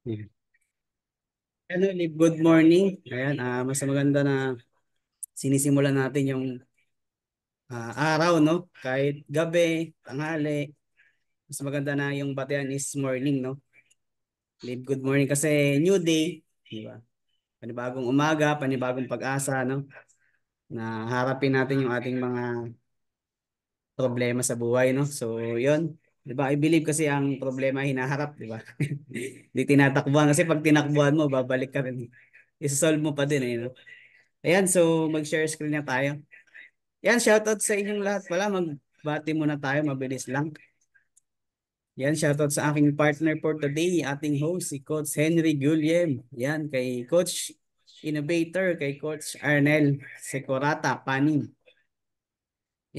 Yan. Ano, Liv, good morning. Ayan, mas maganda na sinisimulan natin yung araw, no? Kahit gabi, tanghali, mas maganda na yung batayan is morning, no? Liv, good morning kasi new day, di ba? Panibagong umaga, panibagong pag-asa, no? Na harapin natin yung ating mga problema sa buhay, no? So, yun. Di ba? I believe kasi ang problema ay hinaharap, di ba? Di tinatakbuhan kasi pag tinakbuhan mo, babalik ka rin. Isolve mo pa din, eh, no? Ayan, so mag-share screen na tayo. Yan, shoutout sa inyong lahat pala. Magbati muna tayo, mabilis lang. Yan, shoutout sa aking partner for today, ating host, si Coach Henry Guillem. Yan, kay Coach Innovator, kay Coach Arnel Secorata, Panin.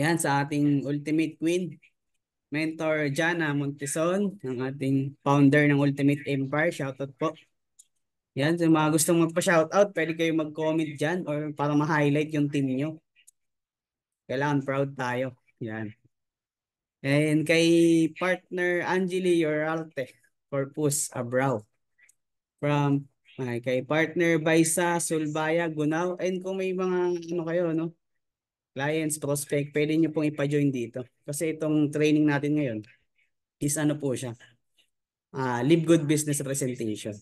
Yan, sa ating Ultimate Queen, Mentor Jana Montison, ang ating founder ng Ultimate Empire. Shoutout po. Yan, sa mga gustong magpa-shoutout, pwede kayo mag-comment dyan or para ma-highlight yung team nyo. Kailangan proud tayo. Yan. And kay partner Angeli Yoralte, Corpus Abrao. From kay partner Baisa Sulbaya Gunao. And kung may mga ano kayo, no? Clients, prospect, pwede nyo pong ipa-join dito. Kasi itong training natin ngayon is ano po siya. Live Good Business Presentation.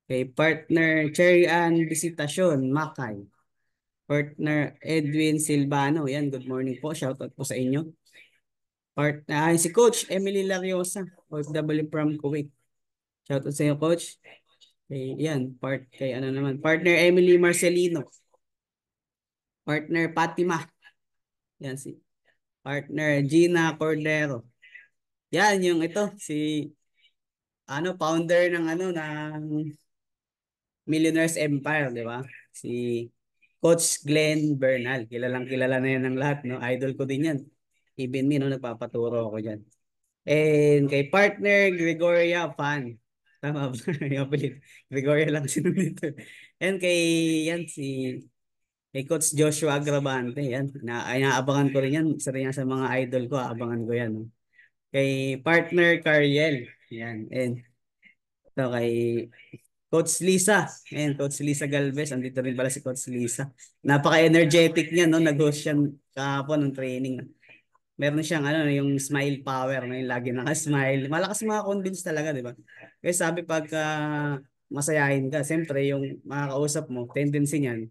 Kay partner Cherry Ann Visitasyon, Makay. Partner Edwin Silvano. Yan, good morning po. Shoutout po sa inyo. Si Coach Emily Lariosa, OFW from Kuwait. Shoutout sa iyo, Coach. Yan, kay ano naman, partner Emily Marcelino, partner Fatima, yan si partner Gina Cordero. Yan yung ito si founder ng Millionaires Empire, di ba? Si Coach Glenn Bernal. Kilalang kilala na yan ng lahat, no? Idol ko din yan. Even me, no, nagpapaturo ako diyan. And kay partner Gregoria Fan. Tama ba? Yung apelyido. Gregoria lang sinunod dito. And kay Coach Joshua Agravante. Yan. Inaabangan ko rin yan. Isa rin yan sa mga idol ko. Aabangan ko yan. No? Kay partner Cariel. Yan. And ito kay Coach Lisa. And Coach Lisa Galvez. Andito rin pala si Coach Lisa. Napaka-energetic niya. No? Nag-host siya kahapon ng training. Meron siyang yung smile power, no? Yung lagi naka-smile. Malakas mga-convince talaga, di ba? Kasi sabi pagka masayahin ka, siyempre yung makakausap mo, tendency niyan,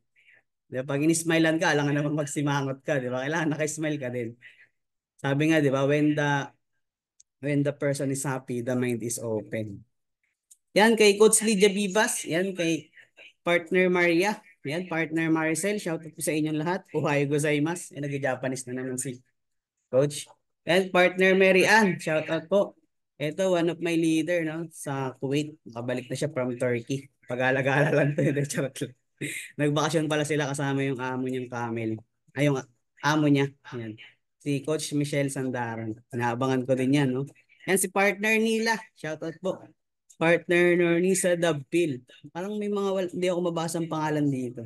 di ba? Pag in-smilean ka, alangan naman magsimangot ka, di ba? Kailangan naka-smile ka din. Sabi nga, di ba, when the person is happy, the mind is open. Yan kay Coach Lydia Vivas, yan kay partner Maria, yan partner Maricel, shout out po sa inyong lahat. Ohayo gozaimasu. Nag-Japanese na naman si Coach. And partner Mary Ann, shout out po. Ito, one of my leader, no, sa Kuwait. Makabalik na siya from Turkey. Pag-alagala lang to. Charot lang. Nagbakasyon pala sila kasama yung amo niyang Camel. Ay, yung amo niya. Yan. Si Coach Michelle Sandaran. Naabangan ko din yan, no. Yan si partner nila. Shout out po. Partner Nornisa Dabpil. Parang may hindi ako mabasa ang pangalan dito.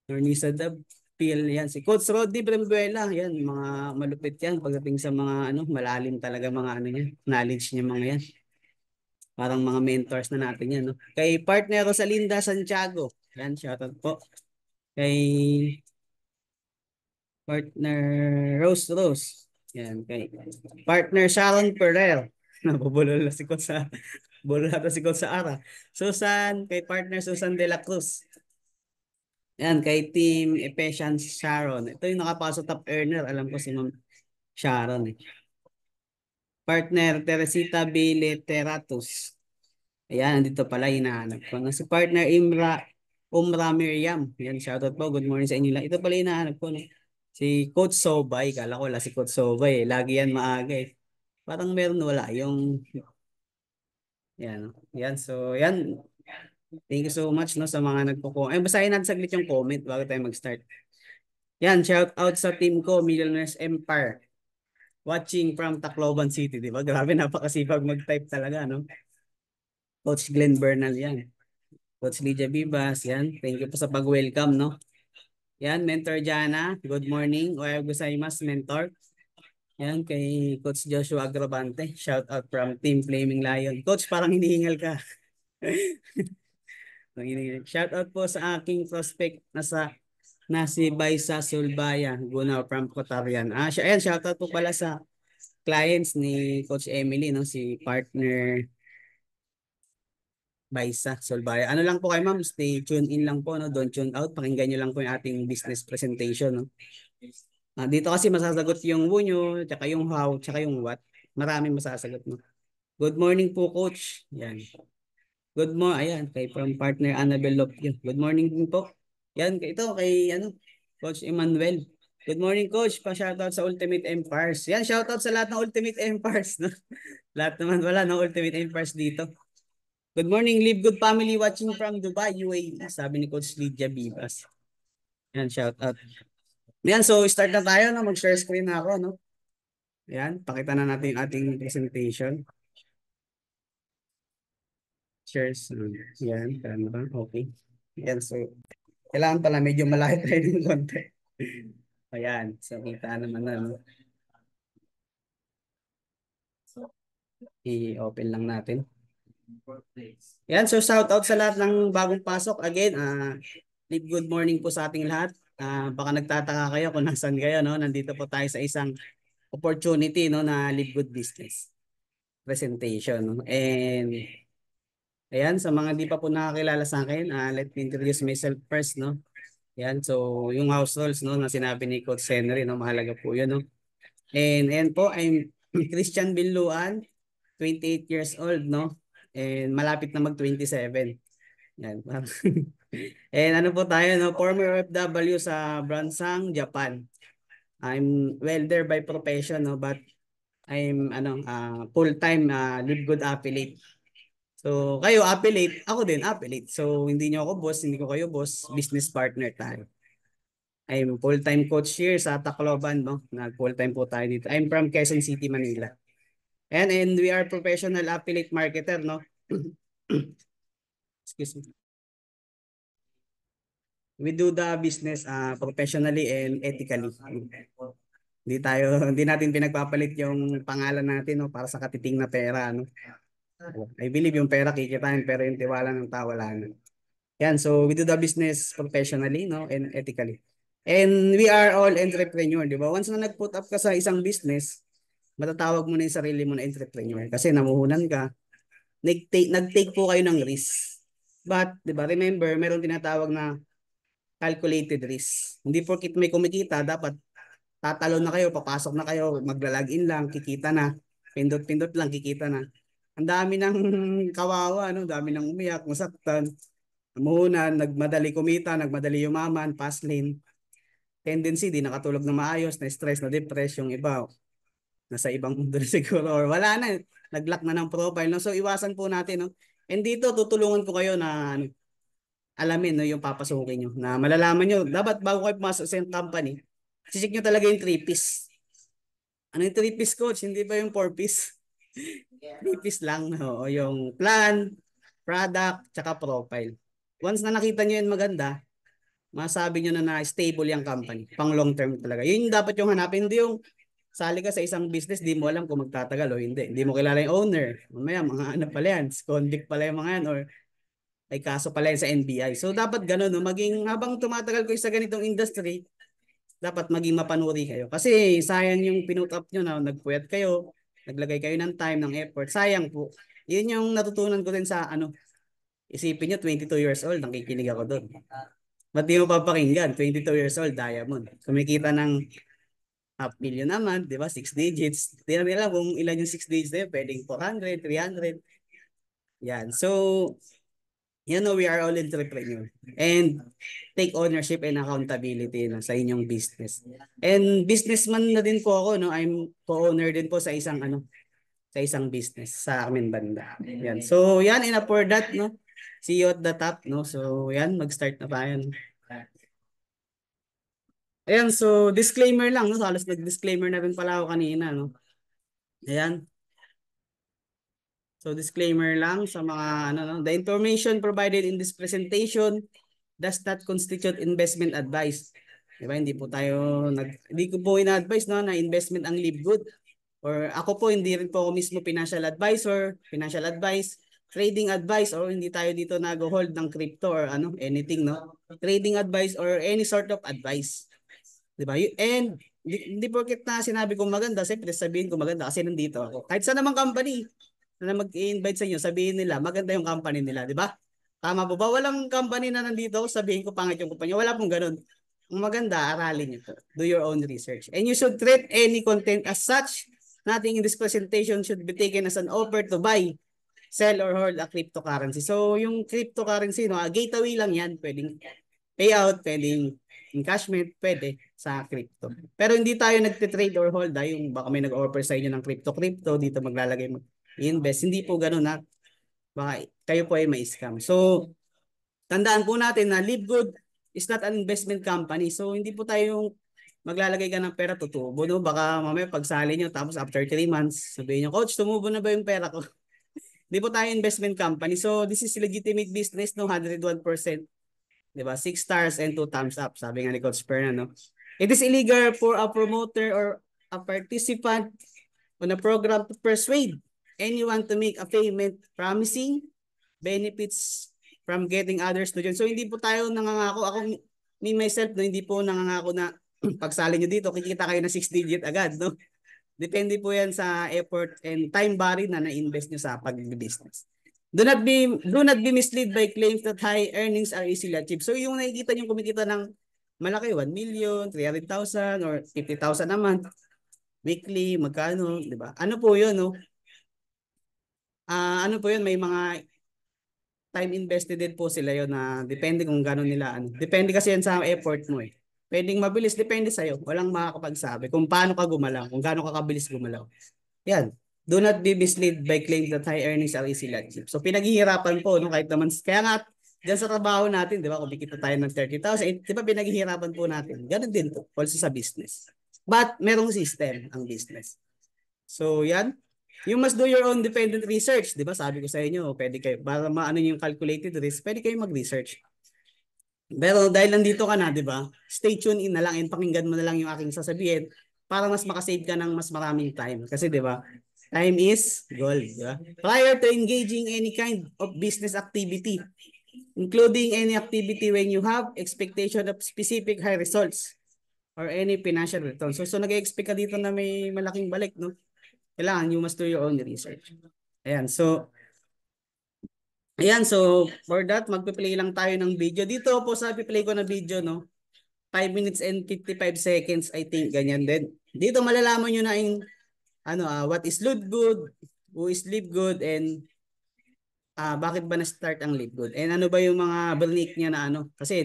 Nornisa Dabpil. Yan. Si Coach Roddy Brembuela. Yan. Mga malupit yan. Pagdating sa mga malalim talaga mga niya. Knowledge niya mga yan. Parang mga mentors na natin yan. No? Kay partner Rosalinda Santiago. Yan. Shoutout po. Kay partner Rose Rose. Yan. Kay partner Sharon Ferrer. Nabubulol na si Coach sa bulol na si Coach sa Ara. Susan. Kay partner Susan De La Cruz. Yan, kay Team Efficient Sharon. Ito yung nakapasok top earner. Alam ko si Ma'am Sharon. Partner Teresita Bileteratus. Ayan, nandito pala hinahanap ko. Si partner Umra Miriam. Yan, shoutout po. Good morning sa inyo lang. Ito pala hinahanap ko. No? Si Coach Sobay. Kala ko wala si Coach Sobay. Lagi yan maaga eh. Parang meron wala. Yan. Yan, so yan. Thank you so much no sa mga nagko-comment. Basahin natin saglit yung comment bago tayo mag-start. Yan, shout out sa team ko, Millionaires Empire. Watching from Tacloban City, di ba? Grabe, napakasipag mag-type talaga, no? Coach Glenn Bernal yan. Coach Lydia Vivas, yan. Thank you po sa pag-welcome, no? Yan, Mentor Jana, good morning. Ohayo gozaimasu, Mentor. Yan kay Coach Joshua Agravante. Shout out from Team Flaming Lion. Coach, parang hinihingal ka. Shout out po sa aking prospect na si Baisa Sulbaya, Guna from Cotarian. Ayan, shout out po pala sa clients ni Coach Emily, no, si partner Baisa Sulbaya. Ano lang po kayo ma'am, stay tuned in lang po, no, don't tune out. Pakinggan nyo lang po yung ating business presentation, no. Dito kasi masasagot yung who nyo, tsaka yung how, tsaka yung what. Maraming masasagot, no. Good morning po, Coach. Yan. Good morning. Ayan, kay from partner Annabel Lopio. Good morning din po. Yan, ito kay Coach Emmanuel. Good morning, Coach. Pa-shoutout sa Ultimate Empires. Yan, shoutout sa lahat ng Ultimate Empires. No? Lahat naman wala ng Ultimate Empires dito. Good morning, Live Good Family watching from Dubai, UAE. Sabi ni Coach Lydia Vivas. Yan, shoutout. Yan, so start na tayo. No? Mag-share screen na ako. No? Yan, pakita na natin yung ating presentation. Shares. Yan, ba? Okay. Yan, so kailangan pala medyo malayo tayo ng konti. Ayan, so kita naman na. No? I-open lang natin. Yan, so shout out sa lahat ng bagong pasok. Again, good morning po sa ating lahat. Baka nagtataka kayo kung nasan kayo. No? Nandito po tayo sa isang opportunity, no, na Live Good Business presentation. No? And ayan, sa mga di pa po nakakilala sa akin, let me introduce myself first. No? Yan, so yung house rules, no, na sinabi ni Coach Henry, no, mahalaga po yun. No? And po, I'm Christian Biluan, 28 years old, no? And malapit na mag-27. Yan. And ano po tayo, no? Former OFW sa Bransang, Japan. I'm welder by profession, no? But I'm full-time Live Good affiliate. So, kayo affiliate, ako din affiliate. So, hindi niyo ako boss, hindi ko kayo boss, business partner tayo. I'm full-time coach here sa Tacloban, no? Nag-full-time po tayo dito. I'm from Quezon City, Manila. And we are professional affiliate marketer, no? Excuse me. We do the business professionally and ethically. Hindi natin pinagpapalit yung pangalan natin, no, para sa katiting na pera, no. I believe yung pera kikitain pero yung tiwala ng tao wala na. Yan, so we do the business professionally, no, and ethically. And we are all entrepreneur, di ba? Once na nag-put up ka sa isang business, matatawag mo na yung sarili mo na entrepreneur kasi namuhunan ka, nag-take po kayo ng risk. But, di ba, remember, meron tinatawag na calculated risk. Hindi porkit may kumikita, dapat tatalon na kayo, papasok na kayo, magla-login lang, kikita na. Pindot-pindot lang, kikita na. Ang dami ng kawawa, no? Dami ng umiyak, masaktan. Namuhunan, nagmadali kumita, nagmadali yumaman, fast lane. Tendency, di nakatulog na maayos, na-stress, na-depress yung iba. Nasa ibang mundo na siguro or wala na, nag-lock na ng profile. No? So iwasan po natin. No? And dito, tutulungan ko kayo na alamin, no, yung papasukin nyo. Na malalaman nyo, dapat bago kayo pumasok sa company, check nyo talaga yung 3 piece. Ano yung 3 piece, coach? Hindi ba yung 4 piece? 3 piece lang. No? O yung plan, product, tsaka profile. Once na nakita nyo yun maganda, masabi nyo na stable yung company. Pang long term talaga. Yun dapat yung hanapin. Hindi yung sali ka sa isang business, di mo alam kung magtatagal o hindi. Hindi mo kilala yung owner. Mamaya, mga ano pala yan, convict pala yung mga yan, or ay kaso pala yan sa NBI. So, dapat ganun, no? Maging habang tumatagal ko sa ganitong industry, dapat maging mapanuri kayo. Kasi sayang yung pinut up nyo na nagpuyat kayo, naglagay kayo ng time, ng effort. Sayang po. Yun yung natutunan ko din sa isipin nyo, 22 years old, nakikinig ako doon. Ba't di mo papakinggan? 22 years old, diamond. Kumikita ng 500,000 naman, di ba? 6 digits. Di na nila kung ilan yung 6 digits na yun. Pwedeng 400, 300. Yan. So, we are all entrepreneur. And take ownership and accountability na sa inyong business. And businessman na din po ako, no? I'm co-owner din po sa isang business sa amin banda. Yan. So, yan, and for that, no? See you at the top, no? So, yan, mag-start na tayo. No? Ayan, so disclaimer lang, no? Halos nag-disclaimer na rin pala ako kanina, no? Ayan. So disclaimer lang sa mga no? The information provided in this presentation does not constitute investment advice. Di ba? Hindi ko po ina-advise no, na investment ang Live Good. Or ako po, hindi rin po ako mismo financial advisor, financial advice, trading advice, or hindi tayo dito nag-hold ng crypto or anything, no? Trading advice or any sort of advice. Di ba? And hindi porket na sinabi kong maganda, siyempre sabihin ko maganda kasi nandito ako. Kahit sa namang company na mag-invite sa inyo, sabihin nila maganda yung company nila, di ba? Tama po ba? Walang company na nandito, sabihin ko pangit yung kumpanya. Wala pong ganun. Ang maganda, aralin nyo to. Do your own research. And you should treat any content as such. Nothing in this presentation should be taken as an offer to buy, sell, or hold a cryptocurrency. So, yung cryptocurrency, no, gateway lang yan. Pwedeng payout, pwedeng encashment, pwede sa crypto. Pero hindi tayo nagtitrade or hold, yung baka may nag-offer sa inyo ng crypto, dito maglalagay invest. Hindi po ganun, ha. Baka kayo po ay ma-scam. So, tandaan po natin na Live Good is not an investment company. So, hindi po tayo maglalagay ka ng pera tutubo. No? Baka mamaya pagsali nyo, tapos after 3 months, sabihin nyo, Coach, tumubo na ba yung pera ko? Hindi po tayo investment company. So, this is legitimate business, no? 101%. Diba? 6 stars and 2 thumbs up. Sabi nga ni Coach Perna, no? It is illegal for a promoter or a participant on a program to persuade anyone to make a payment promising benefits from getting others to join. So hindi po tayo nangangako. Ako, me myself, no, hindi po nangangako na pagsali nyo dito, kikita kayo na 6 digit agad. No? Depende po yan sa effort and time bari na na-invest nyo sa pag-business. Do not be misled by claims that high earnings are easily achieved. So yung nakikita nyo kumikita ng malaki, 1 million, 300,000 or 50,000 a month, weekly, magkano, di ba? Ano po yun, no? Ano po yun, may mga time invested din po sila yun na depende kung gano'n nila. Depende kasi yan sa effort mo eh. Pwedeng mabilis, depende sa'yo. Walang makakapagsabi kung paano ka gumalaw, kung gaano ka kabilis gumalaw. Yan. Do not be misled by claims that high earnings are easily achieved. So pinaghihirapan po, no, kahit naman, kaya nga, dyan sa trabaho natin, di ba, kumikita tayo ng 30,000, di ba pinaghihirapan po natin. Ganun din po, also sa business. But merong system ang business. So yan. You must do your own dependent research. Di ba? Sabi ko sa inyo, pwede kayo, para maano yung calculated risk, pwede kayo mag-research. Pero dahil nandito ka na, di ba? Stay tuned in na lang and pakinggan mo na lang yung aking sasabihin para mas makasave ka ng mas maraming time. Kasi di ba? Time is gold. Di ba? Prior to engaging any kind of business activity, including any activity when you have expectation of specific high results or any financial return. So nag-expect ka dito na may malaking balik, no? Kailangan you must do your own research. Ayan, so for that, magpi-play lang tayo ng video. Dito po sa play ko na video, no? 5 minutes and 55 seconds, I think, ganyan din. Dito malalaman nyo na yung what is Live Good, who is Live Good, and bakit ba na-start ang Live Good? And ano ba yung mga bernik niya na kasi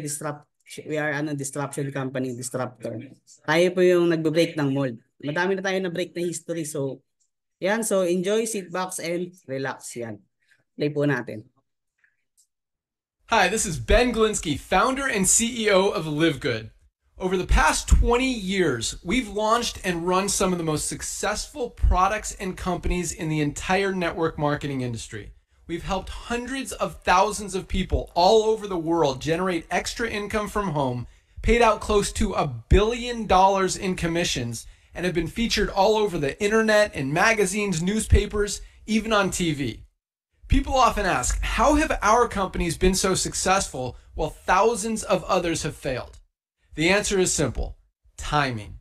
we are disruption company, disruptor. Tayo po yung nagbe-break ng mold. Madami na tayo na break na history, so yan, so enjoy, sit back, and relax. Yan. Play po natin. Hi, this is Ben Glinsky, founder and CEO of Live Good. Over the past 20 years, we've launched and run some of the most successful products and companies in the entire network marketing industry. We've helped hundreds of thousands of people all over the world generate extra income from home, paid out close to $1 billion in commissions, and have been featured all over the internet, in magazines, newspapers, even on TV. People often ask, how have our companies been so successful while thousands of others have failed? The answer is simple: timing.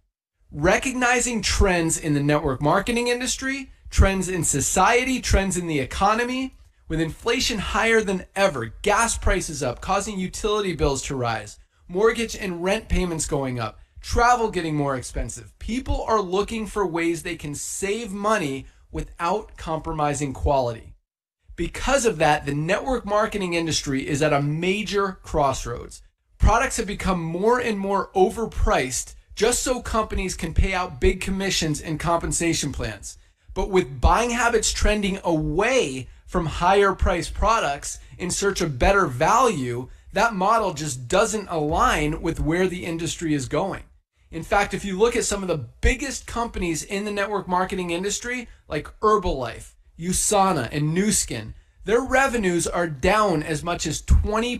Recognizing trends in the network marketing industry, trends in society, trends in the economy. With inflation higher than ever, gas prices up, causing utility bills to rise, mortgage and rent payments going up, travel getting more expensive. People are looking for ways they can save money without compromising quality. Because of that, the network marketing industry is at a major crossroads. Products have become more and more overpriced just so companies can pay out big commissions and compensation plans. But with buying habits trending away from higher priced products in search of better value, that model just doesn't align with where the industry is going. In fact, if you look at some of the biggest companies in the network marketing industry, like Herbalife, USANA, and Nu Skin, their revenues are down as much as 20%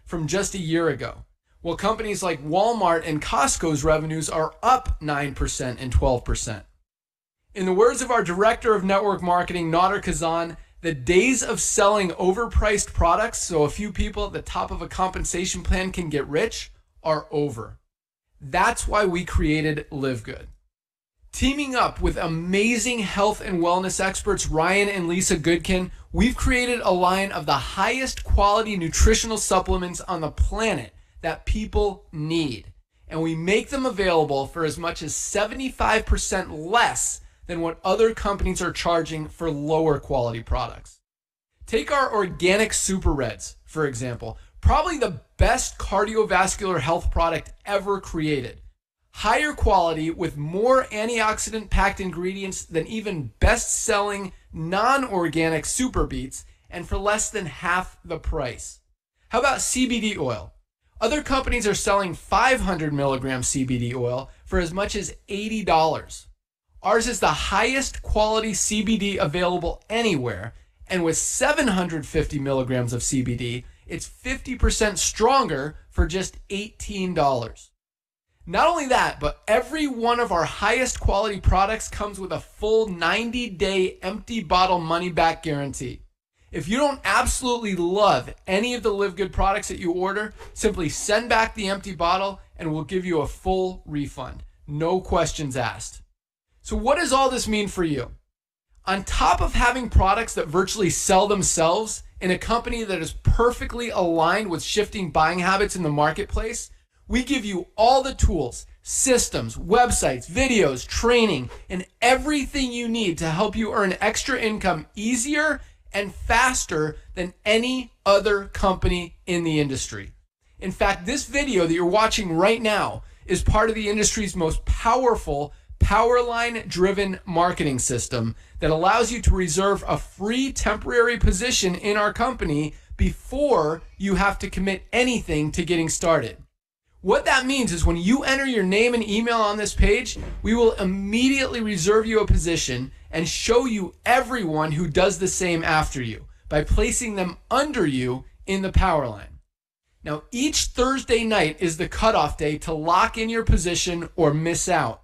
from just a year ago. while companies like Walmart and Costco's revenues are up 9% and 12%. In the words of our director of network marketing, Nader Kazan, the days of selling overpriced products so a few people at the top of a compensation plan can get rich are over. That's why we created Live Good. Teaming up with amazing health and wellness experts Ryan and Lisa Goodkin, we've created a line of the highest quality nutritional supplements on the planet that people need. And we make them available for as much as 75% less than what other companies are charging for lower quality products. Take our organic Super Reds, for example, probably the best cardiovascular health product ever created. Higher quality with more antioxidant packed ingredients than even best-selling non-organic Super Beets, and for less than half the price. How about CBD oil? Other companies are selling 500 milligram CBD oil for as much as $80. Ours is the highest quality CBD available anywhere, and with 750 milligrams of CBD, it's 50% stronger for just $18. Not only that, but every one of our highest quality products comes with a full 90-day empty bottle money-back guarantee. If you don't absolutely love any of the Live Good products that you order, simply send back the empty bottle and we'll give you a full refund. No questions asked. So what does all this mean for you? On top of having products that virtually sell themselves in a company that is perfectly aligned with shifting buying habits in the marketplace, we give you all the tools, systems, websites, videos, training, and everything you need to help you earn extra income easier and faster than any other company in the industry. In fact, this video that you're watching right now is part of the industry's most powerful Powerline-driven marketing system that allows you to reserve a free temporary position in our company before you have to commit anything to getting started. What that means is when you enter your name and email on this page, we will immediately reserve you a position and show you everyone who does the same after you by placing them under you in the power line. Now, each Thursday night is the cutoff day to lock in your position or miss out.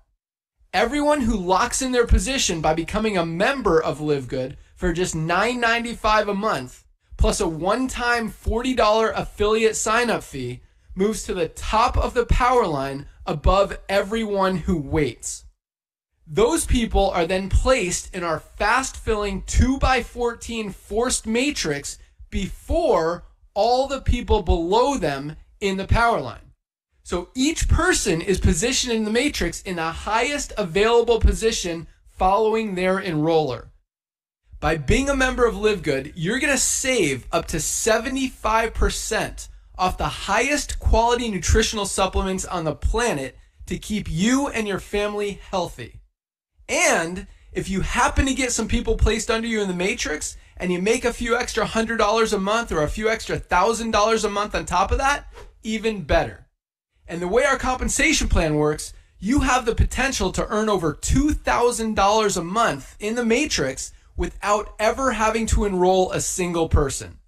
Everyone who locks in their position by becoming a member of Live Good for just $9.95 a month, plus a one-time $40 affiliate sign-up fee, moves to the top of the power line above everyone who waits. Those people are then placed in our fast-filling 2x14 forced matrix before all the people below them in the power line. So each person is positioned in the matrix in the highest available position following their enroller. By being a member of Live Good, you're going to save up to 75% off the highest quality nutritional supplements on the planet to keep you and your family healthy. And if you happen to get some people placed under you in the matrix and you make a few extra $100 a month or a few extra $1,000 a month on top of that, even better. And the way our compensation plan works, you have the potential to earn over $2,000 a month in the matrix without ever having to enroll a single person.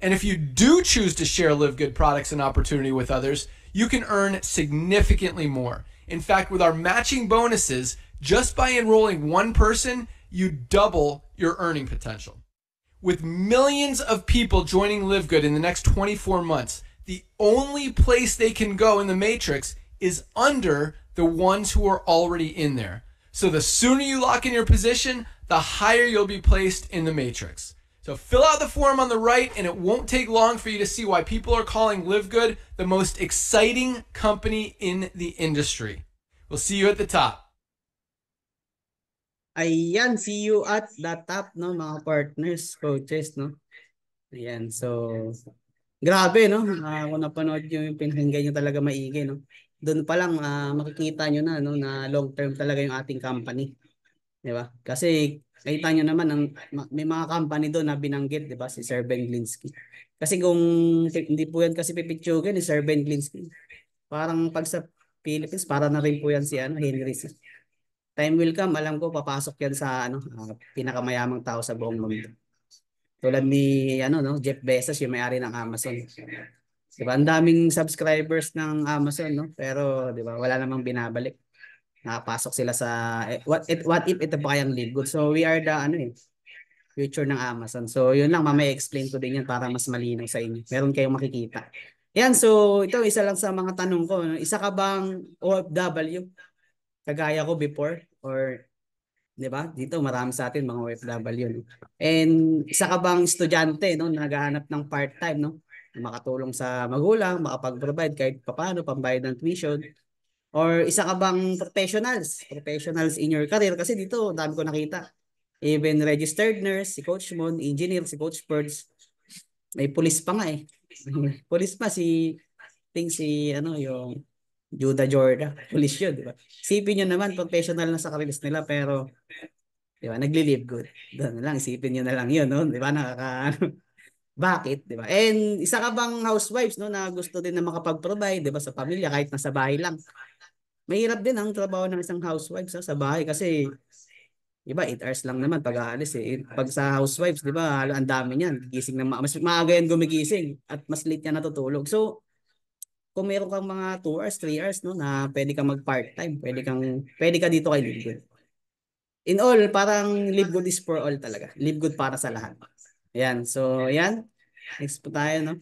And if you do choose to share Live Good products and opportunity with others, you can earn significantly more. In fact, with our matching bonuses, just by enrolling one person, you double your earning potential. With millions of people joining Live Good in the next 24 months, the only place they can go in the matrix is under the ones who are already in there. So the sooner you lock in your position, the higher you'll be placed in the matrix. So fill out the form on the right, and it won't take long for you to see why people are calling Live Good the most exciting company in the industry. We'll see you at the top. Ayan, see you at the top, no, mga partners, coaches, no? Ayan, so grabe, no? Kung napanood nyo yung pinakinggan nyo talaga maigi, no? Doon pa lang makikita nyo na, no, na long term talaga yung ating company. Di ba? Kasi kita nyo naman, may mga company doon na binanggit, di ba? Si Sir Ben Glinsky. Kasi kung hindi po yan kasi pipitsugin ni Sir Ben Glinsky. Parang pag sa Philippines, para na rin po yan si Henry. Time will come, alam ko, papasok yan sa pinakamayamang tao sa buong mundo. Tulad ni no, Jeff Bezos, yung may-ari ng Amazon. 'Di ba? Ang daming subscribers ng Amazon, no? Pero 'di ba, wala namang binabalik. Nakapasok sila sa what if ito pa kayang lead good. So we are the ano future ng Amazon. So yun lang, mamaya explain ko din yan para mas malinaw sa inyo. Meron kayong makikita. Yan, so ito isa lang sa mga tanong ko. Isa ka bang OFW? Kagaya ko before or 'di ba? Dito marami sa atin mga OFW, no? And isa ka bang estudyante, no, na naghahanap ng part-time, no? Makatulong sa magulang, makapag-provide kahit papaano pambayad ng tuition. Or isa ka bang professionals in your career kasi dito dami ko nakita. Even registered nurse, si Coach Mon, engineer, si Coach Birds, may police pa nga eh. Police pa si ano yung Judah Jordan, police yun, di ba? Isipin nyo naman, professional na sa careers nila pero di ba, nagli-live good. Doon na lang, isipin nyo na lang yun, no? Di ba, bakit, di ba? And isa ka bang housewives, no, na gusto din na makapag-provide, di ba, sa pamilya kahit nasa bahay lang. Mahirap din ang trabaho ng isang housewife sa bahay kasi iba 8 hours lang naman pag aalis eh. Pag sa housewives, 'di ba, ang dami niyan. Gising na mas maaga yan gumigising at mas late yan natutulog. So, kung meron kang mga 2 hours, 3 hours no na pwede kang mag part-time, pwede ka dito kay Live Good. In all, parang Live Good is for all talaga. Live Good para sa lahat. Ayan. So, ayan. Next po tayo, no?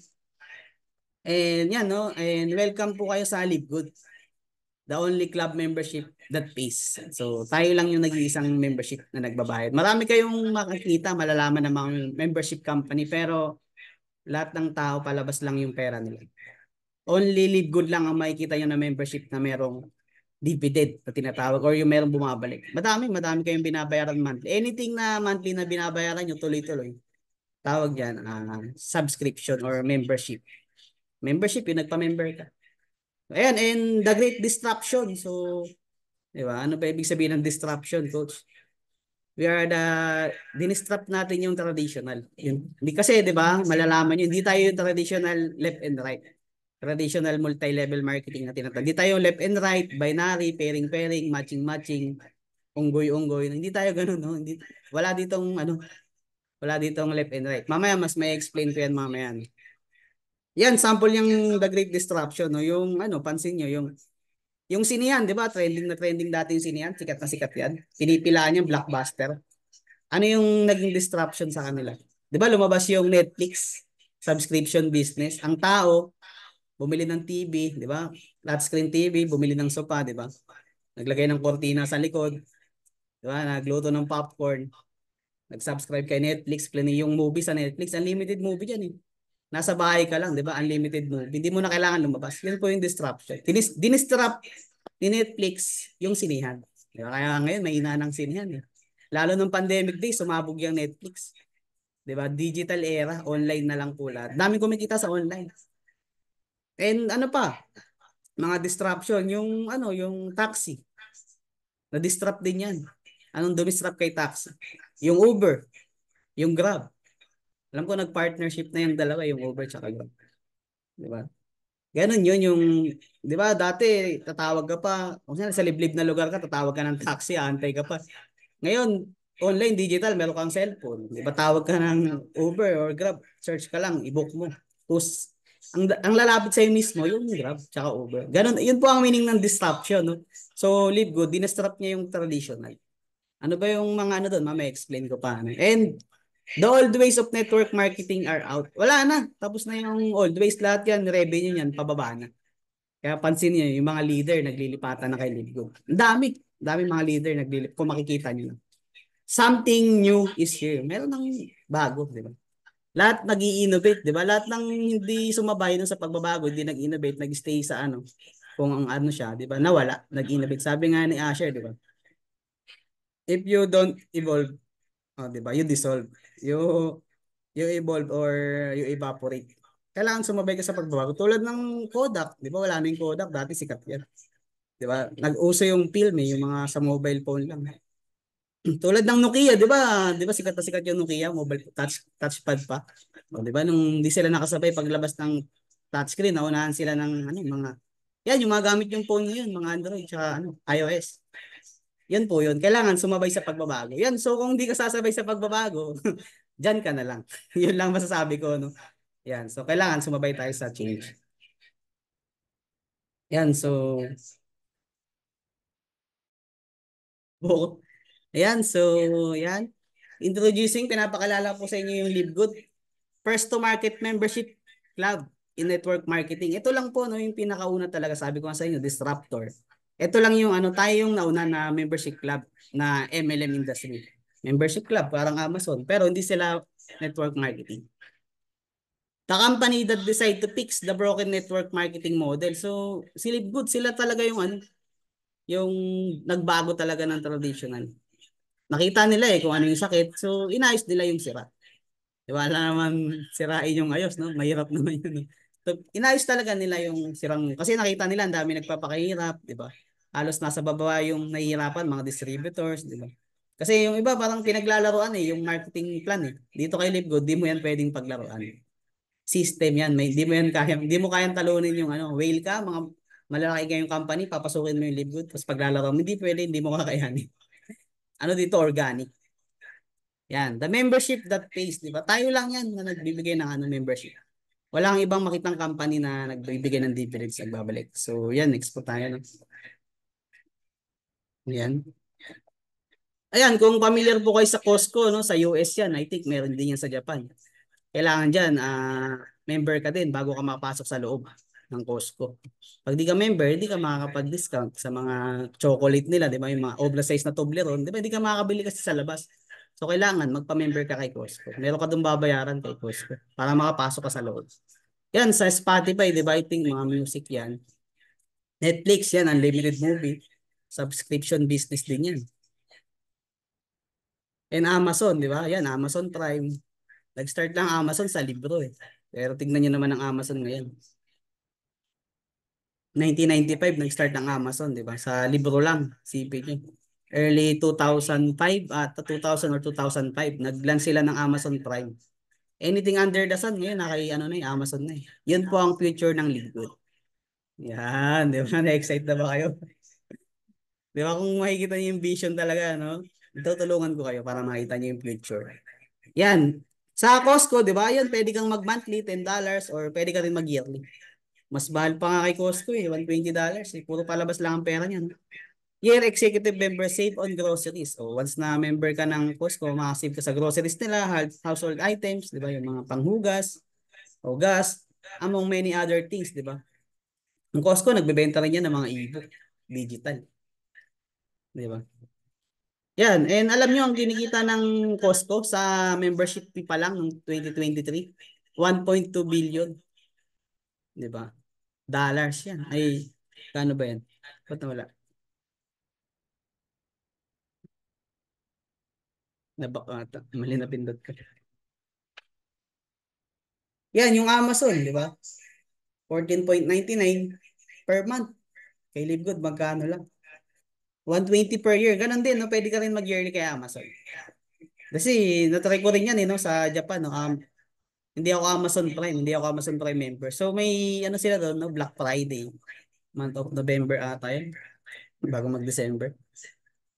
And yan, no? And welcome po kayo sa Live Good, the only club membership that pays. So, tayo lang yung nag-iisang membership na nagbabayad. Marami kayong makikita, malalaman ng mga membership company, pero lahat ng tao palabas lang yung pera nila. Only Live Good lang ang makikita nyo na membership na merong dividend na tinatawag or yung merong bumabalik. Madami kayong binabayaran monthly. Anything na monthly na binabayaran nyo, tuloy-tuloy. Tawag yan, subscription or membership. Membership, yung nagpa-member ka. Ayan, and the great disruption. So, di ba? Ano ba ibig sabihin ng disruption, coach? We are dinisrupt natin yung traditional. Hindi kasi, di ba, malalaman yun. Hindi tayo yung traditional left and right. Traditional multi-level marketing na tinatawag. Hindi tayo left and right, binary, pairing-pairing, matching-matching, unggoy-unggoy. Hindi tayo ganun, no? Wala ditong, wala ditong left and right. Mamaya, mas may explain ko yan mamaya. Yan, sample yung The Great Disruption, no? Yung, pansin nyo, yung sinihan, di ba? Trending na trending dati yung sinihan. Sikat na sikat yan. Pinipilaan yung blockbuster. Ano yung naging disruption sa kanila? Di ba lumabas yung Netflix subscription business? Ang tao, bumili ng TV, di ba? Flat screen TV, bumili ng sofa, di ba? Naglagay ng cortina sa likod, di ba? Nagluto ng popcorn, nag-subscribe kay Netflix, plani yung movie sa Netflix, unlimited movie yan eh. Nasa bahay ka lang, di ba? Unlimited movie. Hindi mo na kailangan lumabas. Yan po yung disruption. Dinisrupt ni Netflix yung sinihan. Di ba? Kaya ngayon, may ina ng sinihan eh. Lalo nung pandemic days, sumabog yung Netflix. Di ba? Digital era, online na lang po lahat. Daming kumikita sa online. And ano pa? Mga disruption, yung taxi. Na-disrupt din yan. Anong dumisrupt kay taxi? Yung Uber, yung Grab. Alam ko nag-partnership na yung dalawa, yung Uber tsaka Grab. Di ba? Ganun yun yung, di ba, dati tatawag ka pa, kung saan sa liblib na lugar ka, tatawag ka ng taxi, antay ka pa. Ngayon, online, digital, meron kang cellphone. Di ba, tawag ka ng Uber or Grab, search ka lang, i-book mo. Tapos, ang lalapit sa'yo mismo, yung Grab, tsaka Uber. Ganun, yun po ang meaning ng disruption, no? So, Live Good, dinasrupt niya yung traditional. Ano ba yung mga ano doon? Mama, explain ko pa. And, the old ways of network marketing are out. Wala na. Tapos na yung old ways. Lahat yan, revenue yan, pababa na. Kaya pansin niyo, yung mga leader naglilipatan na kay LiveGo. Ang dami mga leader naglilip. Kung makikita niyo. Something new is here. Meron ng bago, di ba? Lahat nag-i-innovate, di ba? Lahat ng hindi sumabay sa pagbabago, hindi nag-innovate, nag-stay sa kung ang ano siya, di ba? Nawala, nag-innovate. Sabi nga ni Asher, di ba? If you don't evolve, di ba? You dissolve. You evolve or you evaporate. Kailangan sumabay ka sa pagbabago. Tulad ng Kodak, di ba? Wala na yung Kodak, dati sikat yan. Di ba? Nag-uso yung film yung mga sa mobile phone lang. Tulad ng Nokia, di ba? Di ba sikat na sikat yung Nokia, mobile touchpad pa. O, di ba nung di sila nakasabay paglabas ng touchscreen, naunahan sila ng mga yan yung mga gamit yung phone ngayon, mga Android tsaka iOS. Yan po yun. Kailangan sumabay sa pagbabago. Yan, so kung hindi ka sasabay sa pagbabago, diyan ka na lang. Yun lang masasabi ko, no? Yan, so kailangan sumabay tayo sa change. Yan, so, buo. Ayan, so, yan. Introducing, pinapakalala ko sa inyo yung Live Good. First to market membership club in network marketing. Ito lang po, no, yung pinakauna talaga, sabi ko nga sa inyo, disruptor. Ito lang yung ano, tayo yung nauna na membership club na MLM industry. Membership club, parang Amazon, pero hindi sila network marketing. The company that decide to fix the broken network marketing model. So, si Live Good, sila talaga yung ano, yung nagbago talaga ng traditional. Nakita nila kung ano yung sakit. So, inayos nila yung sira. Di ba? Wala naman sirain yung ayos, no? Mahirap naman yun. No? So, inayos talaga nila yung sirang, kasi nakita nila ang dami nagpapakahirap, di ba? Halos nasa baba yung nahihirapan, mga distributors, di ba? Kasi yung iba parang pinaglalaroan yung marketing plan eh. Dito kay Live Good, di mo yan pwedeng paglaruan. System yan, may di mo yan kaya, di mo kayang talunin yung ano, whale ka, mga malalaki kayong company, papasukin mo yung Live Good, tapos paglalaro mo, hindi pwede, hindi mo kakayanin. Ano dito, organic. Yan, the membership that pays, di ba? Tayo lang yan na nagbibigay ng ano membership. Walang ibang makitang company na nagbibigay ng dividends nagbabalik. So, yan, next po tayo. No? Yan. Ayan, kung familiar po kayo sa Costco, no, sa US yan, I think meron din yan sa Japan. Kailangan dyan, member ka din bago ka makapasok sa loob ng Costco. Pag di ka member, hindi ka makakapag-discount sa mga chocolate nila, di ba? Yung mga oversize na Toblerone, di ba? Hindi ka makakabili kasi sa labas. So, kailangan magpa-member ka kay Costco. Meron ka doon babayaran kay Costco para makapasok ka sa loob. Yan, sa Spotify, di ba? I think mga music yan. Netflix yan, unlimited movie. Subscription business din yan. And Amazon, di ba? Yan, Amazon Prime. Nag-start lang Amazon sa libro eh. Pero tignan nyo naman ang Amazon ngayon. 1995 nag-start ang Amazon, di ba? Sa libro lang, sipin nyo. Early 2005 at 2000 or 2005, nag-launch sila ng Amazon Prime. Anything under the sun ngayon, ano na Amazon na eh. Yun po ang future ng Liquid. Yan, di ba? Na-excite na ba kayo? Di ba kung makikita niyo yung vision talaga, no? Tutulungan ko kayo para makita niyo yung future. Yan. Sa Costco, di ba? Yan, pwede kang mag-monthly, $10 or pwede ka rin mag-yearly. Mas mahal pa nga kay Costco $120 eh. Puro palabas lang ang pera niyan. Year executive member save on groceries. O once na member ka ng Costco, makasave ka sa groceries nila, household items, di ba? Yung mga panghugas o gas, among many other things, di ba? Ang Costco, nagbebenta rin yan ng mga e-book, digital, di ba? Yan, and alam nyo ang kinikita ng Costco sa membership fee pa lang ng 2023, 1.2 billion, di ba? Dollars yan. Ay, kano ba yan? Ba't nawala? Nabaka, mali na pindot ko. Yan, yung Amazon, di ba? 14.99 per month. Kay Livegood, magkano lang? 120 per year. Ganon din, no? Pwede ka rin mag-yearly kay Amazon. Kasi, natry ko rin yan, no? Sa Japan, no? Hindi ako Amazon Prime, hindi ako Amazon Prime member. So, may, ano sila doon, no? Black Friday. Month of November ata yun. Bago mag-December.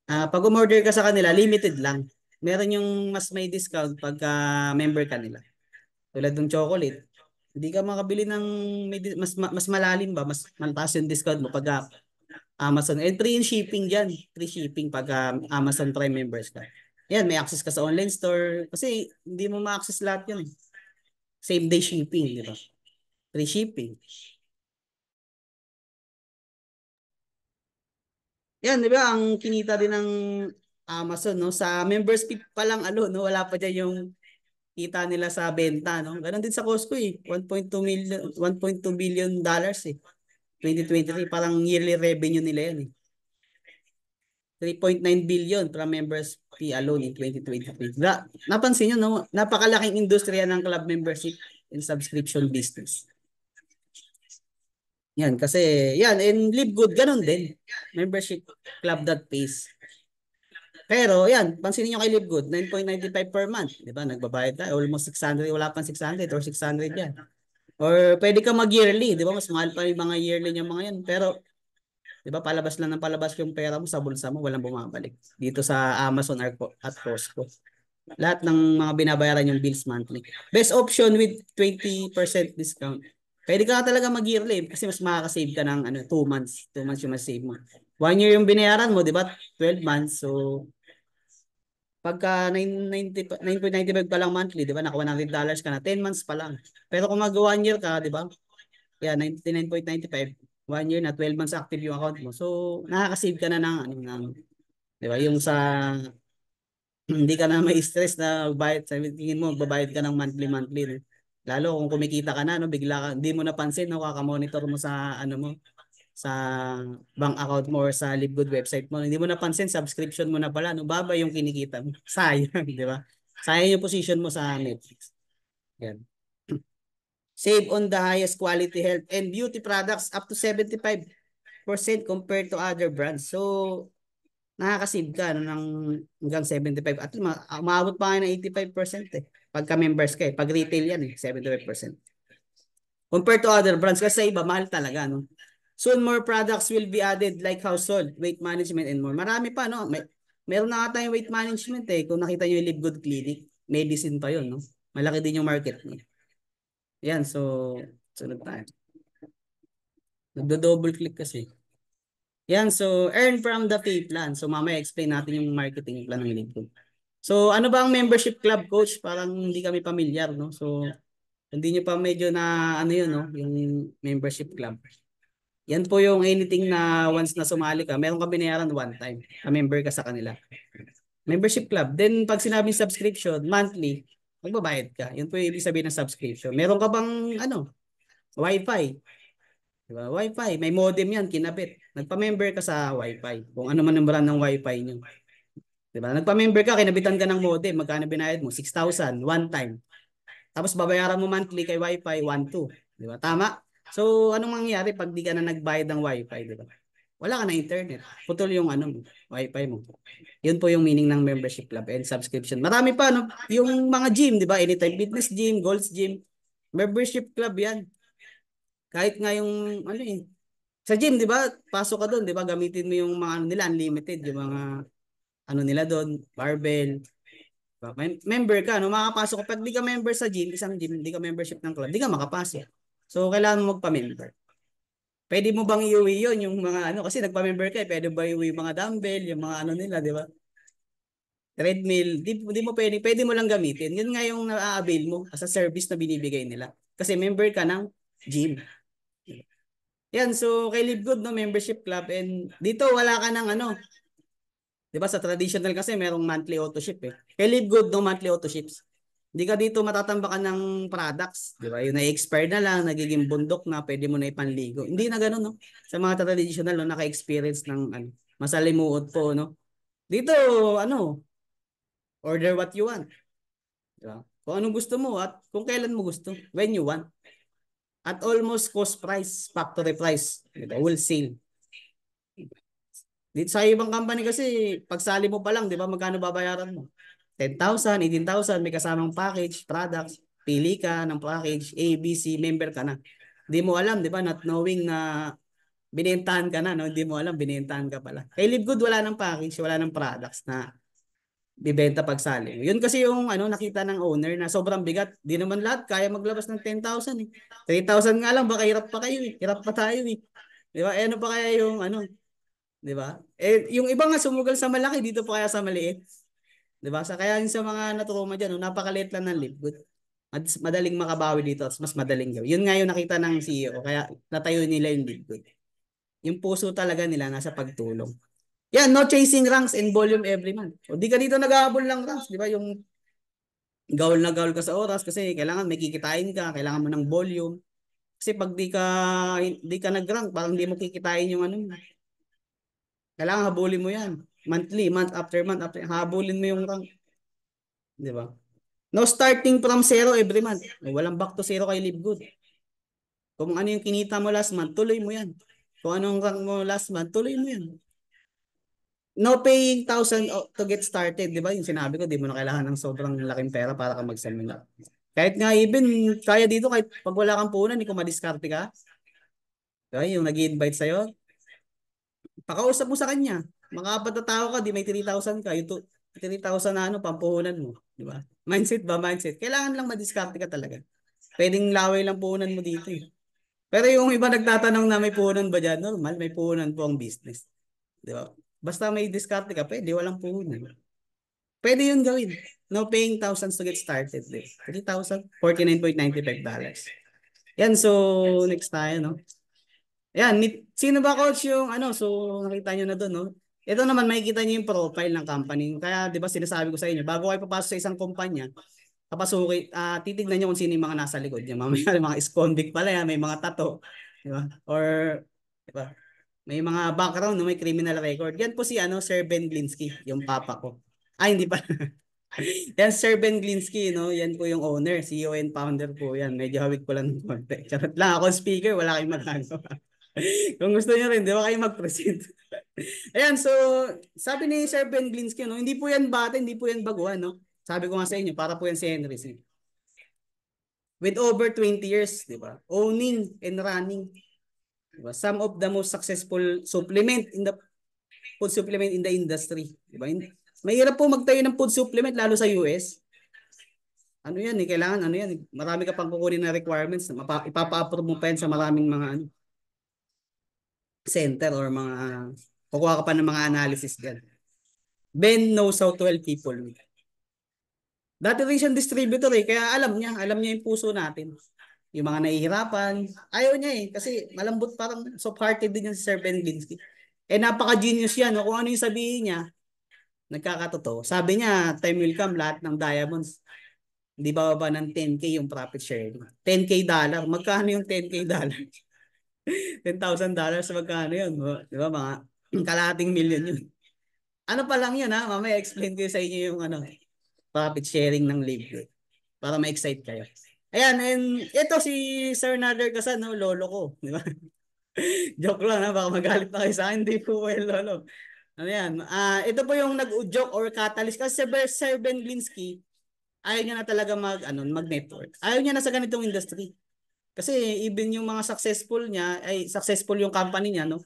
Pag umorder ka sa kanila, limited lang. Meron yung mas may discount pagka member ka nila. Tulad ng chocolate. Hindi ka makabili ng mas malalim ba, mas mataas yung discount mo pag Amazon. And free shipping diyan, free shipping pag Amazon Prime members ka. Yan, may access ka sa online store kasi hindi mo ma-access lahat 'yun. Same day shipping, di ba? Free shipping. Yan, di ba? Ang kinita din ng Amazon, no? Sa members fee pa lang, no? Wala pa dyan yung kita nila sa benta, no? Ganon din sa Costco, eh. 1.2 billion dollars, eh. 2023, parang yearly revenue nila yan, eh. 3.9 billion from members fee alone in 2023. Napansin nyo, no? Napakalaking industriya ng club membership and subscription business. Yan, kasi, yan, and Live Good, ganun din. Membership club that pays. Pero, yan, pansinin nyo kay Live Good, 9.95 per month. Di ba? Nagbabayad tayo, almost 600, wala pang 600 or 600 yan. Or pwede ka mag-yearly, di ba? Mas mahal pa yung mga yearly niya mga yan. Pero, di ba, palabas lang ng palabas yung pera mo sa bulsa mo, walang bumabalik. Dito sa Amazon at Costco. Lahat ng mga binabayaran yung bills monthly. Best option with 20% discount. Pwede ka talaga mag-yearly kasi mas makaka-save ka ng 2 months. 2 months yung mas-save mo. 1 year yung binayaran mo, di ba? 12 months. So, pagka 9.95 pa lang monthly, di ba? Naka $100 ka na. 10 months pa lang. Pero kung mag 1 year ka, di ba? Yeah, 99.95. 1 year na 12 months active yung account mo. So, nakaka-save ka na ng di ba? Yung sa hindi ka na may stress na bayad, sabi tingin mo magbabayad ka ng monthly no? Lalo kung kumikita ka na no, bigla ka hindi mo napansin no, kaka-monitor mo sa mo sa bank account mo or sa Livegood website mo. Hindi mo napansin subscription mo na pala no, baba yung kinikita mo. Sayang, di ba? Sayang yung position mo sa Netflix. Yan. Save on the highest quality health and beauty products up to 75% compared to other brands. So, nakaka-save ka no, ng hanggang 75 at maabot pa nga ng 85% eh. Pagka members ka eh. Pag retail yan eh, 75%. Compared to other brands kasi sa iba mahal talaga no. Soon more products will be added like household, weight management and more. Marami pa no. Meron na nga tayong weight management eh. Kung nakita niyo yung Live Good Clinic, medicine pa 'yon no. Malaki din yung market no. Yan so sunod tayo. Nagdo-double click kasi. Yan, so earn from the pay plan. So mamaya explain natin yung marketing plan ng LinkedIn. So ano ba ang membership club, coach? Parang hindi kami pamilyar, no? So hindi nyo pa medyo na yun, no? Yung membership club. Yan po yung anything na once na sumali ka, meron ka binayaran one time. Member ka sa kanila. Membership club. Then pag sinabing subscription, monthly, magbabayad ka. Yun po yung ibig sabihin ng subscription. Meron ka bang Wi-Fi? Diba? Wi-Fi, may modem yan, kinabit. Nagpa-member ka sa Wi-Fi. Kung ano man ang brand ng Wi-Fi nyo. Diba? Nagpa-member ka, kinabitan ka ng modem. Magkano binayad mo? 6,000, one time. Tapos babayaran mo monthly kay Wi-Fi, 1,200. Diba? Tama? So, anong mangyayari pag di ka na nagbayad ng Wi-Fi? Diba? Wala ka na internet. Putol yung Wi-Fi mo. Yun po yung meaning ng membership club and subscription. Marami pa, no? Yung mga gym, di ba? Anytime Fitness Gym, Gold's Gym. Membership club yan. Kahit nga yung, sa gym, di ba? Pasok ka doon, di ba? Gamitin mo yung mga nila, unlimited. Yung mga, nila doon, barbell. Diba? Member ka, no? Makakapasok ka. Pag di ka member sa gym, isang gym, di ka membership ng club, di ka makapasok. So, kailangan mo magpa-member. Pwede mo bang iuwi yun, yung mga kasi nagpa-member ka, pwede ba iuwi yung mga dumbbell, yung mga nila, di ba? Treadmill, di mo pwede mo lang gamitin. Yun nga yung na-avail mo as a service na binibigay nila. Kasi member ka ng gym. Yan, so kay Live Good no membership club and dito wala ka ng 'di ba sa traditional kasi merong monthly auto ship eh. Kay Live Good no monthly auto ships. Hindi ka dito matatambakan ng products, 'di ba? Yung na-expire na lang, nagiging bundok na, pwede mo na ipanligo. Hindi na ganoon no. Sa mga traditional no naka-experience ng masalimuot po no. Dito order what you want. 'Di ba? Kung anong gusto mo at kung kailan mo gusto, when you want. At almost cost price, factory price, diba? Wholesale. Dito sa ibang company kasi, pagsali mo pa lang, di ba, magkano babayaran mo? 10,000, 18,000, may kasamang package, products, pili ka ng package, A, B, C, member ka na. Hindi mo alam, di ba, not knowing na binentahan ka na, no? Hindi mo alam, binentahan ka pala. Kay Live Good, wala ng package, wala ng products na bibenta pagsali. Yun kasi yung nakita ng owner na sobrang bigat. Di naman lahat kaya maglabas ng 10,000 eh. 3,000 nga lang baka hirap pa kayo eh. Hirap pa tayo eh. Di ba? Eh, ano pa kaya yung di ba? Eh yung iba nga sumugal sa malaki dito pa kaya sa maliit. Di ba? Sa kaya yung sa mga naturuma diyan, napakaliit lang ng Live Good. Madaling makabawi dito at mas madaling gawin. Yun nga yung nakita ng CEO kaya natayo nila yung Live Good. Yung puso talaga nila nasa pagtulong. Yan, no chasing ranks and volume every month. O di ka dito nag-aabol lang ranks, di ba? Yung gaul na gaul ka sa oras kasi kailangan may kikitain ka, kailangan mo ng volume. Kasi pag di ka nag-rank, parang di mo kikitain yung Kailangan habulin mo yan. Monthly, month after, habulin mo yung rank. Di ba? No starting from zero every month. Walang back to zero kay Live Good. Kung ano yung kinita mo last month, tuloy mo yan. Kung anong rank mo last month, tuloy mo yan. No paying 1,000 to get started, di ba? Yung sinabi ko, di mo na kailangan ng sobrang laking pera para ka mag-seminar. Kahit nga even, kaya dito, kahit pag wala kang punan, kung madiskarte ka, diba? Yung nag-i-invite sa'yo, pakausap mo sa kanya. Makapat na tao ka, di may 3,000 ka, yung 3,000 na pampuhunan mo. Di ba? Mindset ba? Mindset. Kailangan lang madiskarte ka talaga. Pwedeng laway lang puhunan mo dito eh. Pero yung iba nagtatanong na may puhunan ba dyan? Normal, may puhunan po ang business. Di ba? Basta may diskarte ka, pwede, walang puhunan. Pwede yun gawin. No paying thousands to get started. Di ba? 3,000, $49.95. Yan, so next tayo, no? Yan, sino ba coach yung ano? So nakita nyo na doon, no? Ito naman makikita niyo yung profile ng company. Kaya 'di ba sinasabi ko sa inyo, bago kayo papasok sa isang kumpanya, papasukin, titignan niyo kung sino yung mga nasa likod niya. Mamaya may mga ex-convict pala yan, may mga tato, 'di ba? Or 'di ba? May mga background no, may criminal record. Yan po si ano, Sir Ben Glinsky, yung papa ko. Ay, hindi pa. Yan Sir Ben Glinsky, no? Yan po yung owner, CEO and founder po yan. Medyo hawig ko lang ng konti. Charot lang, ako speaker, wala kayong magagawa. Kung gusto niyo rin, di ba kayo mag-present? Ayan, so sabi ni Sir Ben Glinsky, no, hindi po yan bata, hindi po yan baguhan, no? Sabi ko nga sa inyo, para po yan si Henry. With over 20 years, di ba? Owning and running. Di ba? Some of the most successful supplement in the food supplement in the industry. Di ba? Mahirap po magtayo ng food supplement, lalo sa US. Ano yan eh, kailangan ano yan, marami ka pang kukunin na requirements, ipapa-approve mo pa yan sa maraming mga ano, center or mga, kukuha ka pa ng mga analysis dyan. Ben knows how to help people. Dati rin siyang distributor eh, kaya alam niya yung puso natin. Yung mga nahihirapan, ayaw niya eh, kasi malambot parang soft-hearted din yung si Sir Ben Glinsky. Eh napaka-genius yan, no? Kung ano yung sabihin niya, nagkakatotoo. Sabi niya, time will come, lahat ng diamonds, hindi bababa ng 10K yung profit sharing. 10K dollar, magkano yung 10K dollar? $10,000, magkano yun? Di ba mga kalahating million yun. Ano pa lang yun ha, mamaya explain ko sa inyo yung ano, profit sharing ng libre para ma-excite kayo. Ayan, and ito si Sir Nader Kasan, no, lolo ko. Di ba? Joke lang ha, baka magalit na kayo sa akin. Hindi po well, lolo. Ano yan? Ito po yung nag-joke or catalyst. Kasi si Sir Ben Glinsky, ayaw niya na talaga mag-network. Ayaw niya na sa ganitong industry. Kasi even yung mga successful niya, ay successful yung company niya, no?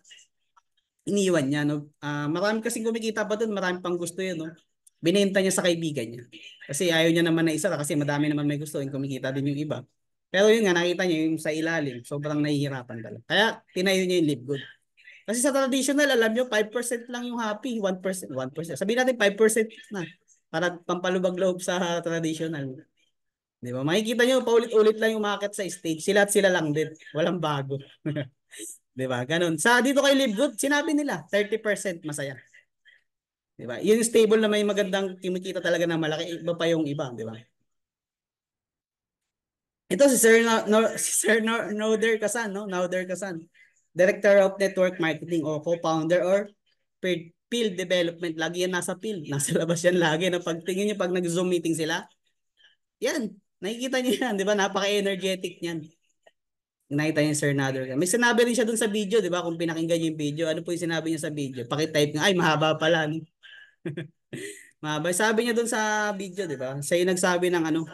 Iniwan niya, no? Marami kasing kumikita pa doon, marami pang gusto yun, no? Binenta niya sa kaibigan niya. Kasi ayaw niya naman na isa kasi madami naman may gusto, yung kumikita din yung iba. Pero yun nga, nakita niyo yung sa ilalim, sobrang nahihirapan talaga. Kaya tinayo niya yung Live Good. Kasi sa traditional, alam niyo, 5% lang yung happy, 1%, 1%. Sabihin natin 5% na para pampalubag loob sa traditional. Di ba? Makikita niyo, paulit-ulit lang yung market sa stage. Sila at sila lang din. Walang bago. Di ba? Ganun. Sa dito kay Live Good, sinabi nila, 30% masaya. Di ba? Yung stable na may magandang kumikita talaga na malaki, iba pa yung iba, di ba? Ito si Sir si Sir Noder Kasan, no? Noder Kasan. Director of Network Marketing o co-founder or field development. Lagi yan nasa field. Nasa labas yan lagi. Na pagtingin niyo pag nag-Zoom meeting sila, yan. Nakikita niyo yan, di ba? Napaka-energetic niyan. Nakita niyo Sir Nader. May sinabi rin siya dun sa video, di ba? Kung pinakinggan niyo yung video, ano po yung sinabi niya sa video? Pakitype nga, ay mahaba pala. No? Mahaba. Sabi niya dun sa video, di ba? Siya yung nagsabi ng ano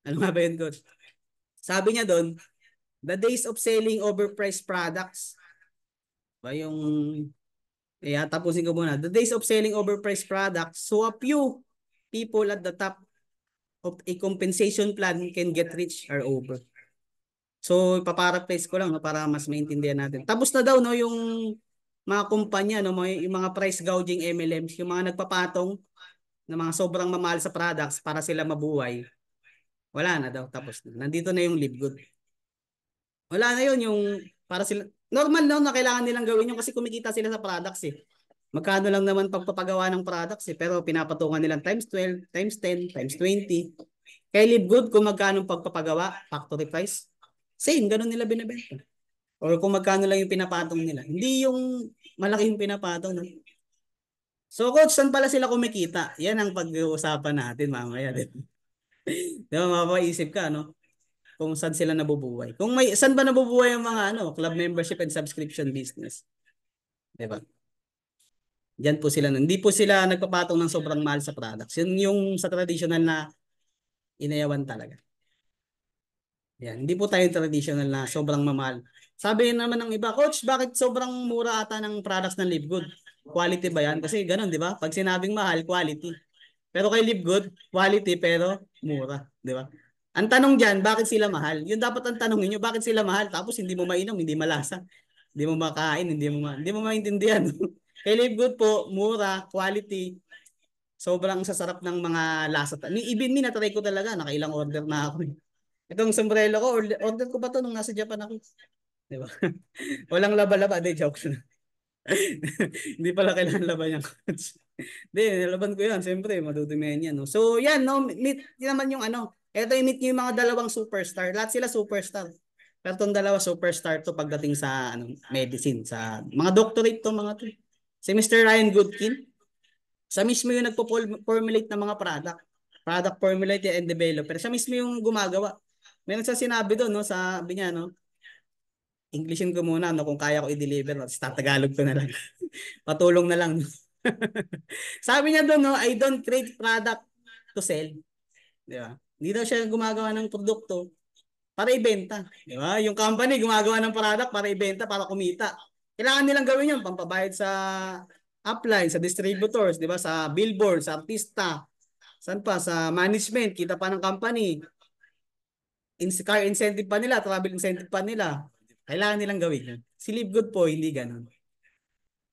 nga ba yun, coach? Sabi niya dun, the days of selling overpriced products, ba yung, tapusin ko muna. The days of selling overpriced products, so a few people at the top of a compensation plan can get rich are over. So, paparaphrase ko lang no, para mas maintindihan natin. Tapos na daw no, yung mga kumpanya, no, yung mga price gouging MLMs, yung mga nagpapatong na mga sobrang mamahal sa products para sila mabuhay. Wala na daw, tapos na. Nandito na yung Live Good. Wala na yun, yung para sila, normal na kailangan nilang gawin yun kasi kumikita sila sa products eh. Magkano lang naman pagpapagawa ng products eh, pero pinapatungan nilang times 12, times 10, times 20. Kay Live Good, kung magkano pagpapagawa, factory price, same, ganun nila binibenta. Or kung magkano lang yung pinapatong nila. Hindi yung malaki yung pinapatong. No? So coach, saan pala sila kumikita? Yan ang pag-uusapan natin mamaya. Di ba, mapapaisip ka, no? Kung saan sila nabubuhay. Kung may saan ba nabubuhay ang mga club membership and subscription business. 'Di ba? Diyan po sila. Hindi po sila nagpapatong ng sobrang mahal sa products. Yun yung sa traditional na inayawan talaga. Yan, hindi po tayo traditional na sobrang mamahal. Sabi naman ng iba, coach, bakit sobrang mura ata ng products ng Live Good? Quality ba yan? Kasi ganun, di ba? Pag sinabing mahal, quality. Pero kay Live Good, quality pero mura, di ba? Ang tanong diyan, bakit sila mahal? Yun dapat ang tanongin niyo, bakit sila mahal? Tapos hindi mo mainom, hindi malasa. Hindi mo makain, hindi mo maintindihan. Kay Live Good po, mura, quality, sobrang sasarap ng mga lasa. Even me, natry ko talaga, nakailang order na ako. Itong sombrero ko, order ko pa to nung nasa Japan ako. Di ba? Walang laba-laba, de joke na. Hindi pala kailangan laban yung coach. Hindi, laban ko yan. Siyempre, matutumihan yan. No? So, yan, no? Meet yun naman yung ano. Ito, i-meet nyo yung mga dalawang superstar. Lahat sila superstar. Pero itong dalawa superstar to pagdating sa ano, medicine. Sa mga doctorate to, mga to. Si Mr. Ryan Goodkin, siya mismo yung nagpo-formulate ng mga product. Product formulator and developer. Siya mismo yung gumagawa. Meron siya sinabi doon, no? Sabi niya, no? Englishin ko muna, no? Kung kaya ko i-deliver. Tapos tatagalog ko na lang. Patulong na lang. Sabi niya doon, no, I don't create product to sell. Di ba? Hindi daw siya gumagawa ng produkto para ibenta. Di ba? Yung company gumagawa ng product para ibenta, para kumita. Kailangan nilang gawin yun, pampabayad sa upline, sa distributors, di ba? Sa billboard, sa artista, saan pa? Sa management, kita pa ng company. Car incentive pa nila, travel incentive pa nila. Kailangan nilang gawin yun. Si Live Good po, hindi ganun.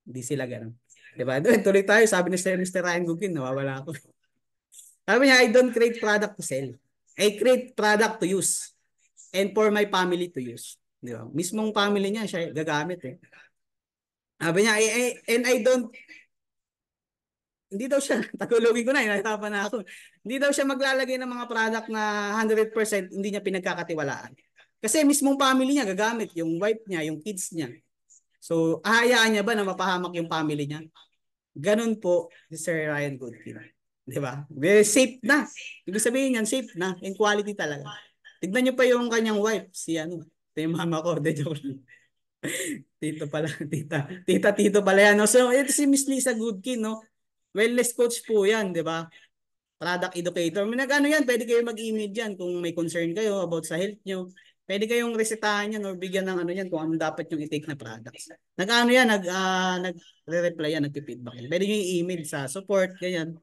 Hindi sila ganun. Diba? Doon, tuloy tayo. Sabi ni Mr. Ryan Gugin, nawawala ako. Sabi niya, I don't create product to sell. I create product to use. And for my family to use. Diba? Mismong family niya, siya gagamit eh. Sabi niya, and I don't, hindi daw siya, tagulogin ko na, nahirapan na ako. Hindi daw siya maglalagay ng mga product na 100% hindi niya pinagkakatiwalaan. Kasi mismong family niya gagamit, yung wife niya, yung kids niya. So, ahayaan niya ba na mapahamak yung family niya? Ganun po si Sir Ryan Goodkin. Di ba? Very safe na. Ibig sabihin yan, safe na. In quality talaga. Tignan niyo pa yung kanyang wife, si ano, ito yung mama ko, de joke lang. Tito pala, tito pala yan. No? So, ito si Miss Lisa Goodkin, no? Wellness coach po yan, di ba? Product educator. May nag-ano yan, pwede kayo mag-email dyan kung may concern kayo about sa health nyo. Pwede kayong resetahan yan or bigyan ng ano yan kung anong dapat yung i-take na products. Nag-ano yan, nagre-reply yan, nagpi-feedback yan. Pwede nyo i-email sa support, ganyan.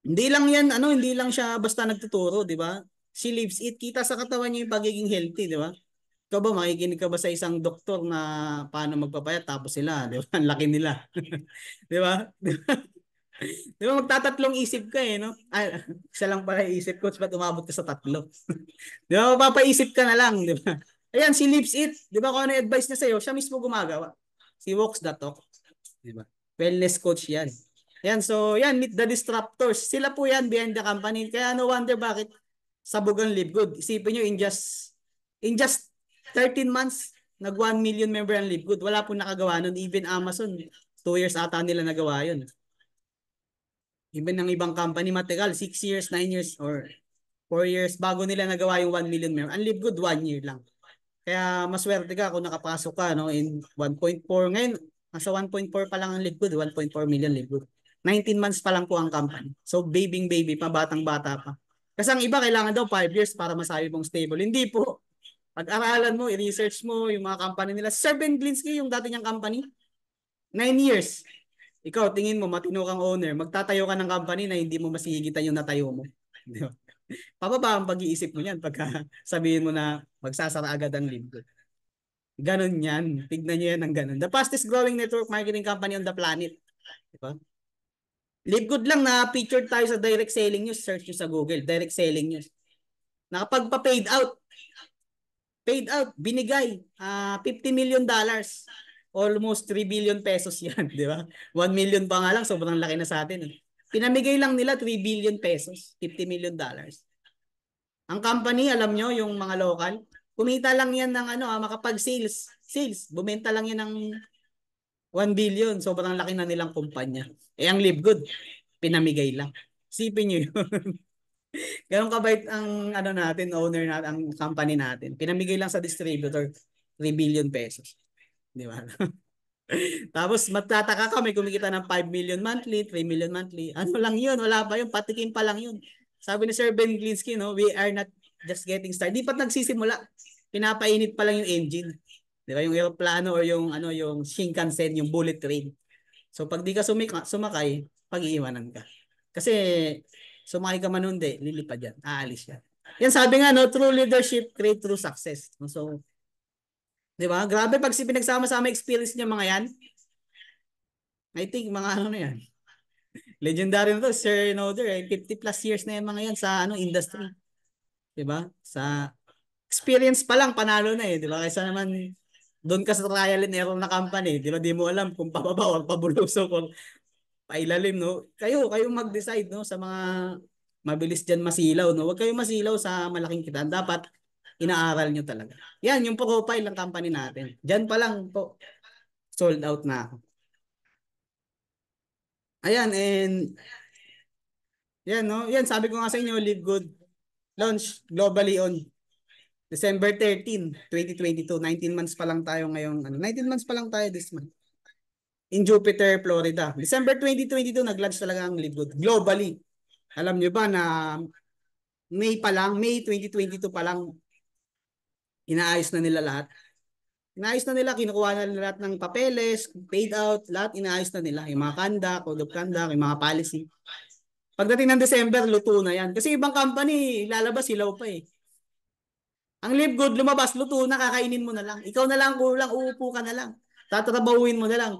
Hindi lang yan, ano, hindi lang siya basta nagtuturo, di ba? She lives it. Kita sa katawan niya yung pagiging healthy, di ba? Ikaw ba, makikinig ka ba sa isang doktor na paano magpapayat tapos sila, di ba? Ang laki nila. Di ba? Di ba magtatatlong isip ka eh, no? Ay, isa lang pala isip, coach, ba't umabot ka sa tatlo? Di ba, mapapaisip ka na lang, di ba? Ayan, si Lives It, di ba kung ano yung advice niya sa'yo, siya mismo gumagawa. Si Walks the Talk, di ba? Wellness coach yan. Yan, so yan, meet the disruptors. Sila po yan behind the company. Kaya no wonder bakit sabog ang Live Good. Isipin nyo, in just 13 months, nag 1 million member ang Live Good. Wala po nakagawa nun. Even Amazon, 2 years ata nila nagawa yun. Even ng ibang company, matagal, 6 years, 9 years, or 4 years bago nila nagawa yung 1 million member. Ang Live Good, 1 year lang. Kaya maswerte ka kung nakapasok ka no, in 1.4. Ngayon, nasa 1.4 pa lang ang Live Good, 1.4 million Live Good. 19 months pa lang po ang company. So, baby pa, batang-bata pa. Kasi ang iba, kailangan daw 5 years para masabi mong stable. Hindi po. Pag-aralan mo, i-research mo yung mga company nila. Sir Ben Glinsky, yung dati niyang company, 9 years. Ikaw, tingin mo, matino kang owner, magtatayo ka ng company na hindi mo masigitan yung natayo mo. Di ba? Pababa ang pag-iisip mo yan pagka sabihin mo na magsasara agad ang Live. Ganon yan. Tignan nyo yan ng ganon. The fastest growing network marketing company on the planet. Di ba? Live Good lang na featured tayo sa direct selling news. Search nyo sa Google. Direct selling news. Nakapagpa-paid out. Paid out. Binigay. $50 million. Almost 3 billion pesos yan. Di ba? 1 million pa nga lang. Sobrang laki na sa atin. Pinamigay lang nila 3 billion pesos. $50 million. Ang company, alam nyo, yung mga local, kumita lang yan ng ano, makapag-sales. Sales. Bumenta lang yan ng 1 billion. Sobrang laki na nilang kumpanya. Eh, ang Live Good, pinamigay lang. Sipin nyo yun. Ganun kabait ang ano natin, owner natin, ang company natin. Pinamigay lang sa distributor, 3 billion pesos. Di ba? Tapos magtataka ka, may kumikita ng 5 million monthly, 3 million monthly. Ano lang yun? Wala pa yun. Patikim pa lang yun. Sabi ni Sir Ben Glinsky, no, we are not just getting started. Di pa nagsisimula. Pinapainit pa lang yung engine. Di ba? Yung aeroplano or yung ano yung Shinkansen, yung bullet train. So pag di ka sumakay, pag-iiwanan ka. Kasi Sumaki ka man hindi, lilipad yan. Aalis yan. Yan sabi nga, no, true leadership create true success. So, di ba? Grabe pag si pinagsama-sama experience niya mga yan. I think mga ano na yan. Legendary na to, Sir Noder, 50 plus years na yan mga yan sa ano industry. Di ba? Sa experience pa lang, panalo na eh. Di ba? Kaysa naman doon ka sa trial and error na company. Di ba? Di mo alam kung pababa or pabulusok or pailalim, no? Kayo mag-decide, no? Sa mga mabilis dyan masilaw, no? Huwag kayong masilaw sa malaking kitaan. Dapat inaaral nyo talaga. Yan, yung profile ng company natin. Dyan pa lang po, sold out na ako. Ayan, and yan, no? Yan, sabi ko nga sa inyo, Live Good launch globally on December 13, 2022. 19 months pa lang tayo ngayong, 19 months pa lang tayo this month. In Jupiter, Florida. December 2022, nag-launch talaga ang Live Good globally. Alam nyo ba na May pa lang, May 2022 pa lang, inaayos na nila lahat. Inaayos na nila, kinukuha na nila lahat ng papeles, paid out, lahat inaayos na nila. Yung mga conduct, code of conduct, yung mga policy. Pagdating ng December, luto na yan. Kasi ibang company, lalabas silaw pa eh. Ang Live Good, lumabas, luto na, kakainin mo na lang. Ikaw na lang, kulang, uupo ka na lang. Tatrabahuin mo na lang.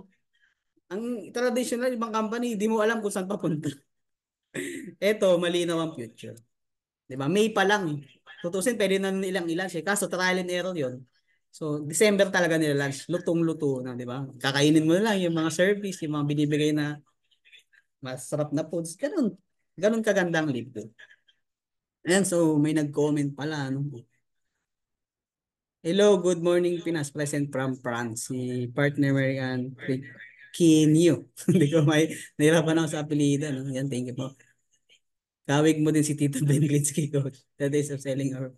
Ang traditional, ibang company, di mo alam kung saan papunta. Eto, malinaw ang future. Di ba? May pa lang. Tutusin, pwede na nilang i-launch eh. Kaso trial and error yon. So, December talaga nila launch. Lutong-luto na, di ba? Kakainin mo na lang yung mga service, yung mga binibigay na masarap na foods. Ganun. Ganun kagandang Live Good. Ayan, so may nag-comment pala. No? Hello, good morning Pinas. Present from France. Si partner Marian Kinyo. Hindi ko may nahirapan ako sa apelyido. No? Yan, thank you po. Kawig mo din si Tito Ben Glinsky, coach. The days of selling our...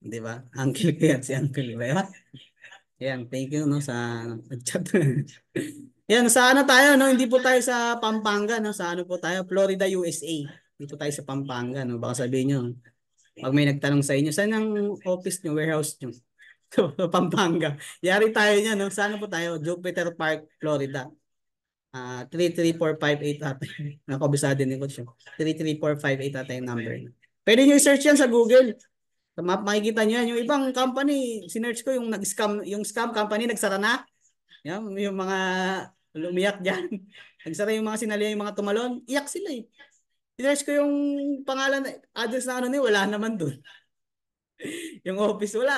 Di ba? Uncle ko yan, si Uncle. Di ba? Yan, thank you no sa chat. Yan, sa ano tayo, no? Hindi po tayo sa Pampanga, no? Sa ano po tayo? Florida, USA. Dito tayo sa Pampanga, no? Baka sabihin nyo, pag may nagtanong sa inyo, saan ang office nyo, warehouse nyo? Pampanga. Yari tayo niya, no? Saan po tayo? Jupiter Park, Florida. 33458 ata. Nakabisado din ko siya. 33458 ata yung number. Pwede nyo i-search yan sa Google. Sa map, makikita nyo yan. Yung ibang company, sinearch ko yung nag-scam, yung scam company, nagsara na. Yan, yung mga lumiyak dyan. Nagsara yung mga sinali, yung mga tumalon. Iyak sila eh. Sinearch ko yung pangalan, address na ano wala naman dun. Yung office, wala.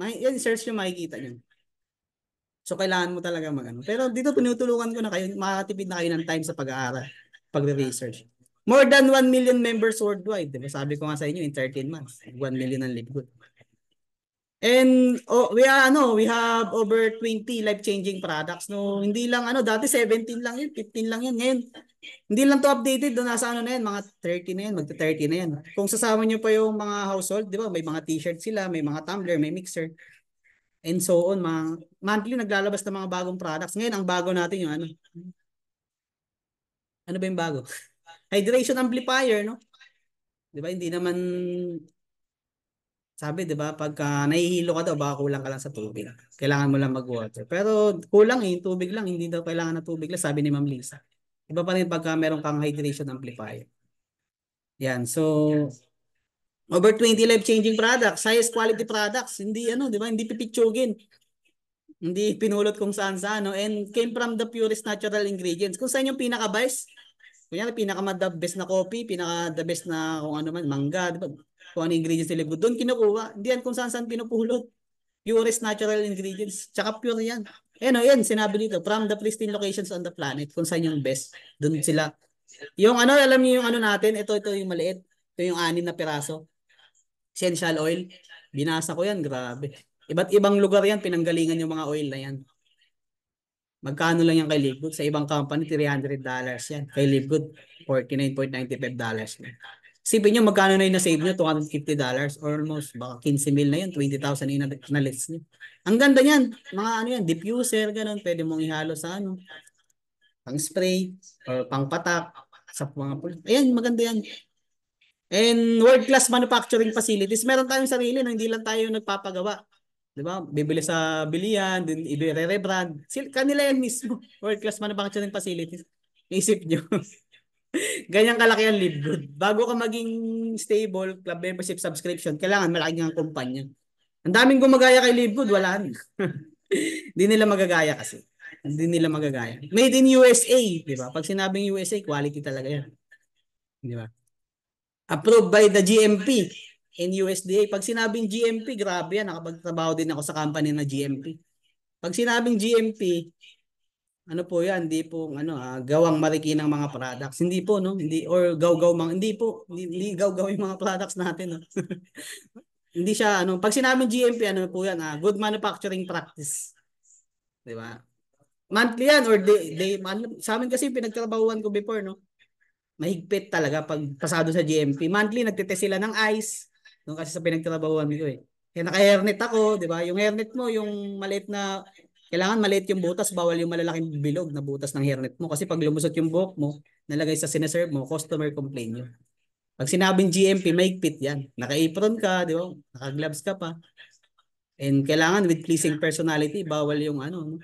Yan, search nyo, makikita nyo. So, kailangan mo talaga mag-ano. Pero dito, tinutulungan ko na kayo, makakatipid na kayo ng time sa pag-aaral, pag-research. More than 1 million members worldwide. Diba? Sabi ko nga sa inyo, in 13 months, 1 million ang Live Good. And we have over 20 life-changing products. No, hindi lang dati 17 lang yun, 15 lang yan. Ngayon, hindi lang to updated, doon nasa na yan, mga 30 na yan, magta-30 na yan. Kung sasama niyo pa yung mga household, di ba? May mga t-shirt sila, may mga tumbler, may mixer, and so on. Mga monthly naglalabas ng mga bagong products. Ngayon, ang bago natin yung ano ba yung bago? Hydration amplifier, no? Di ba? Hindi naman sabi, di ba, pagka nahihilo ka daw, baka kulang ka lang sa tubig. Kailangan mo lang mag-water. Pero kulang tubig lang. Hindi daw kailangan ng tubig lang, sabi ni Ma'am Lisa. Iba pa rin pagka meron kang hydration amplifier. Yan, so, over 20 life-changing products, highest quality products, hindi di ba, hindi pipitsugin. Hindi pinulot kung saan saan, no? And came from the purest natural ingredients. Kung saan yung pinaka-best, kunyari, pinaka-the best na coffee, pinaka-the best na kung ano man, mangga, di ba? Kung ano ingredients nila, doon kinukuha. Hindi yan kung saan saan pinupulot. Purest natural ingredients. Tsaka pure yan. Yan, sinabi dito, from the pristine locations on the planet, kung saan yung best. Doon sila. Yung alam niyo yung natin, ito yung maliit. Ito yung 6 na piraso. Essential oil. Binasa ko yan, grabe. Iba't ibang lugar yan, pinanggalingan yung mga oil na yan. Magkano lang yan kay Live Good? Sa ibang company, $300 yan. Kay Live Good, $49.95 yan. Sipin nyo, magkano na yung na-save nyo? $250. Almost, baka 15 mil na yun. 20,000 yung na-list nyo. Ang ganda niyan. Mga yan, diffuser, ganun. Pwede mong ihalo sa pang spray, or pang patak, sa mga pulis. Ayan, maganda yan. And world-class manufacturing facilities. Meron tayong sarili na hindi lang tayo nagpapagawa. Di ba? Bibili sa bilihan, din i-rebrand. Kanila yan mismo. World-class manufacturing facilities. Isip nyo. Ganyan kalaki ang live good. Bago ka maging stable, club membership subscription, kailangan malaki ang kumpanya. Ang daming gumagaya kay live good, wala na. Hindi nila magagaya kasi. Hindi nila magagaya. Made in USA, di ba? Pag sinabing USA, quality talaga yan. Di ba? Approved by the GMP and USDA. Pag sinabing GMP, grabe yan. Nakapagtrabaho din ako sa company na GMP. Pag sinabing GMP, ano po yan, hindi po gawang mariki ng mga products. Hindi po, no? Hindi, or gaw-gaw mga, hindi po. Hindi gaw-gaw yung mga products natin, no? Hindi siya, pag sinabing GMP, ano po yan, good manufacturing practice. Di ba? Monthly yan, or sa amin kasi pinagtrabahuan ko before, no? Mahigpit talaga pag pasado sa GMP. Monthly, nagtitest sila ng ice. Doon kasi sa pinagtrabahuan ko eh. Kaya naka-hairnet ako, di ba? Yung hairnet mo, yung maliit na, kailangan maliit yung butas, bawal yung malalaking bilog na butas ng hairnet mo. Kasi pag lumusot yung buhok mo, nalagay sa sineserve mo, customer complain yun. Pag sinabing GMP, mahigpit yan. Naka-apron ka, di ba? Naka-gloves ka pa. And kailangan with pleasing personality, bawal yung no?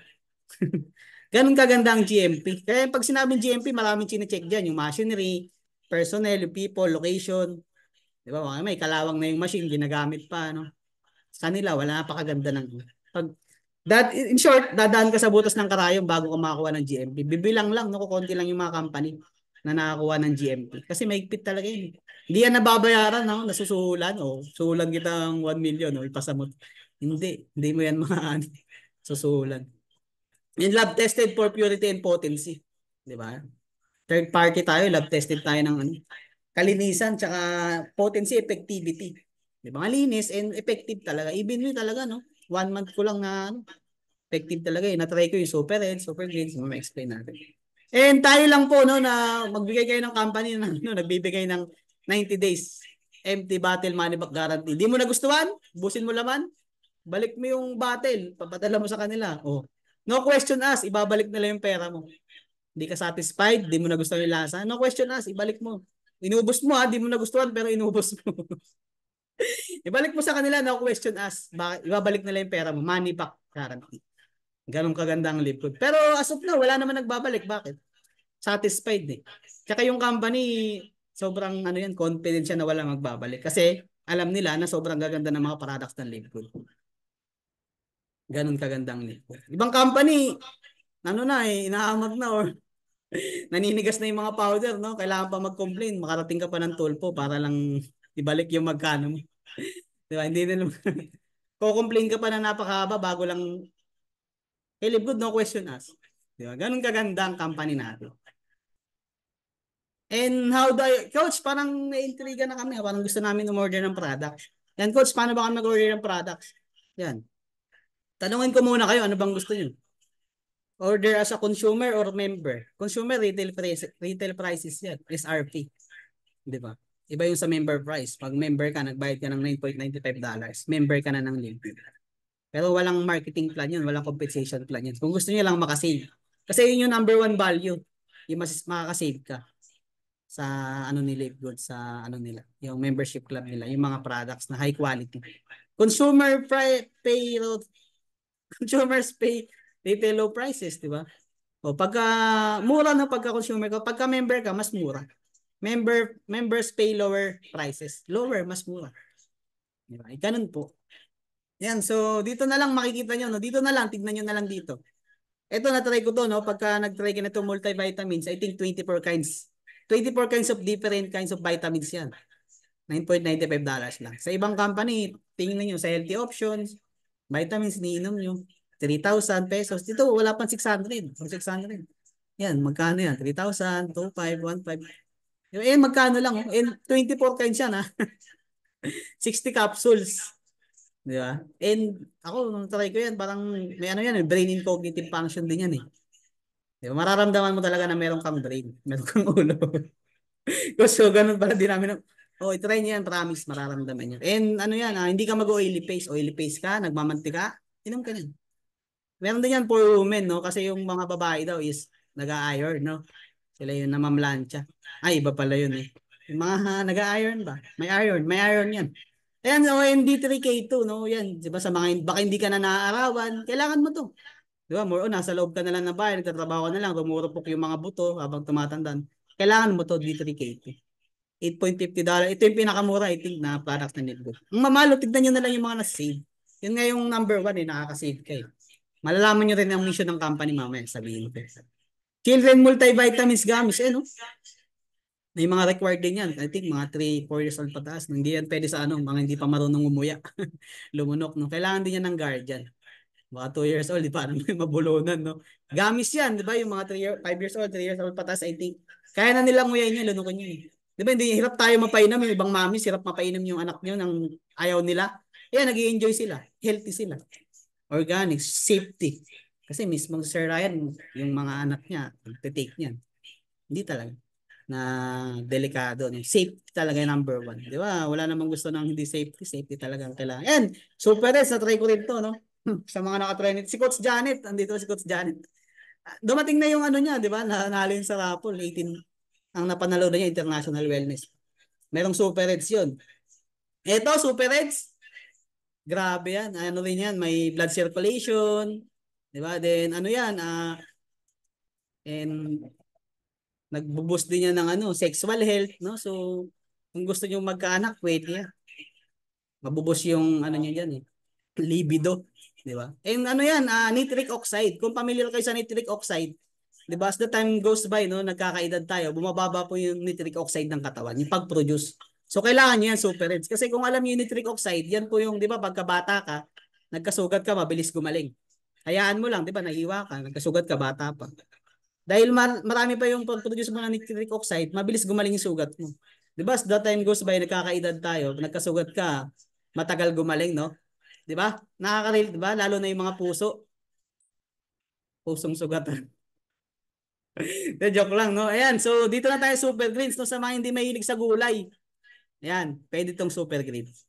Ganun kaganda ang GMP. Kaya pag sinabing GMP, maraming chine-check dyan. Yung machinery, personnel, yung people, location. Di ba? May kalawang na yung machine, ginagamit pa. No? Sa kanila, wala napakaganda ng... in short, dadaan ka sa butas ng karayom bago ka makakuha ng GMP. Bibilang lang, no? Konti lang yung mga company na nakakuha ng GMP. Kasi mahigpit talaga yun. Hindi yan nababayaran, no? Nasusuhulan. Suhulan kita ng 1 million, no? Ipasa mo. Hindi mo yan susuhulan. Yung lab tested for purity and potency. Di ba? Third party tayo, lab tested tayo ng kalinisan tsaka potency effectivity. Di ba? Malinis and effective talaga. Even me talaga, no? 1 month ko lang na effective talaga eh. Na-try ko yung super red, super green. So, ma-explain natin. And tayo lang po, no, na magbigay kayo ng company na nagbibigay ng 90 days empty bottle money back guarantee. Di mo nagustuhan? Busin mo laman? Balik mo yung bottle. Papadala mo sa kanila. No question ask, ibabalik nila yung pera mo. Hindi ka satisfied, di mo nagustuhan yung lasa. No question ask, ibalik mo. Inubos mo di mo nagustuhan pero inubos mo. Ibalik mo sa kanila, no question ask. Ibabalik nila yung pera mo. Money back guarantee. Ganong kaganda ang live. Pero as of now, wala naman nagbabalik. Bakit? Satisfied eh. Tsaka yung company, sobrang confident siya na wala magbabalik. Kasi alam nila na sobrang gaganda ng mga products ng Livegood. Ganon kagandang Livegood. Ibang company, inaamag na or naninigas na yung mga powder, no? Kailangan pa mag-complain, makarating ka pa ng tulpo para lang ibalik yung magkano mo. Di ba? Hindi na ko-complain ka pa na napakahaba bago lang live good, no question ask. Di ba? Ganun kaganda ang company natin. And Coach, parang na-intriga na kami. Parang gusto namin umorder ng products. Yan, Coach, paano ba kami mag-order ng products? Yan. Tanungin ko muna kayo, ano bang gusto niyo? Order as a consumer or member? Consumer, retail prices yan. SRP. Di ba? Iba yung sa member price. Pag member ka, nagbayad ka ng $9.95. Member ka na ng Livegood. Pero walang marketing plan yun. Walang compensation plan yun. Kung gusto niyo lang makasave. Kasi yun yung number one value. Yung makakasave ka sa ni Livegood, sa nila, yung membership club nila, yung mga products na high quality. Consumers pay retail low prices, di ba? Pagka mura na pagka consumer ka, pagka member ka, mas mura. Members pay lower prices. Lower, mas mura. Di ba? Ganun po. Yan, so dito na lang makikita nyo, no? Dito na lang, tignan nyo na lang dito. Ito, na-try ko to, no? Pagka nag-try ka na ito multivitamins, I think 24 kinds of different kinds of vitamins yan. $9.95 lang. Sa ibang company, tingnan nyo sa healthy options, vitamins niinom nyo, 3,000 pesos. Dito, wala pang 600. 600. Yan, magkano yan? 3,000, 2,500, 1,500. Magkano lang. And 24 kinds yan, ha? 60 capsules. Di ba? And ako, nung try ko yan, parang may yan, brain and cognitive function din yan, eh. Di ba? Mararamdaman mo talaga na meron kang brain, meron kang ulo. So, ganun pala din namin. I-try niyo yan, promise, mararamdaman niyo. And yan, hindi ka mag-oily face. Oily face ka, nagmamantika, inom ka yan. Meron din yan for women, no? Kasi yung mga babae daw is nag-iron, no? Sila yung namamlansya. Ay, iba pala yun, eh. Yung mga nag-iron ba? May iron yan. Ayan, OND3K2, no? Yan, diba sa mga, baka hindi ka na naaarawan, kailangan mo to. Diba, more on, nasa loob ka na lang ng bahay, nagtatrabaho ka na lang, rumurupok yung mga buto habang tumatandaan. kailangan mo to D3K2. $8.50. Ito yung pinakamura, I think, na product na Livgood. Ang mamalo, tignan nyo na lang yung mga nasa-save. Yun nga yung number 1 eh, nakaka-save kayo. Malalaman nyo rin ang mission ng company mamaya, sabihin ko. Children multivitamins gummies, no? May mga required din yan. I think mga 3-4 years old pataas. Hindi yan pwede sa mga hindi pa marunong umuya. Lumunok, no? Kailangan din yan ng guardian. Mga 2 years old, di pa naman mabulunan, no? Gamis yan, di ba? Yung mga 5 years old, 3 years old pataas, I think. Kaya na nilang nguyain yun, lunukin yun. Di ba, hindi hirap tayo mapainom. Yung ibang mami, hirap mapainom yung anak nyo ng ayaw nila. Yan, nag-i-enjoy sila. Healthy sila. Organic, safety. Kasi mismo Sir Ryan, yung mga anak niya, take niyan. Hindi talaga na delikado. Safety talaga yung number 1. Di ba? Wala namang gusto ng hindi safety. Safety talaga ang kailangan. And, super res, na-try ko rin to, no? Sa mga nakatry nito. Si Coach Janet, andito si Coach Janet. Dumating na yung niya, di ba? Nanalo yun sa Rapol, 18. Ang napanalo na niya, International Wellness. Merong super reds yun. Ito, super reds. Grabe yan. Ano rin yan, may blood circulation. Di ba? Then, ano yan, and nagbo-boost din yan ng sexual health, no? So, kung gusto niyo magkaanak, pwede yan. Mabuboost yung niya diyan libido, di ba? And yan, nitric oxide. Kung familiar kayo sa nitric oxide, di ba? As the time goes by, no, nagkakaedad tayo, bumababa po yung nitric oxide ng katawan, yung pag-produce. So, kailangan niyo yan super reds. Kasi kung alam niyo yung nitric oxide, yan po yung, di ba, pagkabata ka, nagkasugat ka, mabilis gumaling. Hayaan mo lang, di ba, nahiwa ka, nagkasugat ka, bata pa. Dahil marami pa yung pag-produce mo ng nitric oxide, mabilis gumaling yung sugat mo. Di ba? As the time goes by, nagkakaedad tayo, nagkasugat ka, matagal gumaling, no? Di ba? Nakaka-relate, di ba? Lalo na yung mga pusong sugatan. Joke lang, no? Ayan, so dito na tayo super greens, no? Sa mga hindi mahilig sa gulay. Ayan, pwede itong super greens.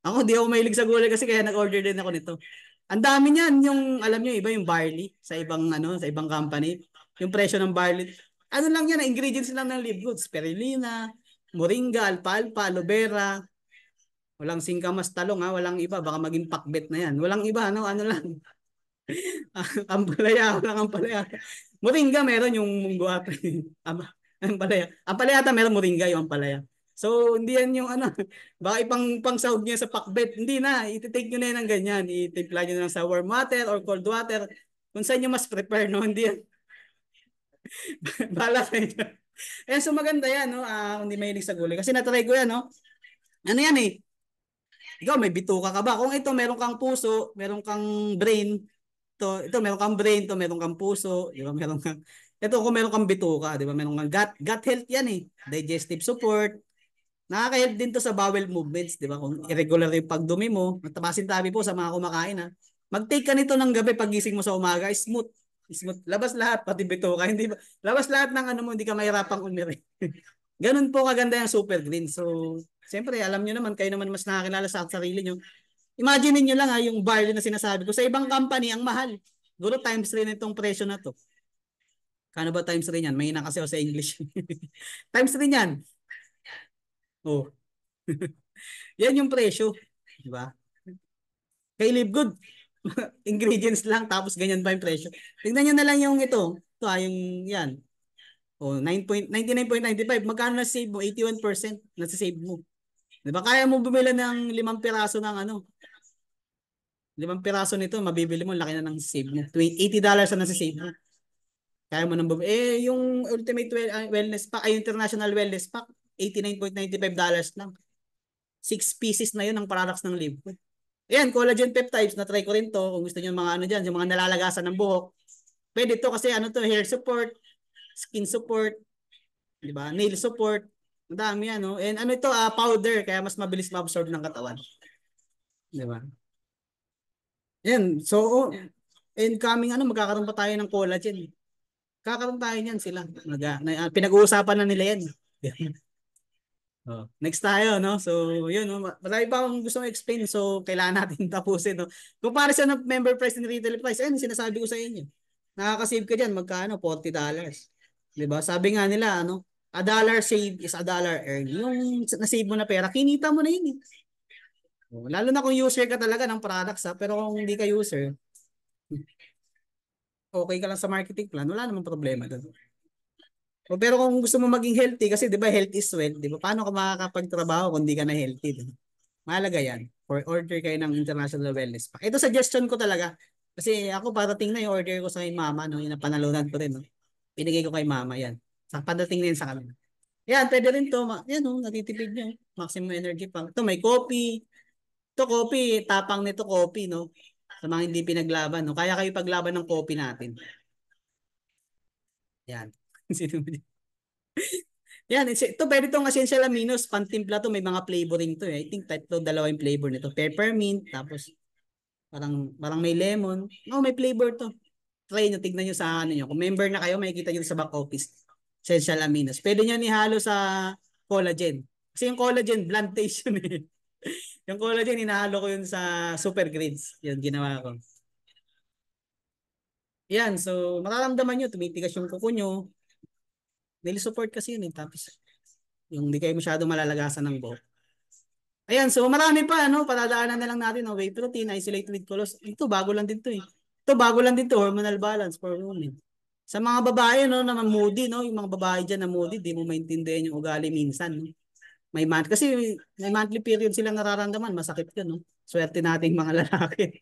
Ako, di ako mahilig sa gulay kasi kaya nag-order din ako nito. Ang dami niyan, yung alam niyo iba yung barley sa ibang sa ibang company. Yung presyo ng barley. Ano lang yan, ingredients lang ng live goods, spirulina, moringa, alfalfa, aloe vera. Walang singkamas talong walang iba, baka maging pakbet na yan. Walang iba, ano lang. Ampalaya, walang ampalaya. Moringa meron yung munggo ata. Ampalaya. Ampalaya ata meron moringa yung ampalaya. So, hindi yan yung baka pang sahog niya sa pakbet. Hindi na, iti-take nyo na yan ng ganyan. Itimpla nyo na sa warm water or cold water. Kung saan nyo mas prepare, no? Hindi yan. Bala sa inyo. Ayan, so maganda yan, no? Hindi mahilig sa gulay. Kasi natry ko yan, no? Ano yan eh? Ikaw, may bituka ka ba? Kung ito, meron kang puso, meron kang brain, ito meron kang brain, ito meron kang puso, di ba? Meron kang, ito kung meron kang bituka, di ba? Meron kang gut health yan eh. Digestive support. Nakaka-help din to sa bowel movements, di ba? Kung irregular yung pagdumi mo, matabasin tabi po sa mga kumakain Mag-take ka nito ng gabi pagising mo sa umaga, smooth. Smooth. Labas lahat, pati bituka. Hindi ba? Labas lahat ng mo, hindi ka mahirapang umiri. Ganun po kaganda yung super green. So, siyempre, alam nyo naman, kayo naman mas nakakilala sa sarili nyo. Imagine niyo lang yung barley na sinasabi ko. Sa ibang company, ang mahal. Guro times 3 nitong presyo na to. Kano ba times 3 yan? May na kasi ako sa English. Times 3 yan. Oh. Yan yung presyo. Diba? Kay Live Good, ingredients lang tapos ganyan pa yung presyo. Tingnan nyo na lang yung ito. Ito yung yan. Oh, 99.95. Magkano na save mo? 81% na save mo. Diba? Kaya mo bumili ng 5 piraso ng 5 piraso nito, mabibili mo, laki na ng save mo. $80 na nasa-save mo. Kaya mo nang bumili. Yung Ultimate Wellness Pack, ay International Wellness Pack, $89.95 lang. 6 pieces na yun ang products ng Live. Ayan, collagen peptides, na-try ko rin to. Kung gusto niyo mga dyan, yung mga nalalagasan ng buhok. Pwede to kasi to, hair support, skin support, di ba? Nail support. Ang dami yan, no? And ito, powder, kaya mas mabilis ma-absorb ng katawan. Di ba? Yan. So, incoming magkakaroon pa tayo ng collagen. Kakaroon tayo niyan sila. Pinag-uusapan na nila yan. Oh, next tayo, no? So, yun, no? Marami pa akong gusto explain. So, kailangan natin tapusin, no? Comparison ng member price and retail price. Ayun, sinasabi ko sa inyo. Nakaka-save ka dyan. Magkano? $40. Diba? Sabi nga nila, a dollar save is a dollar earn. Yung na-save mo na pera, kinita mo na yun. Lalo na kung user ka talaga ng products, pero kung hindi ka user, okay ka lang sa marketing plan, wala namang problema doon. O pero kung gusto mo maging healthy, kasi di ba health is wealth, di ba? Paano ka makakapagtrabaho kung di ka na healthy? Di ba? Mahalaga yan. For order kayo ng International Wellness Pack. Ito suggestion ko talaga. Kasi ako parating na yung order ko sa kay mama, no? Yung napanalunan ko rin, no? Pinigay ko kay mama, yan. Sa padating na yun sa kanila. Yan, pwede rin to. Yan, no? Natitipid nyo. Maximum energy pang. Ito, may coffee. Ito, coffee. Tapang nito, coffee, no? Sa mga hindi pinaglaban, no? Kaya kayo paglaban ng coffee natin. Yan. Sino ba yan, ito pwede itong essential aminos, pantimpla to, may mga flavoring to eh. I think tatlo, dalawa yung flavor nito. Peppermint, tapos parang may lemon. Oh, may flavor to. Try nyo, tignan nyo sa ano nyo. Kung member na kayo, makikita nyo sa back office. Essential aminos. Pwede nyo ihalo sa collagen. Kasi yung collagen, bland taste yun eh. Yung collagen, inahalo ko yun sa super greens. Yun, ginawa ko. Yan, so mararamdaman nyo, tumitigas yung kuko nyo. Daily support kasi yun eh. Tapos yung hindi kayo masyado malalagasan ng buhok. Ayan, so marami pa, ano, padadaanan na lang natin, no? Whey protein, isolate with colostrum. Ito, bago lang din to eh. Ito, bago lang din to, hormonal balance for women. Sa mga babae, no, na moody, no, yung mga babae dyan na moody, di mo maintindihan yung ugali minsan, no? Kasi may monthly period silang nararamdaman, masakit yun, no? Swerte nating mga lalaki.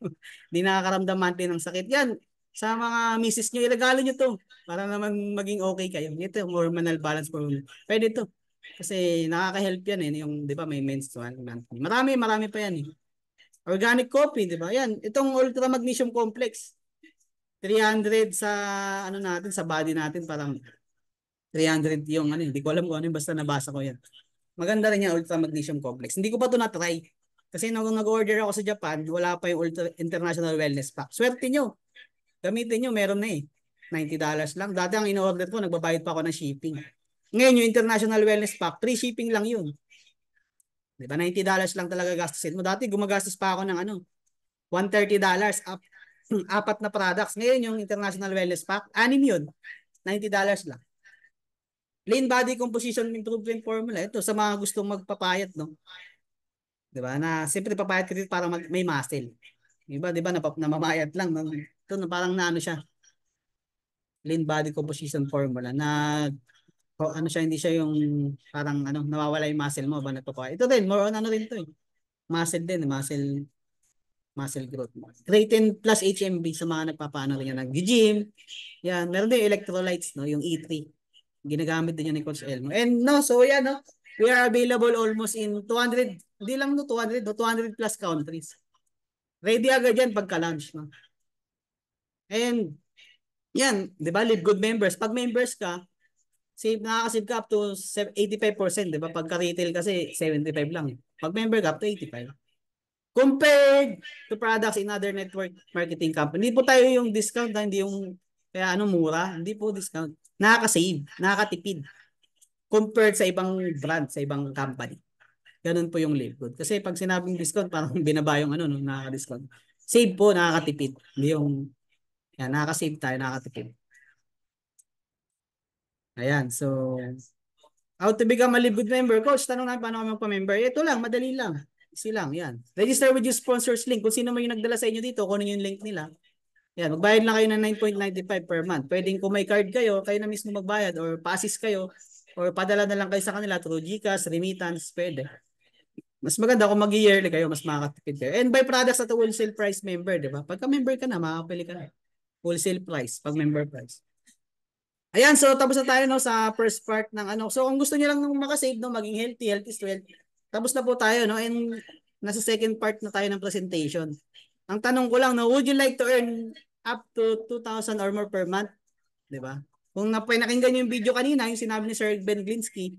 Hindi nakakaramdam monthly ng sakit. Yan, sa mga misis nyo, iregalo nyo to para naman maging okay kayo. Ito, hormonal balance for women. Pwede to. Kasi nakaka-help yan eh. Yung, di ba, may menstrual monthly. Marami pa yan eh. Organic coffee, di ba? Yan, itong ultra magnesium complex. 300 sa ano natin, sa body natin, parang 300 yung ano, hindi ko alam kung ano, basta nabasa ko yan. Maganda rin yung ultra magnesium complex. Hindi ko pa ito na-try. Kasi nung nag-order ako sa Japan, wala pa yung ultra international wellness pack. Swerte nyo. Gamitin nyo, meron na eh. $90 lang. Dati ang in-order ko, nagbabayad pa ako ng shipping. Ngayon, yung international wellness pack, free shipping lang yun. Di ba? $90 lang talaga gastusin mo. Dati gumagastos pa ako ng ano, $130 apat na products. Ngayon yung international wellness pack, anim yun. $90 lang. Lean body composition improvement formula. Ito sa mga gustong magpapayat, no? Di ba? Na siyempre papayat ka dito para may muscle. Di ba? Namamayat lang. No? Ito parang naano siya. Lean body composition formula na ano siya, hindi siya yung parang ano, nawawala yung muscle mo ba nagpapayat. Ito din, more on ano rin to eh. Muscle din, muscle growth. Creatine plus HMB sa mga nagpapaano rin yan nag-gym. Yan, meron din yung electrolytes, no, yung E3. Ginagamit din yan ni Coach Elmo. And no, so yan, no, we are available almost in 200, hindi lang no, 200, no, 200 plus countries. Ready agad yan pagka-launch, no. And yan, di ba, Live Good members. Pag members ka, nakakasave ka up to 85%, di ba? Pagka retail kasi 75 lang. Pag member ka up to 85. Compared to products in other network marketing company. Hindi po tayo yung discount, hindi yung kaya ano mura, hindi po discount. Nakaka-save, nakakatipid compared sa ibang brand, sa ibang company. Ganun po yung Live Good. Kasi pag sinabing discount, parang binaba yung ano, no, nakaka-discount. Save po, nakakatipid. Hindi yung, yan, nakaka-save tayo, nakakatipid. Ayan, so, how to become a Live Good member? Coach, tanong namin paano kami magpa-member. Ito lang, madali lang. Easy lang, yan. Register with your sponsors link. Kung sino man yung nagdala sa inyo dito, kunin yung link nila. Yan, magbayad lang kayo ng 9.95 per month. Pwedeng kung may card kayo, kayo na mismo magbayad or pa-assist kayo or padala na lang kayo sa kanila through GCash, remittance, pwede. Mas maganda kung mag-yearly kayo, mas makakatipid kayo. And buy products at a wholesale price member, di ba? Pagka member ka na, makakapili ka na. Wholesale price, pag member price. Ayan, so tapos na tayo no, sa first part ng ano. So kung gusto niyo lang makasave, no, maging healthy, health is wealth. Tapos na po tayo, no? And nasa second part na tayo ng presentation. Ang tanong ko lang, no, would you like to earn up to 2,000 or more per month? Di ba? Kung napakinggan niyo yung video kanina, yung sinabi ni Sir Ben Glinsky,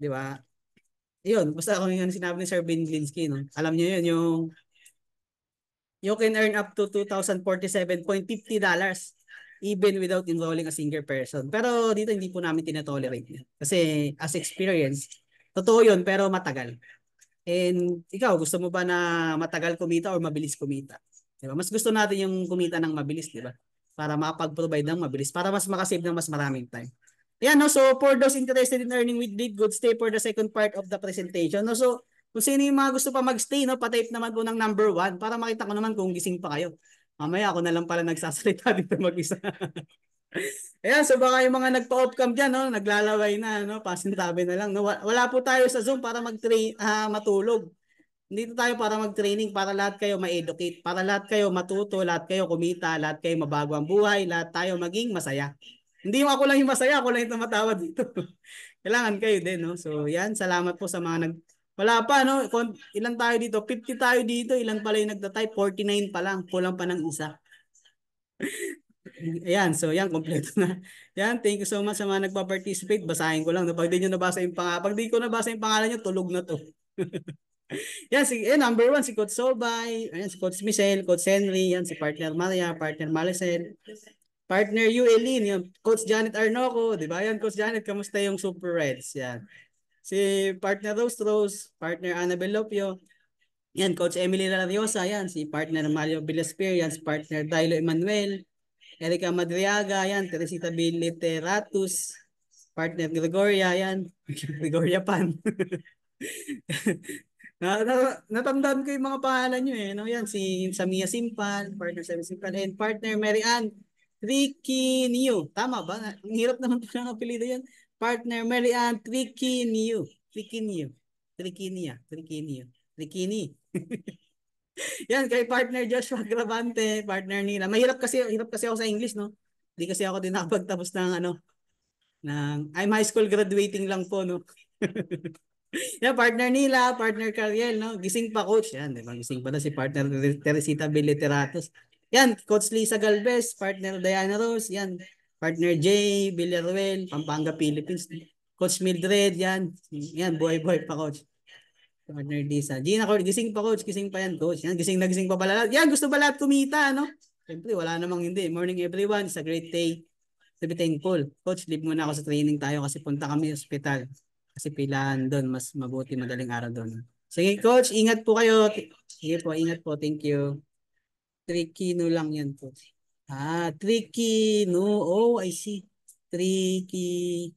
di ba? Yun, basta kung yung sinabi ni Sir Ben Glinsky, no? Alam niyo yun, yung you can earn up to $2,047.50 even without enrolling a single person. Pero dito hindi po namin tinatolerate yan. Kasi as experience, totoo yun pero matagal. And ikaw, gusto mo ba na matagal kumita or mabilis kumita? Diba? Mas gusto natin yung kumita ng mabilis, di ba? Para makapag-provide ng mabilis, para mas makasave ng mas maraming time. Yan, no? So for those interested in earning with Live Good, stay for the second part of the presentation. No? So kung sino yung mga gusto pa mag-stay, no? Patype naman po ng number 1 para makita ko naman kung gising pa kayo. Mamaya ako na lang pala nagsasalita dito mag-isa. Ayan, so baka yung mga nagpa-off cam dyan, no, naglalaway na, no, pasintabi na lang. No? Wala po tayo sa Zoom para matulog. Dito tayo para mag-training, para lahat kayo ma-educate, para lahat kayo matuto, lahat kayo kumita, lahat kayo mabago ang buhay, lahat tayo maging masaya. Hindi yung ako lang yung masaya, ako lang yung tumatawa dito. Kailangan kayo din, no? So, yan, salamat po sa mga Wala pa, no? Ilan tayo dito? 50 tayo dito. Ilan pala yung nagta-type? 49 pa lang. Kulang pa ng isa. Ayan, so yan, kompleto na. Yan, thank you so much sa mga nagpa-participate. Basahin ko lang. No? Pag di nyo nabasa yung pangalan, pag di ko nabasa yung pangalan nyo, tulog na to. Yan, number one, si Coach Sobay, ayan, si Coach Michelle, Coach Henry, yan, si partner Maria, partner Malicel, partner Yuelin, yung Coach Janet Arnoco, di ba? Yan, Coach Janet, kamusta yung Super Reds? Yan. Si partner Rose Rose, partner Annabel Lopio, yan, Coach Emily Lariosa, yan, si partner Mario Villaspir, yan, si partner Dailo Emanuel, Erica Madriaga, yan, Teresita Biliteratus, partner Gregoria, yan, Gregoria Pan. Natandaan ko yung mga pangalan nyo eh. No? Yan, si Samia Simpan, partner Samia Simpan, and partner Mary Ann Tricky Niu. Tama ba? Ang hirap naman po ng apelido yan. Partner Mary Ann Tricky Niu. Tricky Niu. Tricky Niya. Tricky Niu. Tricky Ni. Yan, kay partner Joshua Gravante, partner nila. Hirap kasi ako sa English, no? Hindi kasi ako din nakapagtapos ng I'm high school graduating lang po, no? Yan, partner nila, partner Cariel, no? Gising pa, coach. Yan, di ba? Gising pa na si partner Teresita Biliteratos. Yan, Coach Lisa Galvez, partner Diana Rose. Yan, partner Jay Villaruel, Pampanga, Philippines. Coach Mildred, yan. Yan, buhay-buhay pa, coach. Partner Lisa. Gina, coach, gising pa, coach. Gising pa yan, coach. Yan, gising na gising pa pala. Yan, gusto ba lahat kumita, no? Siyempre, wala namang hindi. Morning, everyone. It's a great day to be thankful. Coach, leave muna ako sa training tayo kasi punta kami sa hospital. Kasi pilahan doon, mas mabuti madaling araw doon. Sige coach, ingat po kayo. Sige po, ingat po. Thank you. Tricky no lang yan po. Tricky no. Oh, I see. Tricky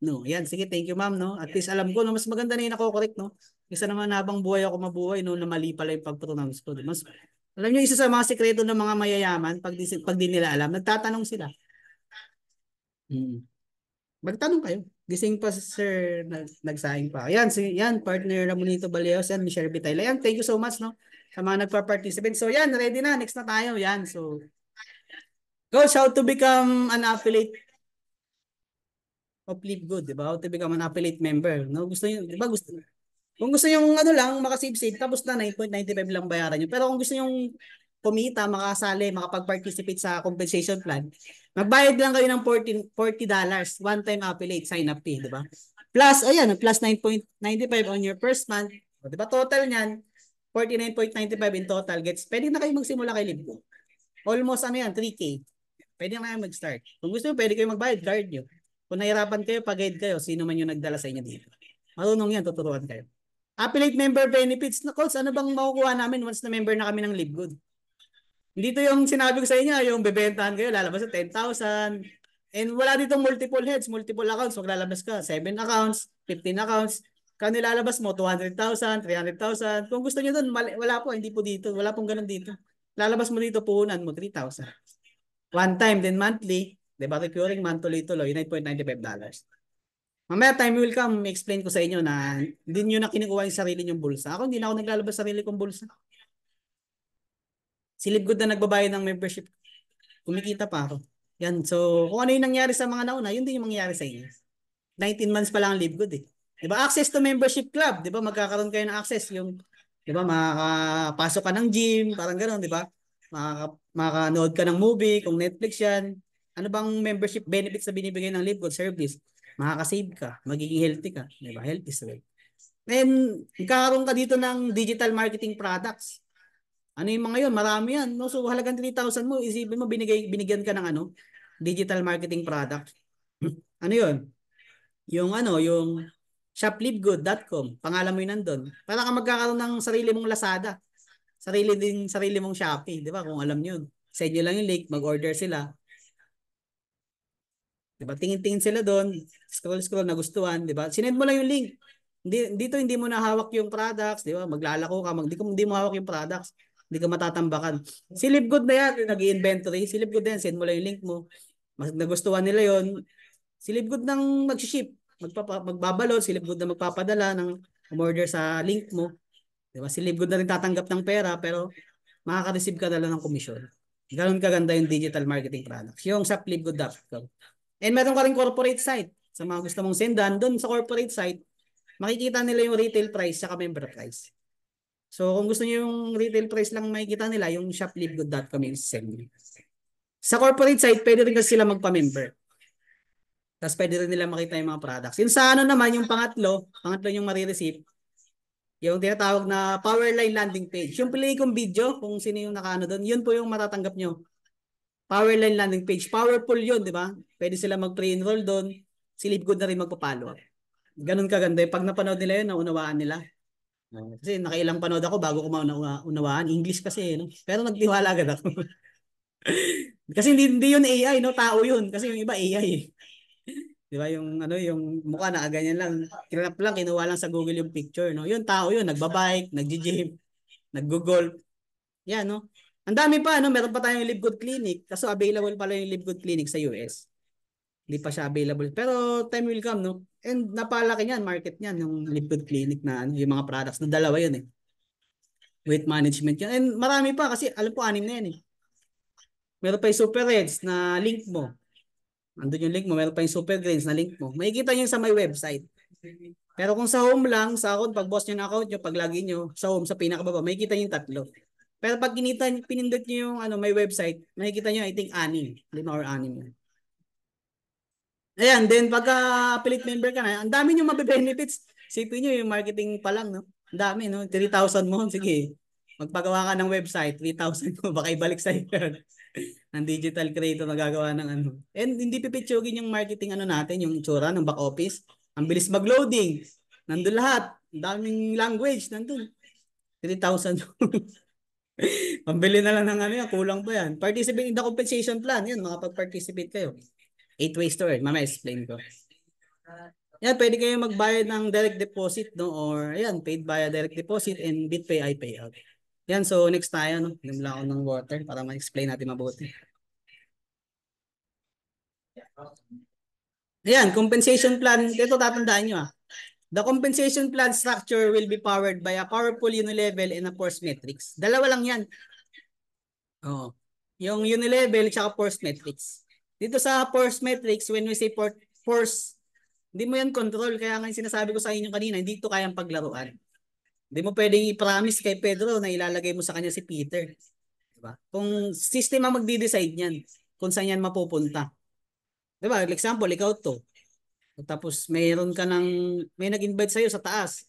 no. Yan, sige, thank you ma'am, no. At least alam ko, no, mas maganda na yung nako-correct, no. Isa naman habang buhay ako mabuhay, no, na mali pala yung pag-pronounce ko. Mas, alam niyo, isa sa mga sikreto ng mga mayayaman, pag di nila alam, nagtatanong sila. Hmm. Magtanong kayo. Gising pa sir, nagsaing pa. Yan, yan, partner Ramonito Baleos, yan, Michelle Bitayla. Yan, thank you so much, no, sa mga nagpa-participate. So, yan, ready na. Next na tayo. Yan, so, coach, how to become an affiliate of Live Good, di ba? How to become an affiliate member. No, gusto niyo, di ba, kung gusto niyo lang, makasave-save, tapos na 9.95 lang bayaran niyo. Pero kung gusto niyo kumita, makasali, makapag-participate sa compensation plan, magbayad lang kayo ng $40, one-time affiliate sign-up fee, di ba? Plus, ayan, plus 9.95 on your first month. O, di ba? Total niyan, 49.95 in total gets. Pwede na kayo magsimula kay Libgo. Almost, 3K. Pwede na kayo mag-start. Kung gusto nyo, pwede kayo magbayad, card nyo. Kung nahirapan kayo, pag-guide kayo, sino man yung nagdala sa inyo dito. Marunong yan, tuturuan kayo. Affiliate member benefits. Na, coach, ano bang makukuha namin once na member na kami ng LiveGood? Dito yung sinabi ko sa inyo, yung bebentahan kayo, lalabas sa 10,000. And wala ditong multiple heads, multiple accounts. Wag lalabas ka, 7 accounts, 15 accounts. Kung nilalabas mo, 200,000, 300,000. Kung gusto niyo doon, wala po, hindi po dito. Wala pong ganun dito. Lalabas mo dito, puhunan mo, 3,000. One time, then monthly. Diba, recurring monthly tuloy, $9.95. Mamaya time will come, explain ko sa inyo na hindi nyo na kinukuha yung sarili nyong bulsa. Ako hindi na ako naglalabas sarili kong bulsa. Si Livegood na nagbabayad ng membership, kumikita pa ako. Yan, so kung ano yung nangyari sa mga nauna, yun din yung mangyayari sa inyo. 19 months pa lang ang Livegood eh. Diba, access to membership club, diba, magkakaroon kayo ng access, yung, diba, makakapasok ka ng gym, parang gano'n, diba, makakanood ka ng movie, kung Netflix yan. Ano bang membership benefits na binibigay ng Livegood service? Makakasave ka, magiging healthy ka, diba, health is wealth. Then, magkakaroon ka dito ng digital marketing products. Ano yung mga yun? Marami yan. No? So, halagang 3,000 mo, isipin mo, binigyan ka ng digital marketing product. Ano yun? Yung shoplivegood.com. Pangalan mo yun nandun. Para ka magkakaroon ng sarili mong Lazada. Sarili mong Shopee. Di ba? Kung alam nyo yun. Send nyo lang yung link, mag-order sila. Di ba? Tingin-tingin sila doon. Scroll, nagustuhan. Di ba? Sinend mo lang yung link. Dito hindi mo nahawak yung products. Di ba? Maglalako ka. Hindi mo hawak yung products. Hindi ka matatambakan. Si Livegood na yan, nag-inventory. Si Livegood na yan, send mo lang yung link mo. Mas nagustuhan nila yon, si Livegood nang mag-ship, magbabalot, si Livegood na magpapadala ng umorder sa link mo. Diba? Si Livegood na rin tatanggap ng pera pero makaka-receive ka na lang ng komisyon. Ganun kaganda yung digital marketing products. Yung sa flipgood.com. And meron ka rin corporate site. Sa mga gusto mong sendan, doon sa corporate site, makikita nila yung retail price at member price. So kung gusto niyo yung retail price lang makikita nila, yung shoplivgood.com yung send nyo. Sa corporate site, pwede rin kasi sila magpa-member. Tapos pwede rin nila makita yung mga products. Yung sa ano naman, yung pangatlo yung marireceive, yung tinatawag na Powerline landing page. Yung play kong video, kung sino yung nakaano doon, yun po yung matatanggap nyo. Powerline landing page. Powerful yun, di ba? Pwede sila mag-pre-enroll doon. Si Livegood na rin magpapalo. Ganun kaganda. Pag napanood nila yun, naunawaan nila. Kasi nakailang panood ako bago ko maunawaan. English kasi, no? Pero nagtiwala agad ako. Kasi hindi yun AI, no? Tao yun. Kasi yung iba AI eh. Di ba yung ano yung mukha na ganyan lang. Kinap lang kinuha lang sa Google yung picture no. Yung tao yun nagbabike, nagji-gym, naggo-golf. Yan no. Ang dami pa no, meron pa tayong Live Good Clinic. Kaso available pala yung Live Good Clinic sa US. Hindi pa siya available. Pero time will come no. And napalaki niyan, market niyan yung Live Good Clinic na ano, yung mga products na dalawa yun eh. Weight management yan. And marami pa kasi alam ko anim na yan eh. Meron pa yung Super Reds na link mo. Andun yung link mo, meron pa yung Super Greens na link mo. Makikita nyo sa my website. Pero kung sa home lang, sa account, pag boss nyo na account nyo, pag login nyo, sa home, sa pinakababa, makikita nyo yung tatlo. Pero pag pinindot nyo yung ano, my website, makikita nyo, I think, 6. 5 or 6. Ayan, then pagka affiliate member ka na, ang dami nyo mabe-benefits. Sipin nyo yung marketing pa lang, no? Ang dami, no? 3,000 mo, sige. Magpagawa ka ng website, 3,000 mo, baka ibalik sa'yo yan. Ang digital creator na gagawa ng ano. And hindi pipitsugin yung marketing ano natin, yung itsura ng back office. Ang bilis mag-loading. Nandun lahat. Ang daming language. Nandun. 3,000. Pambili na lang ng ano yan. Kulang pa yan. Participate in the compensation plan. Yan, makapag-participate kayo. 8 ways to earn. Mamaya explain ko. Yan, pwede kayo magbayad ng direct deposit, no? Or, ayan, paid via direct deposit and BitPay I payout. Yan, so next tayo, no? Inom lang ako ng water para ma-explain natin mabuti. Ayan, compensation plan. Ito tatandaan nyo ah. The compensation plan structure will be powered by a powerful unilevel and a force matrix. Dalawa lang yan. Oh. Yung unilevel at force matrix. Dito sa force matrix, when we say force, hindi mo yan control. Kaya nga sinasabi ko sa inyo kanina, hindi ito kayang paglaruan. Hindi mo pwedeng i-promise kay Pedro na ilalagay mo sa kanya si Peter. Diba? Kung system ang magdi-decide niyan, kung saan yan mapupunta. Diba? For example, ikaw to. Tapos mayroon ka may nag-invite sa'yo sa taas.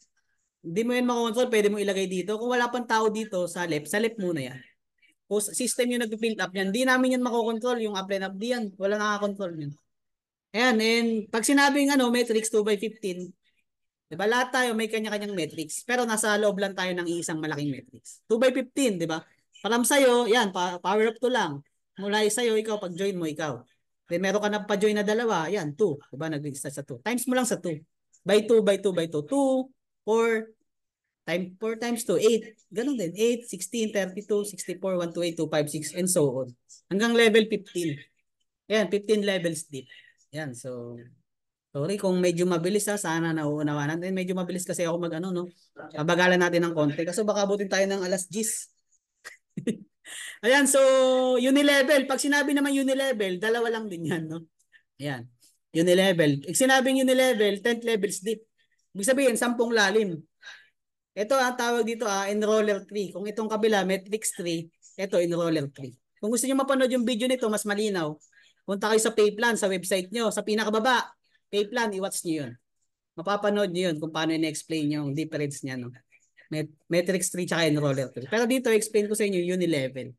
Hindi mo yan makontrol, pwede mo ilagay dito. Kung wala pang tao dito sa left muna yan. Kung system yung nag-build up yan, hindi namin yan makokontrol, yung up and up, di yan. Wala nakakontrol yan. Ayan, and pag sinabing metrics 2x15, diba, lahat tayo may kanya-kanyang metrics. Pero nasa loob lang tayo ng isang malaking metrics. 2x15, diba? Param sa'yo, yan, power up to lang. Mula sa'yo, ikaw, pag join mo, ikaw. Then meron ka na pa-join na dalawa, yan, 2. Diba, nag-start sa 2. Times mo lang sa 2. By 2, by 2, by 2. 2, 4, 4 times 2, 8. Ganun din. 8, 16, 32, 64, 128, 256, and so on. Hanggang level 15. Yan, 15 levels deep. Yan, so, sorry kung medyo mabilis ha, sana nauunawa natin. Medyo mabilis kasi ako mag-ano, no? Kabagalan natin ng konti. Kasi baka abutin tayo ng alas 10. Ayan, so, unilevel. Pag sinabi naman unilevel, dalawa lang din yan, no? Ayan, unilevel. Pag sinabing unilevel, 10 levels deep. Ibig sabihin, 10 lalim. Ito ang tawag dito enroller tree. Kung itong kabila, metrics tree, ito enroller tree. Kung gusto niyo mapanood yung video nito, mas malinaw, punta kayo sa Payplan, sa website nyo, sa pinakababa, Payplan, i-watch nyo yun. Mapapanood nyo yun kung paano in-explain yung difference niya. No? Metrics tree tsaka enroller tree. Pero dito, explain ko sa inyo unilevel.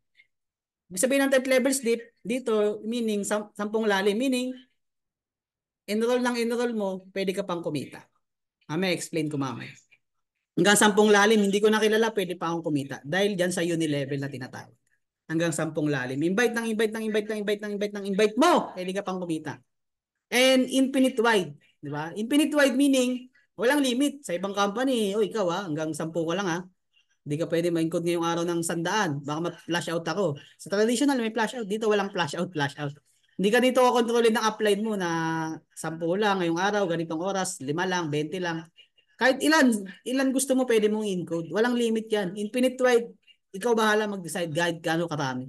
Ibig sabihin ng 10 levels deep, dito, meaning 10 lalim, meaning enroll ng enroll mo, pwede ka pang kumita. Mamaya explain ko mamaya. Hanggang 10 lalim, hindi ko nakilala, pwede pa akong kumita. Dahil dyan sa unilevel na tinatawag. Hanggang 10 lalim. Invite ng invite ng invite ng invite ng invite ng invite mo, pwede ka pang kumita. And infinite wide. Di ba? Infinite wide meaning, walang limit. Sa ibang company, ikaw hanggang 10 ka lang Hindi ka pwede ma-include ngayong araw ng 100. Baka ma-flash out ako. Sa traditional, may flash out. Dito walang flash out, flash out. Hindi ka dito kontrolin ng upline mo na 10 lang ngayong araw, ganitong oras, 5 lang, 20 lang. Kahit ilan gusto mo pwede mong encode. Walang limit yan. Infinite wide, ikaw bahala mag-decide guide gaano karami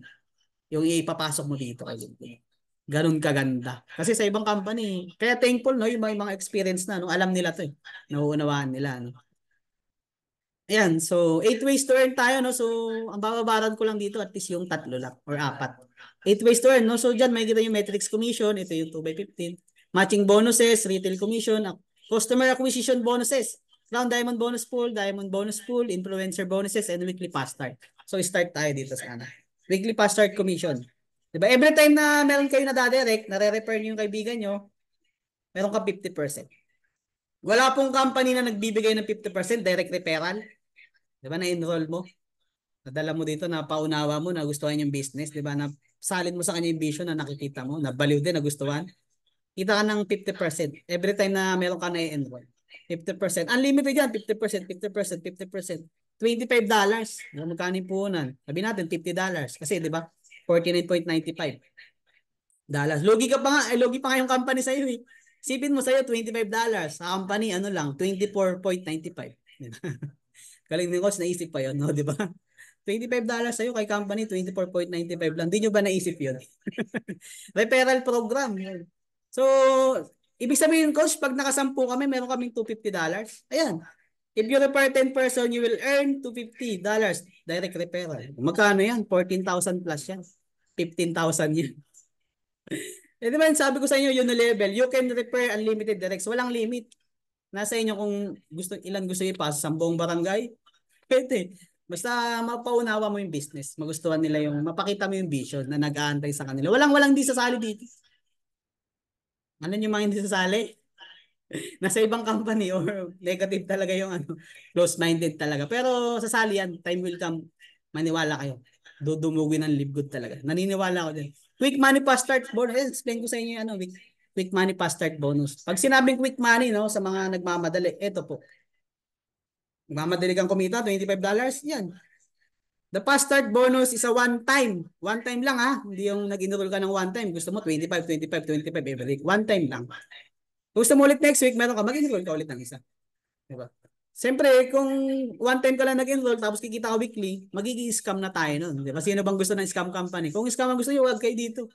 yung ipapasok mo dito kay LinkedIn. Ganun kaganda. Kasi sa ibang company, kaya thankful no, yung mga experience na, no, alam nila to eh. Nauunawaan nila. No? Ayan, so 8 ways to earn tayo, no? So, ang bababaran ko lang dito at least yung 3 lang or 4. 8 ways to earn, no? So, dyan may kita yung metrics commission. Ito yung 2 by 15. Matching bonuses, retail commission, customer acquisition bonuses, round diamond bonus pool, influencer bonuses, and weekly fast start. So, start tayo dito sa ano. Weekly fast start commission. Diba? Every time na meron kayo na dadirect, nare-refer nyo yung kaibigan nyo, meron ka 50%. Wala pong company na nagbibigay ng 50% direct referral. Di ba na-enroll mo? Nadala mo dito na paunawa mo, na gustuhan yung business. Di ba na salin mo sa kanya yung vision na nakikita mo, na baliw din, nagustuhan. Kita ka ng 50% every time na meron ka na-enroll. 50%. Unlimited yan, 50%, 50%, 50%. $25. Magkano yung puhunan? Sabi natin, $50. Kasi di ba 49.95 dollars. Logi ka pa nga, logi pa nga yung company sa'yo eh. Sipin mo sa'yo, $25. Sa company, ano lang, 24.95. Galing ni Coach, naisip pa yun, no? Di ba? $25 sa'yo kay company, 24.95 lang. Di nyo ba naisip yun? Referral program. So, ibig sabihin, Coach, pag nakasampu kami, meron kaming $250. Ayan. If you refer 10 person, you will earn $250 direct referral. Magkano yan? 14,000 plus yan. 15,000 yan. Eh, di ba, sabi ko sa inyo, yun level. You can refer unlimited directs. Walang limit. Nasa inyo kung ilan gusto ipasa sa buong barangay. Pwede. Basta mapaunawa mo yung business. Magustuhan nila yung, mapakita mo yung vision na nag-aantay sa kanila. Walang di sasali dito. Ano yung mga hindi sasali? Nasa ibang company or negative talaga yung ano, close-minded talaga. Pero sasali yan, time will come. Maniwala kayo. Dudumugin ng live good talaga. Naniniwala ako din. Quick money fast start bonus. Explain ko sa inyo yung ano, quick money fast start bonus. Pag sinabing quick money, no, sa mga nagmamadali, eto po. Nagmamadali kang kumita, $25, yan. The fast start bonus is a one time. One time lang ha. Hindi yung nag-enroll ka ng one time. Gusto mo 25, 25, 25 every week. One time lang. Gusto mo ulit next week, meron ka, mag-enroll ka ulit ng isa. Diba? Siyempre, kung one time ka lang nag-enroll tapos kikita ka weekly, magiging scam na tayo nun. Diba? Sino bang gusto ng scam company? Kung scam ang gusto nyo, huwag kayo dito.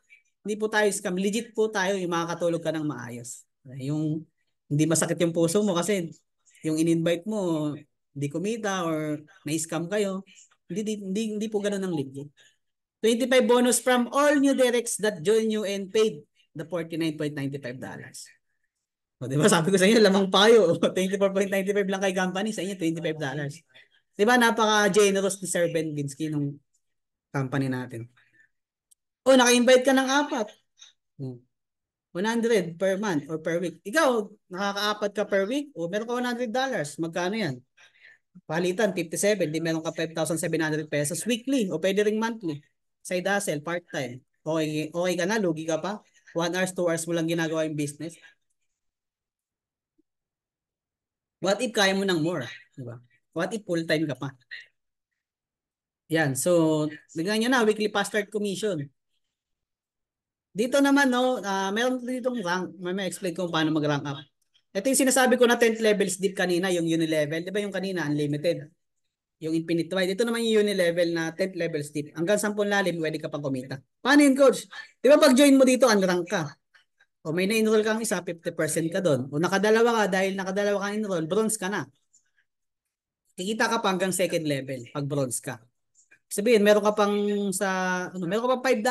Hindi po tayo scam. Legit po tayo yung makakatulog ka ng maayos. Yung hindi masakit yung puso mo kasi yung in-invite mo, hindi kumita or may scam kayo. Hindi po ganun ang legit. 25 bonus from all new directs that join you and paid the $49.95. O, di ba sabi ko sa inyo, lamang payo. 24.95 lang kay company, sa inyo $25. Di ba napaka-generous ni Sir Ben Ginsky nung company natin. O, naka-invite ka ng 4. 100 per month or per week. Ikaw, nakaka-4 ka per week o meron ka $100. Magkano yan? Palitan, 57. Di meron ka 5,700 pesos weekly o pwede ring monthly. Side hustle, part-time. Okay ka na, lugi ka pa. 1 hours, 2 hours mo lang ginagawa yung business. What if kaya mo ng more? Diba? What if full-time ka pa? Yan. So, bigyan nyo na, weekly fast start commission. Dito naman, no, meron ditong rank. May explain ko paano mag-rank up. Ito yung sinasabi ko na 10th levels deep kanina, yung uni-level. Di ba yung kanina, unlimited? Yung infinite wide. Ito naman yung uni-level na 10th levels deep. Hanggang 10 lalim, pwede ka pang kumita. Paano yun, coach? Di ba pag join mo dito, unrank ka? O may na-enroll kang isa, 50% ka doon. O nakadalawa ka, dahil nakadalawa kang enroll, bronze ka na. Kikita ka pa hanggang second level pag bronze ka. Sabihin, meron ka pang sa ano, meron ka pang $5.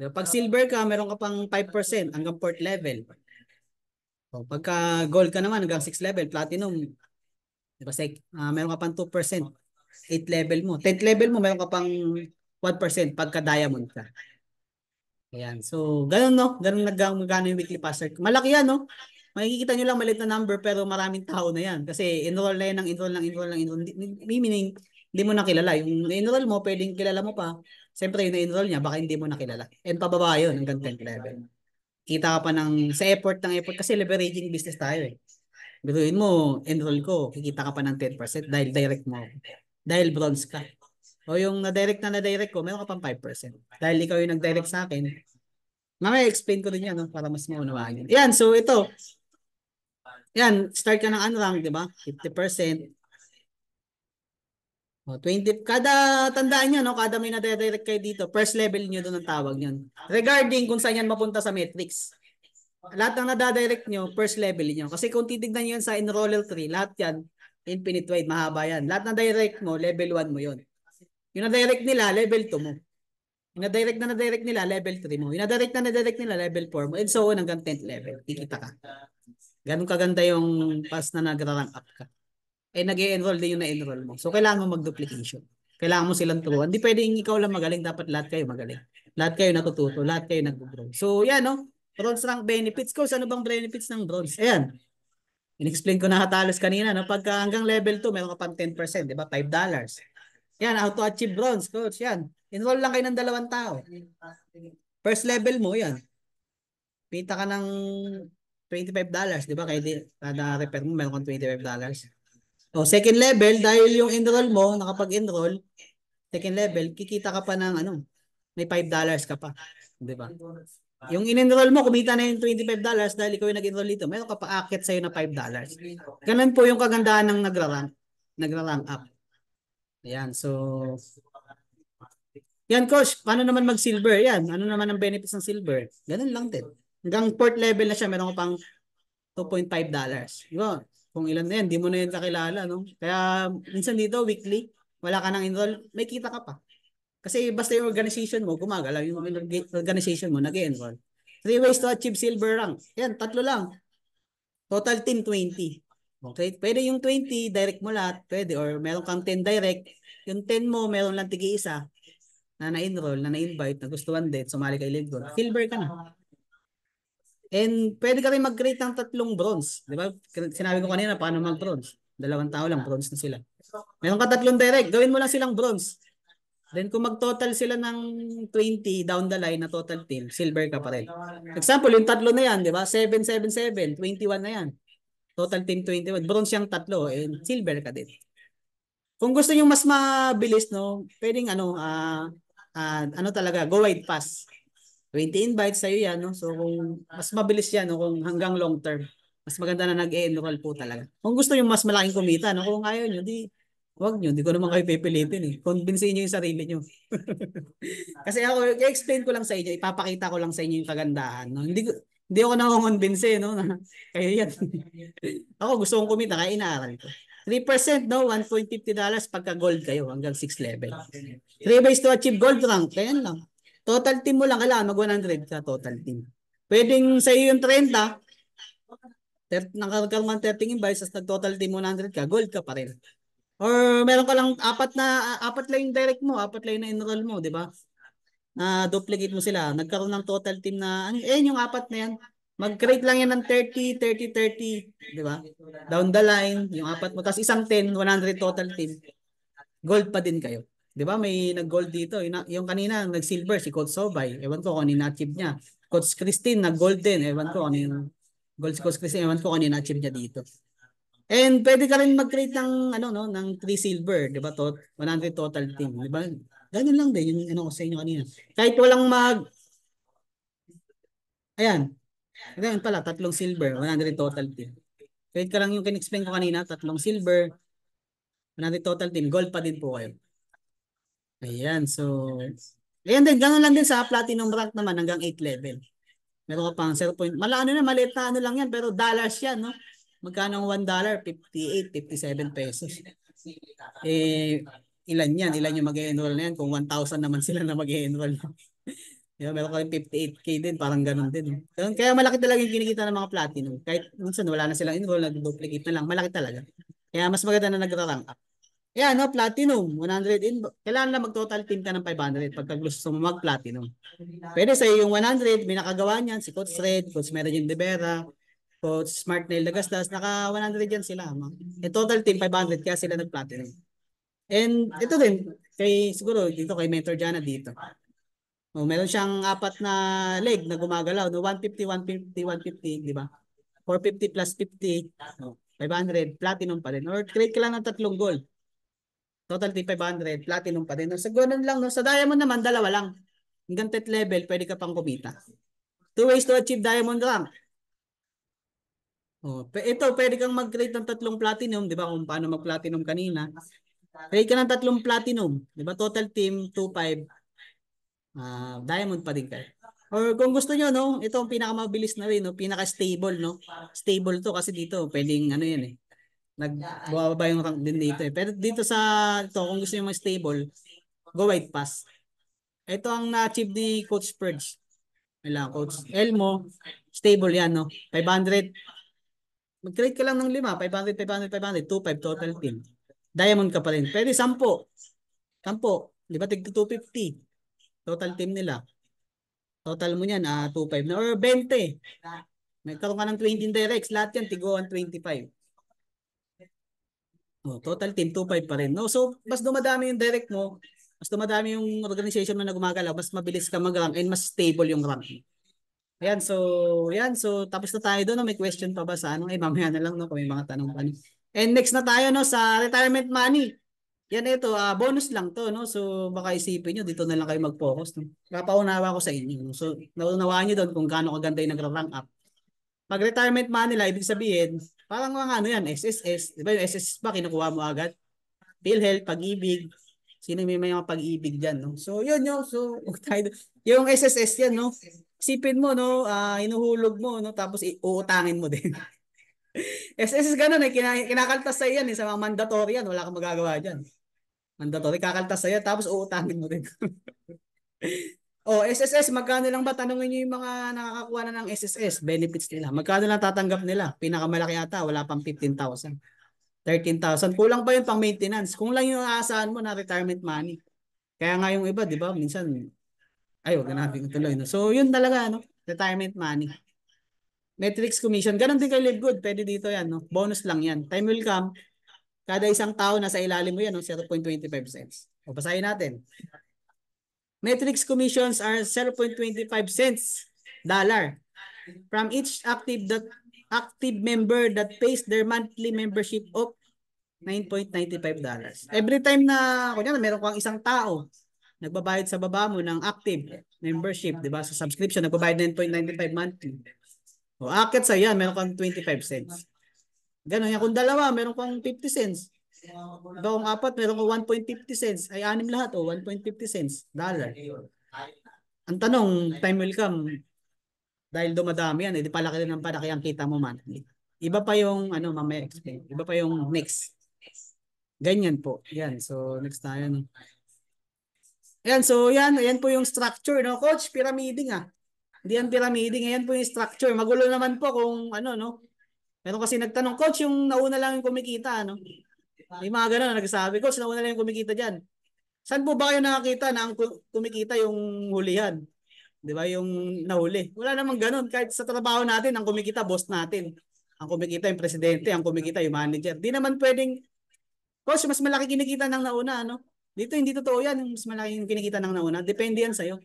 Diba? Pag silver ka, meron ka pang 5% hanggang 4th level. O, pagka gold ka naman hanggang 6th level, platinum, diba, meron ka pang 2%. 8th level mo. 10th level mo, meron ka pang 1% pagka diamond ka. Ayan. So, ganun no? Ganun magkano yung weekly passer. Malaki yan no? Makikita nyo lang maliit na number pero maraming tao na yan. Kasi enroll na yan ng enroll. Meaning, hindi mo nakilala. Yung enroll mo, pwedeng kilala mo pa. Siyempre, yung enroll niya, baka hindi mo nakilala. And pababa yun hanggang 10th level. Kita ka pa sa effort kasi leveraging business tayo eh. Biruin mo, enroll ko, kikita ka pa ng 10% dahil direct mo. Dahil bronze ka. O yung na-direct ko, meron ka pang 5%. Dahil ikaw yung nag-direct sa akin, Mamaya explain ko din yan, no, para mas maunawaan yun. Yan, so ito. Yan, start ka ng unrank, di ba? 50%. O, 20, kada tandaan nyo, no, kada may nade-direct kayo dito, first level nyo doon ang tawag nyo. Regarding kung saan yan mapunta sa metrics. Lahat ng nadadirect nyo, first level nyo. Kasi kung titignan nyo yan sa enroller tree, lahat yan, infinite wide, mahaba yan. Lahat ng direct mo, level 1 mo yon. Yung na-direct nila, level 2 mo. Yung na-direct nila, level 3 mo. Yung na-direct nila, level 4 mo. And so on hanggang 10th level. Kikita ka. Ganun kaganda yung pass na nagra-rank up ka. Eh, nag-enroll din yung na-enroll mo. So, kailangan mo mag-duplication. Kailangan mo silang turuan. Hindi pwedeng ikaw lang magaling. Dapat lahat kayo magaling. Lahat kayo natututo. Lahat kayo nag-grow. So, yan, no? Bronze rank benefits ko. Ano bang benefits ng bronze? Ayan. In-explain ko na hatalos kanina, no? Pagka hanggang level 2, meron ka pang 10%, di ba? $5. Yan, how to achieve bronze, coach. Yan. Enroll lang kayo ng 2 tao. First level mo, yan. Pita ka ng $25, di ba? Kada repair mo, meron kang $25. O, second level, dahil yung enroll mo, nakapag-enroll, second level, kikita ka pa ng ano, may $5 ka pa. Di ba? Yung in-enroll mo, kumita na yung $25 dahil ikaw yung nag-enroll dito. Meron ka pa akit sa'yo na $5. Ganun po yung kagandahan ng nagra-rank up. Ayan, so yan, coach. Paano naman mag-silver? Yan. Ano naman ang benefits ng silver? Ganun lang din. Hanggang fourth level na siya, meron ka pang $2.5. Diba? Kung ilan na yan, di mo na yan kakilala, no? Kaya minsan dito, weekly, wala ka nang enroll, may kita ka pa. Kasi basta yung organization mo, gumagalaw, yung organization mo, nag-enroll. 3 ways to achieve silver rank. Yan, 3 lang. Total team 20. Okay? Pwede yung 20, direct mo lahat. Pwede. Or meron kang 10 direct. Yung 10 mo, meron lang tigi-isa na na-enroll, na na-invite, na gustuhan din, sumali kay Livgon. Silver ka na. And pwede ka rin mag-create ng 3 bronze. Di ba? Sinabi ko kanina, paano mag-bronze? 2 tao lang, bronze na sila. Meron ka 3 direct, gawin mo lang silang bronze. Then kung mag-total sila ng 20 down the line na total team, silver ka pa rin. Example, yung 3 na yan, di ba? 7, 7, 7, 21 na yan. Total team 21. Bronze yung 3, and silver ka din. Kung gusto niyo mas mabilis, no, pwedeng ano talaga, go wide pass. 20 invites sa'yo yan, no? So, kung mas mabilis yan, no? Kung hanggang long term, mas maganda na nag-e-enroll po talaga. Kung gusto nyo mas malaking kumita, no? Kung ayaw nyo, di, wag nyo. Di ko naman kayo pipilitin, eh. Convincein nyo yung sarili nyo. Kasi ako, i-explain ko lang sa inyo, ipapakita ko lang sa inyo yung kagandahan, no? Hindi ako nakakonvince, no? Kaya yan. Ako, gusto kong kumita, kaya inaaral ko. 3%, no? $1.50 pagka gold kayo hanggang 6 level. 3 ways to achieve gold rank. Kaya lang. Total team mo lang, kailangan mag 100 ka total team. Pwedeng sa iyo yung 30, nakakaroon ng 30 invites, nag-total team 100 ka, gold ka pa rin. Or meron ka lang apat lang yung direct mo, apat lang yung enroll mo, di ba? Na duplicate mo sila. Nagkaroon ng total team na, yung apat na yan. Mag-create lang yan ng 30, 30, 30, di ba? Down the line, yung apat mo. Tapos isang 10, 100 total team. Gold pa din kayo. 'Di ba? May nag-gold dito. Yung kanina nag-silver si Coach Sobay. Ewan ko kung ano na-achieve niya. Coach Christine nag-gold din. Ewan ko kung ano yung gold si Coach Christine. Ewan ko kung ano na-achieve niya dito. And pwede ka rin mag-create ng ano no, ng 3 silver, 'di ba? 100 total team, 'di ba? Ganyan lang din yung ano ko sa inyo kanina. Kahit walang ayan. Ganyan pala, 3 silver, 100 total team. Kahit ka lang yung kin-explain ko kanina, 3 silver, 100 total team, gold pa din po kayo. Ayan, so ayan din, ganoon lang din sa platinum rank naman hanggang 8 level. Meron ka pang 0. Maliit na ano lang yan, pero dollars yan, no? Magkano ang $1? 58, 57 pesos. Eh, ilan yan? Ilan yung mag-e-enroll na yan? Kung 1,000 naman sila na mag-e-enroll. Diba, meron ka rin 58K din, parang ganun din. Kaya malaki talaga yung kinikita ng mga platinum. Kahit minsan wala na silang enroll, nag-duplicate na lang, malaki talaga. Kaya mas maganda na nagra-rank up. Yan, no, platinum, 100 kailangan lang mag-total team ka ng 500 pagka gusto mo mag-platinum. Pwede sa yung 100, may nakagawa niyan, si Coach Red, Coach Meredin De Vera, Coach Smart Nail Lagastas, naka 100 yan sila. In total team, 500, kaya sila nag-platinum. And ito din, siguro dito kay Mentor Jana dito. Oh, meron siyang 4 na leg na gumagalaw, no? 150, 150, 150, di ba? 450 plus 50, 500, platinum pa rin. Or create ka lang ng 3 gold. Total team 500, platinum pa din. So, ganun lang, no? Sa diamond naman, 2 lang. Hanggang 10th level, pwede ka pang kumita. Two ways to achieve diamond rank. Oh, ito, pwede kang mag-create ng 3 platinum, di ba? Kung paano mag-platinum kanina. Create ka ng 3 platinum, di ba? Total team, 2-5. Diamond pa din kayo. Or kung gusto nyo, no? Ito ang pinakamabilis na rin, no? Pinaka-stable, no? Stable to kasi dito, pwedeng ano yan eh. Nagbababa yung rank din dito eh. Pero dito sa ito, kung gusto nyo mag-stable, go white pass. Ito ang na-achieve ni Coach Purge. Wala, Coach Elmo. Stable yan, no? 500. Mag-create ka lang ng 5. 500, 500, 500. 2-5 total team. Diamond ka pa rin. Pwede 10. 10. Di ba? Tig 250. Total team nila. Total mo yan, 2-5 na. Or 20. Nagkaroon ka ng 20 directs. Lahat yan, tigo 125. Oh, total team 2-5 pa rin. No? So, mas dumadami yung direct mo, mas dumadami yung organization mo na gumagalaw, mas mabilis ka mag-rank and mas stable yung rank. Ayan, so, yan. So, tapos na tayo doon. No? May question pa ba sa ano? Mamaya na lang, no? Kung may mga tanong pa. And next na tayo, no? Sa retirement money. Yan ito, bonus lang to, no? So, baka isipin nyo, dito na lang kayo mag-focus. No? Napaunawa ko sa inyo. No? So, naunawaan nyo doon kung gaano kaganda yung nag-rank up. Pag retirement money nila, ibig sabihin, parang mga ano yan, SSS. Di ba yung SSS ba, kinukuha mo agad? PhilHealth, Pag-ibig. Sino may mga Pag-ibig dyan, no? So, yun, no? So, yung SSS yan, no? Isipin mo, no? Hinuhulog mo, no? Tapos uutangin mo din. SSS ganun, eh. Kinakaltas sa yan, eh. Sa mga mandatory yan, wala kang magagawa dyan. Mandatory, kakaltas sa yan, tapos uutangin mo din. Oh, SSS, magkano lang ba? Tanungin niyo yung mga nakakakuha na ng SSS, benefits nila. Magkano lang tatanggap nila? Pinakamalaki ata, wala pang 15,000. 13,000. Kulang pa yun pang maintenance. Kung lang yung aasahan mo na retirement money. Kaya nga yung iba, di ba? Minsan, ay, wag na natin tuloy. No? So, yun talaga, no? Retirement money. Metrics commission. Ganon din kay Live Good. Pwede dito yan, no? Bonus lang yan. Time will come. Kada isang tao nasa ilalim mo yan, no? 0.25 cents. O, basahin natin. Metrics commissions are 0.25 cents dollar from each active member that pays their monthly membership of $9.95. Every time na kunya meron kang isang tao nagbabayad sa baba mo ng active membership, 'di ba? Sa subscription nagbabayad ng 9.95 monthly. O akit sa yan, meron kang 25 cents. Ganun yan. Kung dalawa, meron kang 50 cents. Diba kung apat, meron kang 1.50 cents. Ay anim lahat, 1.50 cents dollar. Ang tanong, time will come, dahil dumadami yan, hindi palaki rin ang palaki ang kita mo monthly. Iba pa yung, ano, mamaya explain. Iba pa yung next. Ganyan po. Yan. So, next tayo. No? Yan. So, yan po yung structure. No? Coach, pyramiding Hindi yan pyramiding. Yan po yung structure. Magulo naman po kung ano, no? Meron kasi nagtanong, Coach, yung nauna lang yung kumikita, ano? May mga ganun na nagsasabi, Coach, nauna lang yung kumikita dyan. Saan po ba kayo nakakita na ang kumikita yung hulihan? Di ba? Yung nahuli. Wala namang ganun. Kahit sa trabaho natin, ang kumikita, boss natin. Ang kumikita yung presidente, ang kumikita yung manager. Di naman pwedeng, Coach, mas malaki kinikita ng nauna, ano? Dito, hindi totoo yan. Mas malaki yung kinikita ng nauna. Depende yan sa'yo.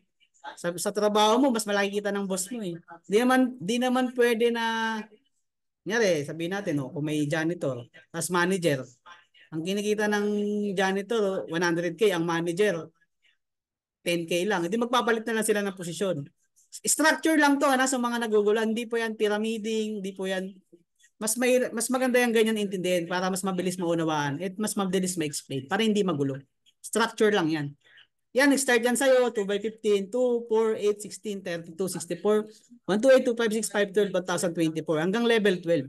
Sa trabaho mo, mas malaki kita ng boss mo eh. Di naman pwede na, nyari, sabihin natin, kung may janitor, as manager, ang kinikita ng janitor, 100K, ang manager, 10K lang. Hindi magpapalit na lang sila ng posisyon. Structure lang to, sa mga nagugulan. Hindi po yan pyramiding, hindi po yan. Mas maganda yung ganyan intindihin para mas mabilis maunawaan at mas mabilis ma-explain para hindi magulo. Structure lang yan. Yan, nag-start yan sa'yo, 2 by 15, 2, 4, 8, 16, 32, 64, 128, 256, 512, 1024, hanggang level 12.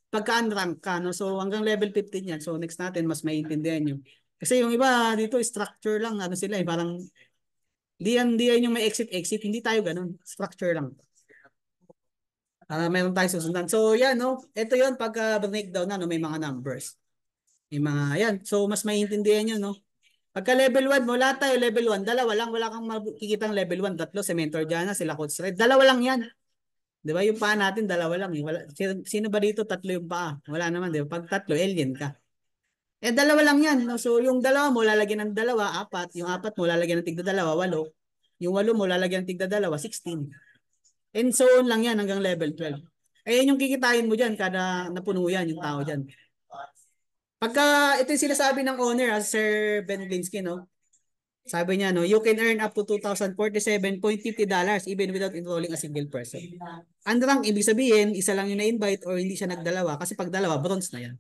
Pagka-unrank ka, no? So hanggang level 15 yan. So next natin, mas maiintindihan nyo. Kasi yung iba dito, structure lang, ano sila parang, di yan yung may exit, hindi tayo ganun. Structure lang. Meron tayong susundan. So yan, no? Ito yun, pagka-breakdown na, no? May mga numbers. May mga, yan. So mas maiintindihan nyo, no? Pagka level 1 mo, lahat tayo level 1, dalawa lang, wala kang makikitang level 1, tatlo, si Mentor Jana, sila Coach Red, dalawa lang yan. Di ba? Yung paa natin, dalawa lang. Sino ba dito? Tatlo yung paa. Wala naman, di ba? Pag tatlo, alien ka. Dalawa lang yan. No? So, yung dalawa mo, lalagyan ng dalawa, 4. Yung 4 mo, lalagyan ng tigda dalawa, 8. Yung 8 mo, lalagyan ng tigda dalawa, 16. And so on lang yan hanggang level 12. Yung kikitain mo dyan, kada napuno yan, yung tao dyan. Pagka ito yung sinasabi ng owner, Sir Ben Glinsky, no? Sabi niya, no, you can earn up to $2,047.50 even without enrolling a single person. Ang rank, ibig sabihin, isa lang yung na-invite or hindi siya nagdalawa kasi pag dalawa, bronze na yan.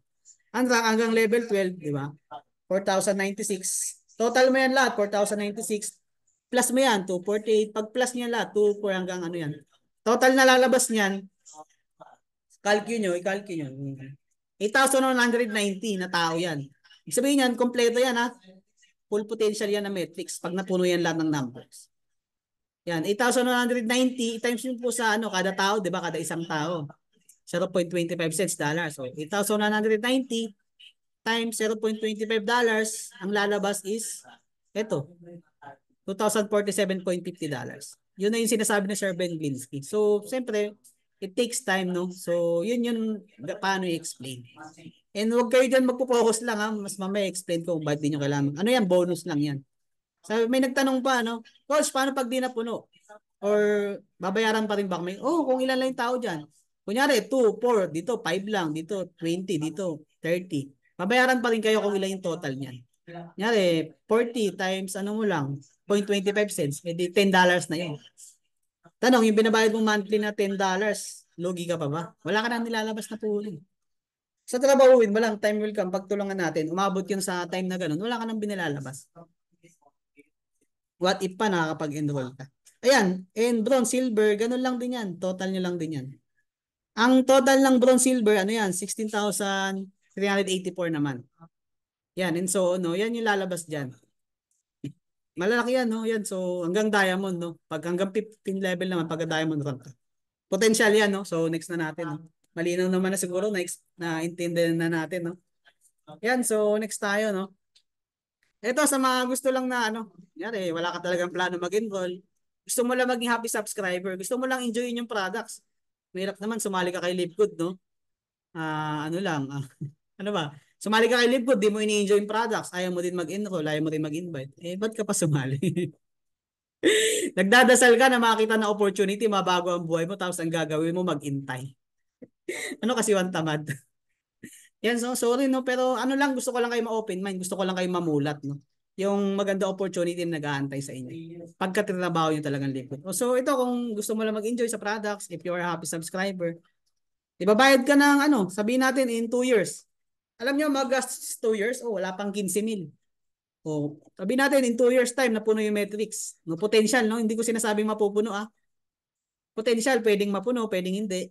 Ang rank hanggang level 12, di ba? 4,096. Total mo yan lahat, 4,096. Plus mo yan, 248. Pag plus niya lahat, 2,4 hanggang ano yan. Total na lalabas niyan, i-calculate nyo. 8,190 na tao yan. Ibig sabihin yan, kompleto yan ha. Full potential yan na metrics pag napuno yan lahat ng numbers. Yan, 8,190 times yun po sa ano, kada tao, di ba? Kada isang tao. 0.25 dollars. So, 8,190 times $0.25, ang lalabas is ito, $2,047.50. Yun na yung sinasabi ni Sir Ben Glinsky. So, siyempre, it takes time, no? So, yun yung paano i-explain. And huwag kayo dyan magpo-focus lang, ha? Mas mamaya explain ko kung bakit di nyo kailangan. Ano yan? Bonus lang yan. Sabi, may nagtanong pa, no? Coach, paano pag di napuno? Or babayaran pa rin ba kami? Oh, kung ilan lang yung tao dyan. Kunyari, 2, 4, dito 5 lang, dito 20, dito 30. Babayaran pa rin kayo kung ilan yung total niyan. Kunyari, 40 times ano mo lang, 0.25 cents, edi $10 na yun. Tanong, yung binabayad mong monthly na $10, lugi ka pa ba? Wala ka nang nilalabas na puhunin. Sa trabahuin mo lang, time will come, pagtulungan natin, umabot yun sa time na ganun, wala ka nang binilalabas. What if pa nakakapag-enroll ka? Ayan, and bronze, silver, ganun lang din yan. Total nyo lang din yan. Ang total ng bronze, silver, ano yan? 16,384 naman. Yan, and so, no, yan yung lalabas dyan. Malalaki yan, no? Yan, so, hanggang diamond, no? Pag hanggang 15 level naman, pagka diamond rank ka. Potential yan, no? So, next na natin, no? Malinaw naman na siguro, next, na-intindihan na natin, no? Yan, so, next tayo, no? Ito, sa mga gusto lang na, ano, yari, wala ka talagang plano mag-enroll. Gusto mo lang maging happy subscriber. Gusto mo lang enjoyin yung products. Mahirap naman, sumali ka kay Livegood, no? Ano lang, ano ba? Sumali ka kay Livegood, di mo ini-enjoy yung products. Ayaw mo din mag-enroll, ayaw mo din mag-invite. Eh, ba't ka pa sumali? Nagdadasal ka na makita na opportunity, mabago ang buhay mo, tapos ang gagawin mo, mag-intay. Ano kasi one tamad? Yan, so sorry no, pero ano lang, gusto ko lang kayo ma-open mind, gusto ko lang kayo mamulat, no. Yung maganda opportunity na nag-aantay sa inyo. Pagkatrabaho nyo talagang likod. So ito, kung gusto mo lang mag-enjoy sa products, if you are a happy subscriber, ibabayad ka ng ano, sabihin natin in 2 years. Alam nyo, mag-gastos 2 years, oh, wala pang 15,000. Oh, sabihin natin in 2 years time, napuno yung metrics. No, potential, no? Hindi ko sinasabing mapupuno, ah. Potential, pwedeng mapuno, pwedeng hindi.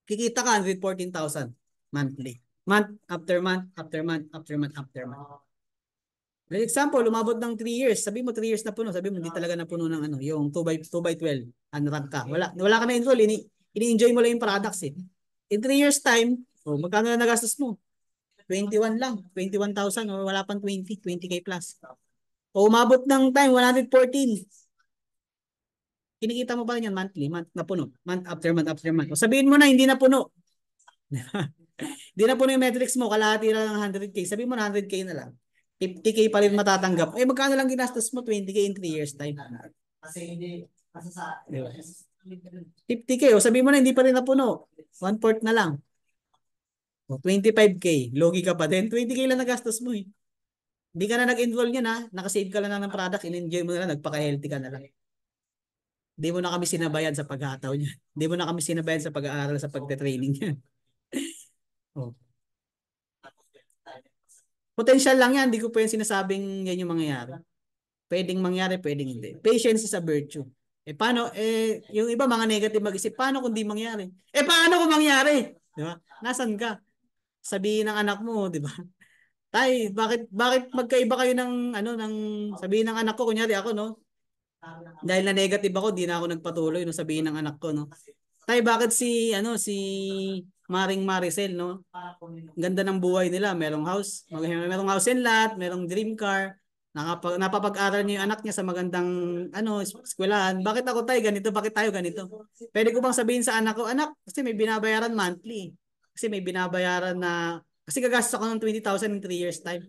Kikita ka 114,000 monthly. Month after month, after month, after month, after month. For example, umabot ng 3 years. Sabi mo 3 years na puno. Sabi mo hindi talaga napuno ng ano, yung 2 by 12. Unrank ka. Wala ka na enroll. Ini-enjoy mo lang yung products eh. In 3 years time, oh, magkano na nagastos mo? 21 lang. 21,000 or wala pang 20K plus. O umabot ng time, 114. Kinikita mo pa rin yan monthly, month na puno. Month after month after month. O sabihin mo na hindi na puno. Hindi na puno yung metrics mo, kalahati na ng 100K. Sabihin mo na 100K na lang. 50K pa rin matatanggap. Eh, magkano lang ginastos mo? 20K in 3 years time. Kasi hindi, diba? 50K. O sabihin mo na hindi pa rin napuno. 1/4 na lang. O 25K. Logi ka pa din. 20K lang nagastos mo eh. Hindi ka na nag-enroll niyan ha. Nakasave ka lang ng product. In-enjoy mo na lang. Nagpaka-healthy ka na lang. Hindi mo na kami sinabayan sa paghataw niya. Hindi mo na kami sinabayan sa pag-aaral sa pagte-training niya. Oh. Potential lang yan. Hindi ko po yung sinasabing yan yung mangyayari. Pwedeng mangyari, pwedeng hindi. Patience is a virtue. Eh paano, yung iba mga negative mag-isip, paano kung di mangyari? Eh paano kung mangyari? Di ba? Nasaan ka? Sabihin ng anak mo, di ba? Tay, bakit magkaiba kayo ng ano ng sabihin ng anak ko kunyari ako no? Dahil na negative ako, di na ako nagpatuloy no sabihin ng anak ko no. Tay, bakit si Maring Maricel no? Ganda ng buhay nila, merong house and lot, merong dream car. Napapag-aral niya yung anak niya sa magandang eskwelahan. Bakit ako tayo ganito? Bakit tayo ganito? Pwede ko bang sabihin sa anak ko, anak, kasi may binabayaran monthly. Kasi may binabayaran na kasi gagastos ako ng 20,000 in 3 years time.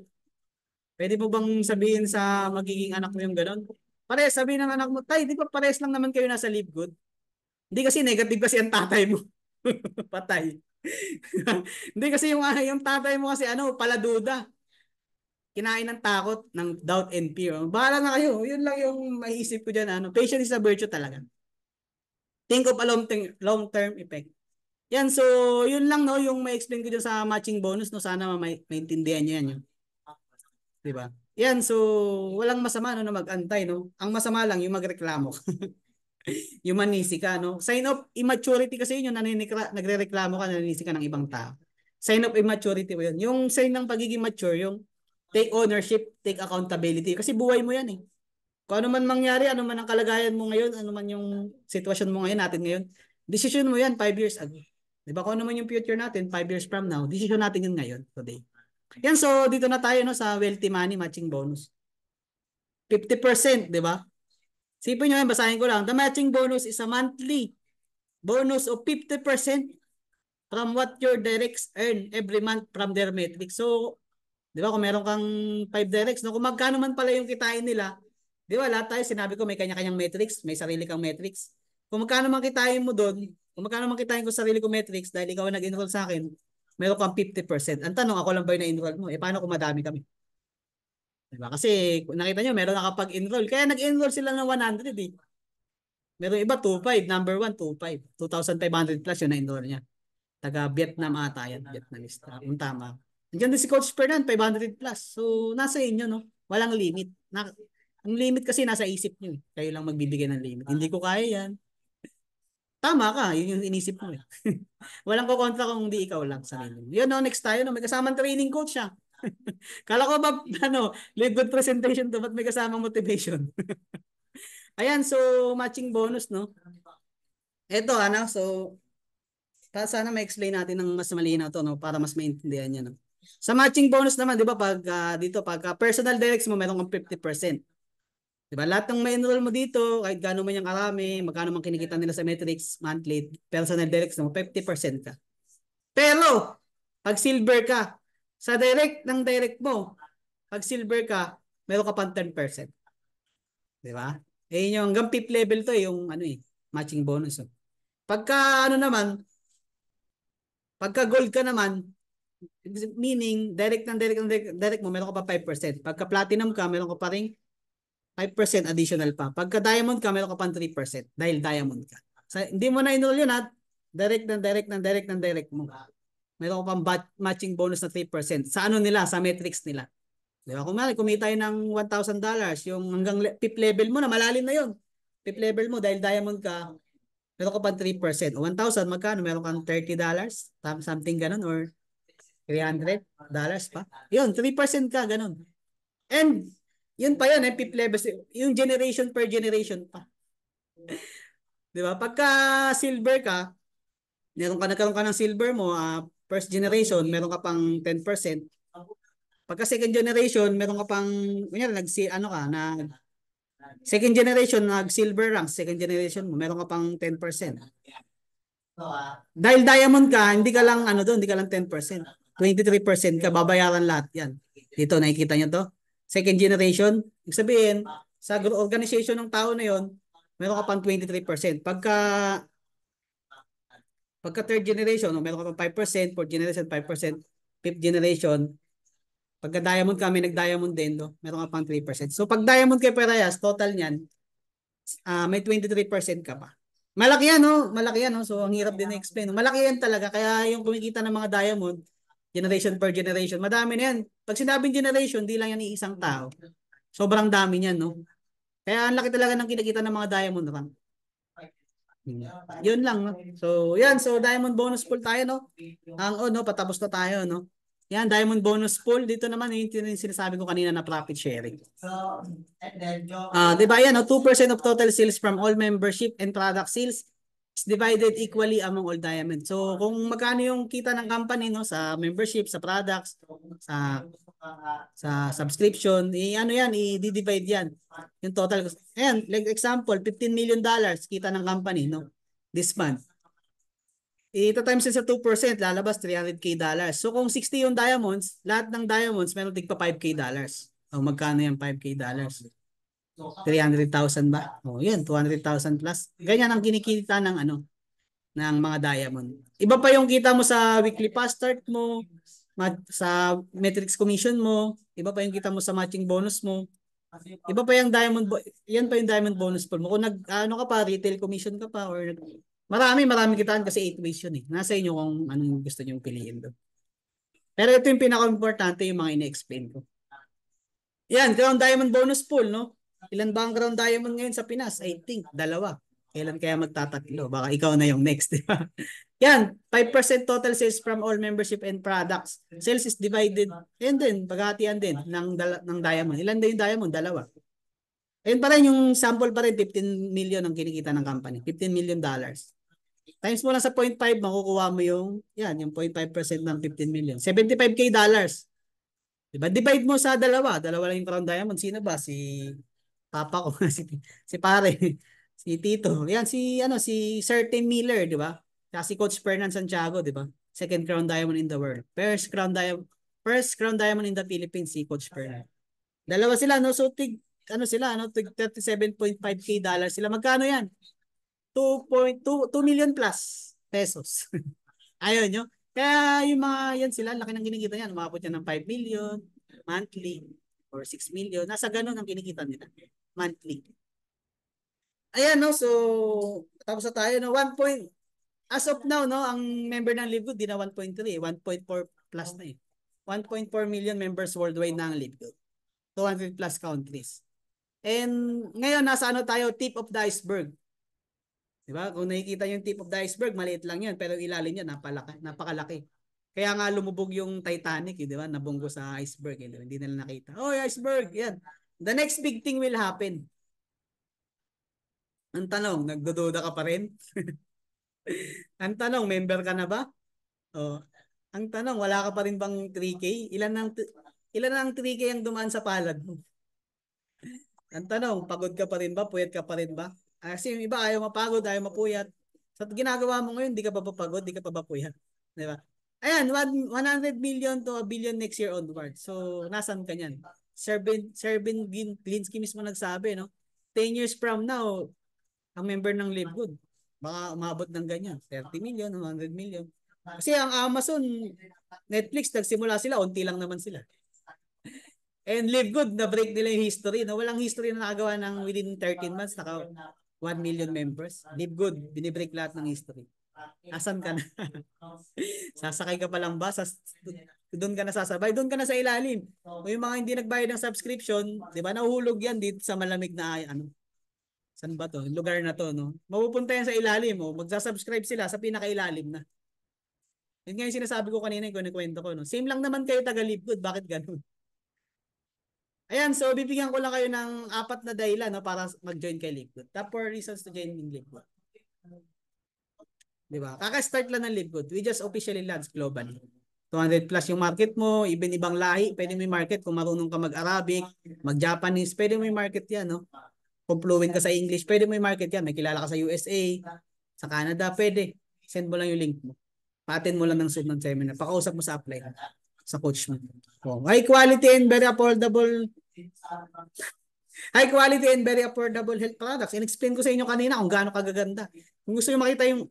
Pwede mo bang sabihin sa magiging anak mo yung gano'n? Pares, sabihin ng anak mo, tay, di ba pares lang naman kayo nasa live good? Hindi kasi negative kasi ang tatay mo. Patay. Hindi kasi yung tatay mo kasi paladuda. kinain ng takot, ng doubt and fear. Bahala na kayo. Yun lang yung maiisip ko dyan. Ano. Patience is a virtue talaga. Think of a long-term effect. Yan, so yun lang no, yung ma-explain ko dyan sa matching bonus. No? Sana maintindihan nyo yan. Yun. Diba? Yan, so walang masama no, na mag-antay. No? Ang masama lang yung magreklamo. Yung manisi ka. No? Sign of immaturity kasi yun, yung nagre-reklamo ka, naninisi ka ng ibang tao. Sign of immaturity mo yun. Yung sign ng pagiging mature, yung take ownership, take accountability. Kasi buhay mo yan eh. Kung ano man mangyari, ano man ang kalagayan mo ngayon, ano man yung sitwasyon mo ngayon, natin ngayon, decision mo yan 5 years ago. Diba? Kung ano man yung future natin 5 years from now, decision natin yun ngayon, today. Yan, so dito na tayo no, sa wealthy money matching bonus. 50%, di ba? Sipin nyo yan, basahin ko lang. The matching bonus is a monthly bonus of 50% from what your directs earn every month from their metrics. So, di ba, kung meron kang 5 directs, no, kung magkano man pala yung kitain nila, di ba, lahat tayo, sinabi ko may kanya-kanyang metrics, may sarili kang metrics. Kung magkano man kitain mo doon, kung magkano man kitain ko sa sarili kong metrics, dahil ikaw ang nag-enroll sa akin, meron kang 50%. Ang tanong, ako lang ba yung na-enroll mo? Eh, paano kung madami kami? Diba? Kasi nakita nyo, meron nakapag-enroll. Kaya nag-enroll sila ng 100 eh. Meron iba 2,500, number 1, 2,500. 2,500 plus yung na-enroll niya. Taga Vietnam ata yan, Vietnamista. Kung tama. Nandiyan din si Coach Fernand, 500 plus. So, nasa inyo, no? Walang limit. Ang limit kasi nasa isip nyo. Kayo lang magbibigay ng limit. Hindi ko kaya yan. Tama ka, yun yung inisip mo eh. Walang kukontra kung hindi ikaw lang sa sarili. Yun, no, next tayo, no? May kasamang training coach siya. Kala ko ba, ano, lead good presentation to, ba't may kasamang motivation? Ayan, so, matching bonus, no? Ito, ano, so, sana ma-explain natin ng mas malinaw to, no? Para mas maintindihan nyo, no? Sa matching bonus naman, di ba, pag personal directs mo, meron kang 50%. Di ba? Lahat ng ma-enroll mo dito, kahit gaano man yung karami, magkano man kinikita nila sa metrics, monthly, personal directs mo, 50% ka. Pero, pag silver ka, sa direct mo, pag silver ka, meron ka pang 10%. Di ba? Eh, yung hanggang fifth level to, yung ano eh, matching bonus. Oh. Pagka ano naman, pagka gold ka naman, meaning direct mo, meron ka pa 5%. Pagka platinum ka, meron ka pa ring 5% additional pa. Pagka diamond ka, meron ka pang 3% dahil diamond ka. Hindi mo na enroll yun ha. Direct mo. Meron ka pang matching bonus na 3%. Sa ano nila? Sa metrics nila. Di ba? Kung kumita tayo ng $1,000, yung hanggang fifth level mo na, malalim na yun. Fifth level mo dahil diamond ka, meron ka pang 3%. O 1,000, magkano? Meron kang $30, something ganun, or $300 pa. Yun, 3% ka, ganun. And, yun pa yun, fifth level, yung generation per generation pa. Di ba? Pagka silver ka, nagkaroon ka ng silver mo, first generation, meron ka pang 10%. Pagka second generation, meron ka pang, kunyari, second generation, nag-silver rank, second generation mo, meron ka pang 10%. Dahil diamond ka, hindi ka lang, hindi ka lang 10%. 23% ka, babayaran lahat yan. Dito, nakikita nyo to? Second generation, ibig sabihin, sa organization ng tao na yon, meron ka pang 23%. Pagka third generation, meron ka pang 5%, fourth generation, 5%, fifth generation, pagka diamond ka, may nag-diamond din, no? Meron ka pang 3%. So, pag diamond kay Perayas, total niyan, may 23% ka pa. Malaki yan, no? Malaki yan, no? So, ang hirap din na-explain. No? Malaki yan talaga. Kaya yung kumikita ng mga diamond, generation per generation, madami na yan. Pag sinabing generation, di lang yan iisang tao. Sobrang dami niyan, no? Kaya ang laki talaga ng kinikita ng mga diamond rank. Yun lang, no? So, yan. So, diamond bonus pool tayo, no? Patapos na tayo, no? Yan, diamond bonus pool. Dito naman, yung sinasabi ko kanina na profit sharing. Diba yan, no? 2% of total sales from all membership and product sales is divided equally among all diamonds. So, kung magkano yung kita ng company, no? Sa membership, sa products, sa subscription, i-divide yan. Yung total. Ayan, like example, $15 million kita ng company, no? This month. Ito times sa 2%, lalabas $300K. So kung 60 yung diamonds, lahat ng diamonds meron tigpa $5K. O magkano yung $5K? 300,000 ba? O yun, 200,000 plus. Ganyan ang kinikita ng ng mga diamond. Iba pa yung kita mo sa weekly pass start mo, sa metrics commission mo, Iba pa yung kita mo sa matching bonus mo. Iba pa yung yan pa yung diamond bonus pool mo. Kung ano ka pa, retail commission ka pa, or marami kitaan kasi 8 ways yun eh. Nasa inyo kung anong gusto nyo piliin doon. Pero ito yung pinaka-importante, yung mga ine-explain ko. Yan, Crown Diamond bonus pool, no? Ilan ba ang Crown Diamond ngayon sa Pinas? I think, dalawa. Kailan kaya magtatatlo? Baka ikaw na yung next, di ba? Yan, 5% total sales from all membership and products. Sales is divided, and then, paghatian din ng diamond. Ilan din yung diamond? Dalawa. Ayun pa rin, yung sample pa rin, 15 million ang kinikita ng company. $15 million. Times mo lang sa 0.5, makukuha mo yung, yan, yung 0.5% ng 15 million. $75K. Diba? Divide mo sa dalawa. Dalawa lang yung Crown Diamond. Sino ba? Si Papa ko. si pare. Si Tito. Yan, si Sir Tim Miller, di ba? Kaya si Coach Fernan Santiago, di ba? Second Crown Diamond in the world. First Crown Diamond in the Philippines, si Coach Fernan. Dalawa sila, no? So, tig $37.5K sila. Magkano yan? 2 million plus pesos. Ayun nyo. Kaya yung mga yan sila, laki ng kinikita yan. Umabot yan ng 5 million monthly or 6 million. Nasa ganun ang kinikita nila monthly. Ayan, no? So, tapos na tayo, no? As of now, no? Ang member ng LiveGood, di na 1.3, 1.4 plus na eh. 1.4 million members worldwide na ang LiveGood. 200 plus countries. And ngayon, nasa ano tayo? Tip of the iceberg. Diba? Kung nakikita yung tip of the iceberg, maliit lang yan. Pero ilalim niya, napakalaki. Kaya nga lumubog yung Titanic, di ba? Nabunggo sa iceberg. Hindi nila nakita. Oh, iceberg! Yan. The next big thing will happen. Ang tanong, nagdududa ka pa rin? Ang tanong, member ka na ba? Oh. Ang tanong, wala ka pa rin bang 3K? Ilan ang 3K ang dumaan sa palad mo? Ang tanong, pagod ka pa rin ba? Puyat ka pa rin ba? Kasi yung iba ayaw mapagod, ayaw mapuyat. Sa ginagawa mo ngayon, di ka pa pagod, di ka pa puyat. Di ba? Ayan, 100 million to a billion next year onward. So, nasan ka niyan? Serben Glinsky mismo nagsabi, no? 10 years from now, ang member ng LiveGood, baka umabot ng ganyan. 30 million, 100 million. Kasi ang Amazon, Netflix, nagsimula sila, unti lang naman sila. And LiveGood, na-break nila yung history. No? Walang history na nakagawa ng within 13 months, naka 1 million members. LiveGood, binibreak lahat ng history. Asan ka na? Sasakay ka pa lang ba? Doon ka na sasabay? Doon ka na sa ilalim. O yung mga hindi nagbayad ng subscription, di ba, nahuhulog yan dito sa malamig na, ano, saan ba to? Lugar na to, no? Mapupunta yan sa ilalim, o magsasubscribe sila sa pinakailalim na. Yun nga yung sinasabi ko kanina, yung kwento ko, no? Same lang naman kayo taga-LiveGood, bakit ganun? Ayan, so bibigyan ko lang kayo ng 4 na dahilan, no, para mag-join kay LiveGood. Top 4 reasons to join in LiveGood. Diba? Kaka-start lang ng LiveGood. We just officially launched globally. 200 plus yung market mo, even ibang lahi, pwede mo yung market kung marunong ka mag-Arabic, mag-Japanese, pwede mo yung market yan, no? Kung fluent ka sa English, pwede mo yung market yan. May kilala ka sa USA, sa Canada, pwede. Send mo lang yung link mo. Pa-attend mo lang ng Zoom ng seminar. Pakausap mo sa apply sa coach mo. Oh, high quality and very affordable health products. In-explain ko sa inyo kanina kung gaano kagaganda. Kung gusto nyo makita yung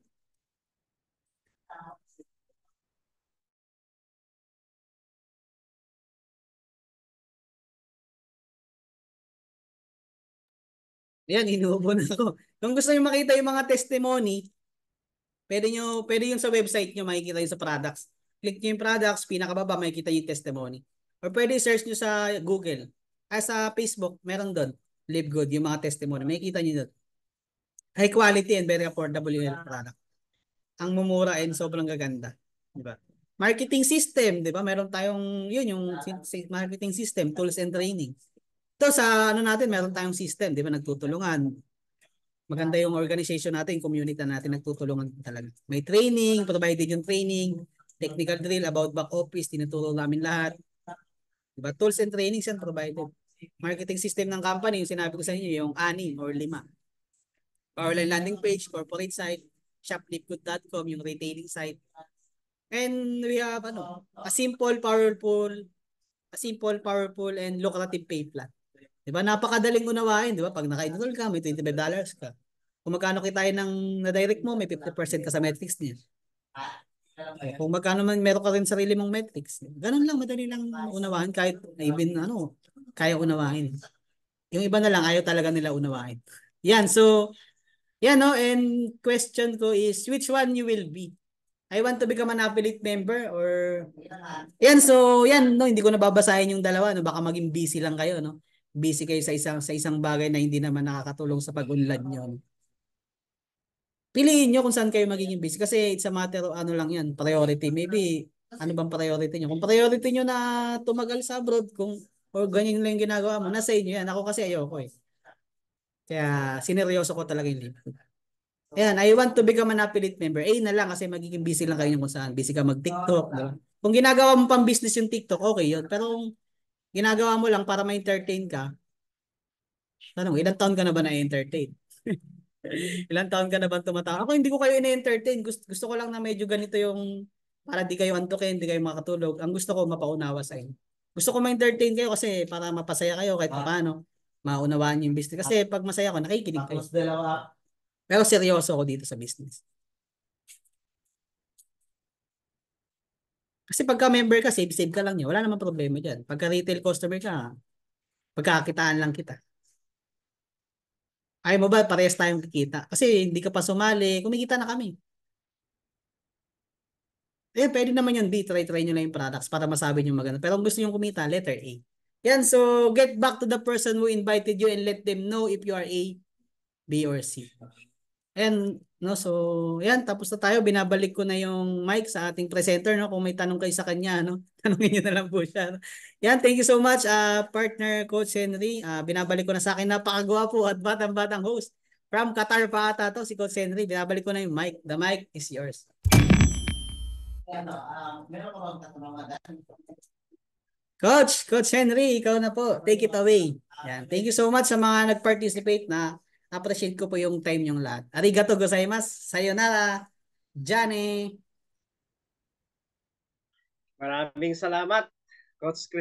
yan, inuubo na ako. Kung gusto nyo makita yung mga testimony, pwede yung sa website nyo, makikita yung sa products. Click nyo yung products, pinakababa, makikita yung testimony. Or pwede search nyo sa Google. Sa Facebook, meron doon. Live Good, yung mga testimony. Makikita nyo doon. High quality and very affordable yung health product. Ang mumura and sobrang gaganda. Diba? Marketing system, diba? Meron tayong, yung marketing system, tools and training. Ito sa natin, meron tayong system, diba? Nagtutulungan. Maganda yung organization natin, community natin, nagtutulungan talaga. May training, provided yung training, technical drill about back office, tinuturo namin lahat. Diba? Tools and trainings yan provided. Marketing system ng company, yung sinabi ko sa inyo, yung 6 or 5. Powerline landing page, corporate site, shoplifgood.com, yung retailing site. And we have a simple, powerful, and lucrative pay plan. Diba? Napakadaling unawain, diba? Pag naka-enroll ka, may $25 ka. Kung magkano kitain ng na-direct mo, may 50% ka sa metrics niya. Kung magkano man meron ka rin sarili mong metrics. Ganun lang, madali lang unawain kahit even kaya unawain. Yung iba na lang ayaw talaga nila unawain. Yan, so yan no, and question ko is which one you will be? I want to become an affiliate member or yan, so yan no, hindi ko nababasahin yung dalawa no, baka maging busy lang kayo no. Busy kayo sa isang bagay na hindi naman nakakatulong sa pag-unlad nyo. No? Piliin nyo kung saan kayo magiging busy kasi it's a matter of ano lang yan, priority. Maybe ano bang priority nyo? Kung priority nyo na tumagal sa abroad, kung o ganyan lang yung ginagawa mo, nasa inyo yan. Ako kasi ayoko eh. Kaya sineryoso ko talaga yung leave. Ayan, I want to become an affiliate member. Na lang kasi magiging busy lang kayo kung saan. Busy ka mag-TikTok. Diba? Kung ginagawa mo pang business yung TikTok, okay yun. Pero kung ginagawa mo lang para ma-entertain ka, tanong, ilang taon ka na ba na-entertain? Ilang taon ka na ba tumatawa? Ako hindi ko kayo ina-entertain. Gusto ko lang na medyo ganito yung para di kayo antukin, di kayo makatulog. Ang gusto ko mapaunawa sa inyo. Gusto ko ma-entertain kayo kasi para mapasaya kayo kahit paano. Maunawaan niyo yung business. Kasi pag masaya ko, nakikinig kayo. Pero seryoso ako dito sa business. Kasi pagka member ka, save ka lang niya. Wala namang problema dyan. Pagka retail customer ka, pagkakitaan lang kita. Ayaw mo ba, parehas tayong kikita? Kasi hindi ka pa sumali, kumikita na kami. Pwede naman yun, B, try nyo lang yung products para masabi nyo maganda. Pero kung gusto nyo kumita, letter A. Yan, so get back to the person who invited you and let them know if you are A, B, or C. And no, so yan, tapos na tayo. Binabalik ko na yung mic sa ating presenter no. Kung may tanong kayo sa kanya, no, tanungin niyo na lang po siya. No? Yan, thank you so much partner Coach Henry. Binabalik ko na sa akin napakagwapo at batang-batang host. From Qatar pa ata to si Coach Henry. Binabalik ko na yung mic. The mic is yours. Meron ko bang tatanungan? Coach Henry, ikaw na po. Take it away. Yan. Thank you so much sa mga nag-participate na appreciate ko po yung time yung lahat. Arigato gozaimasu. Sayonara. Jane. Maraming salamat, Coach Chris.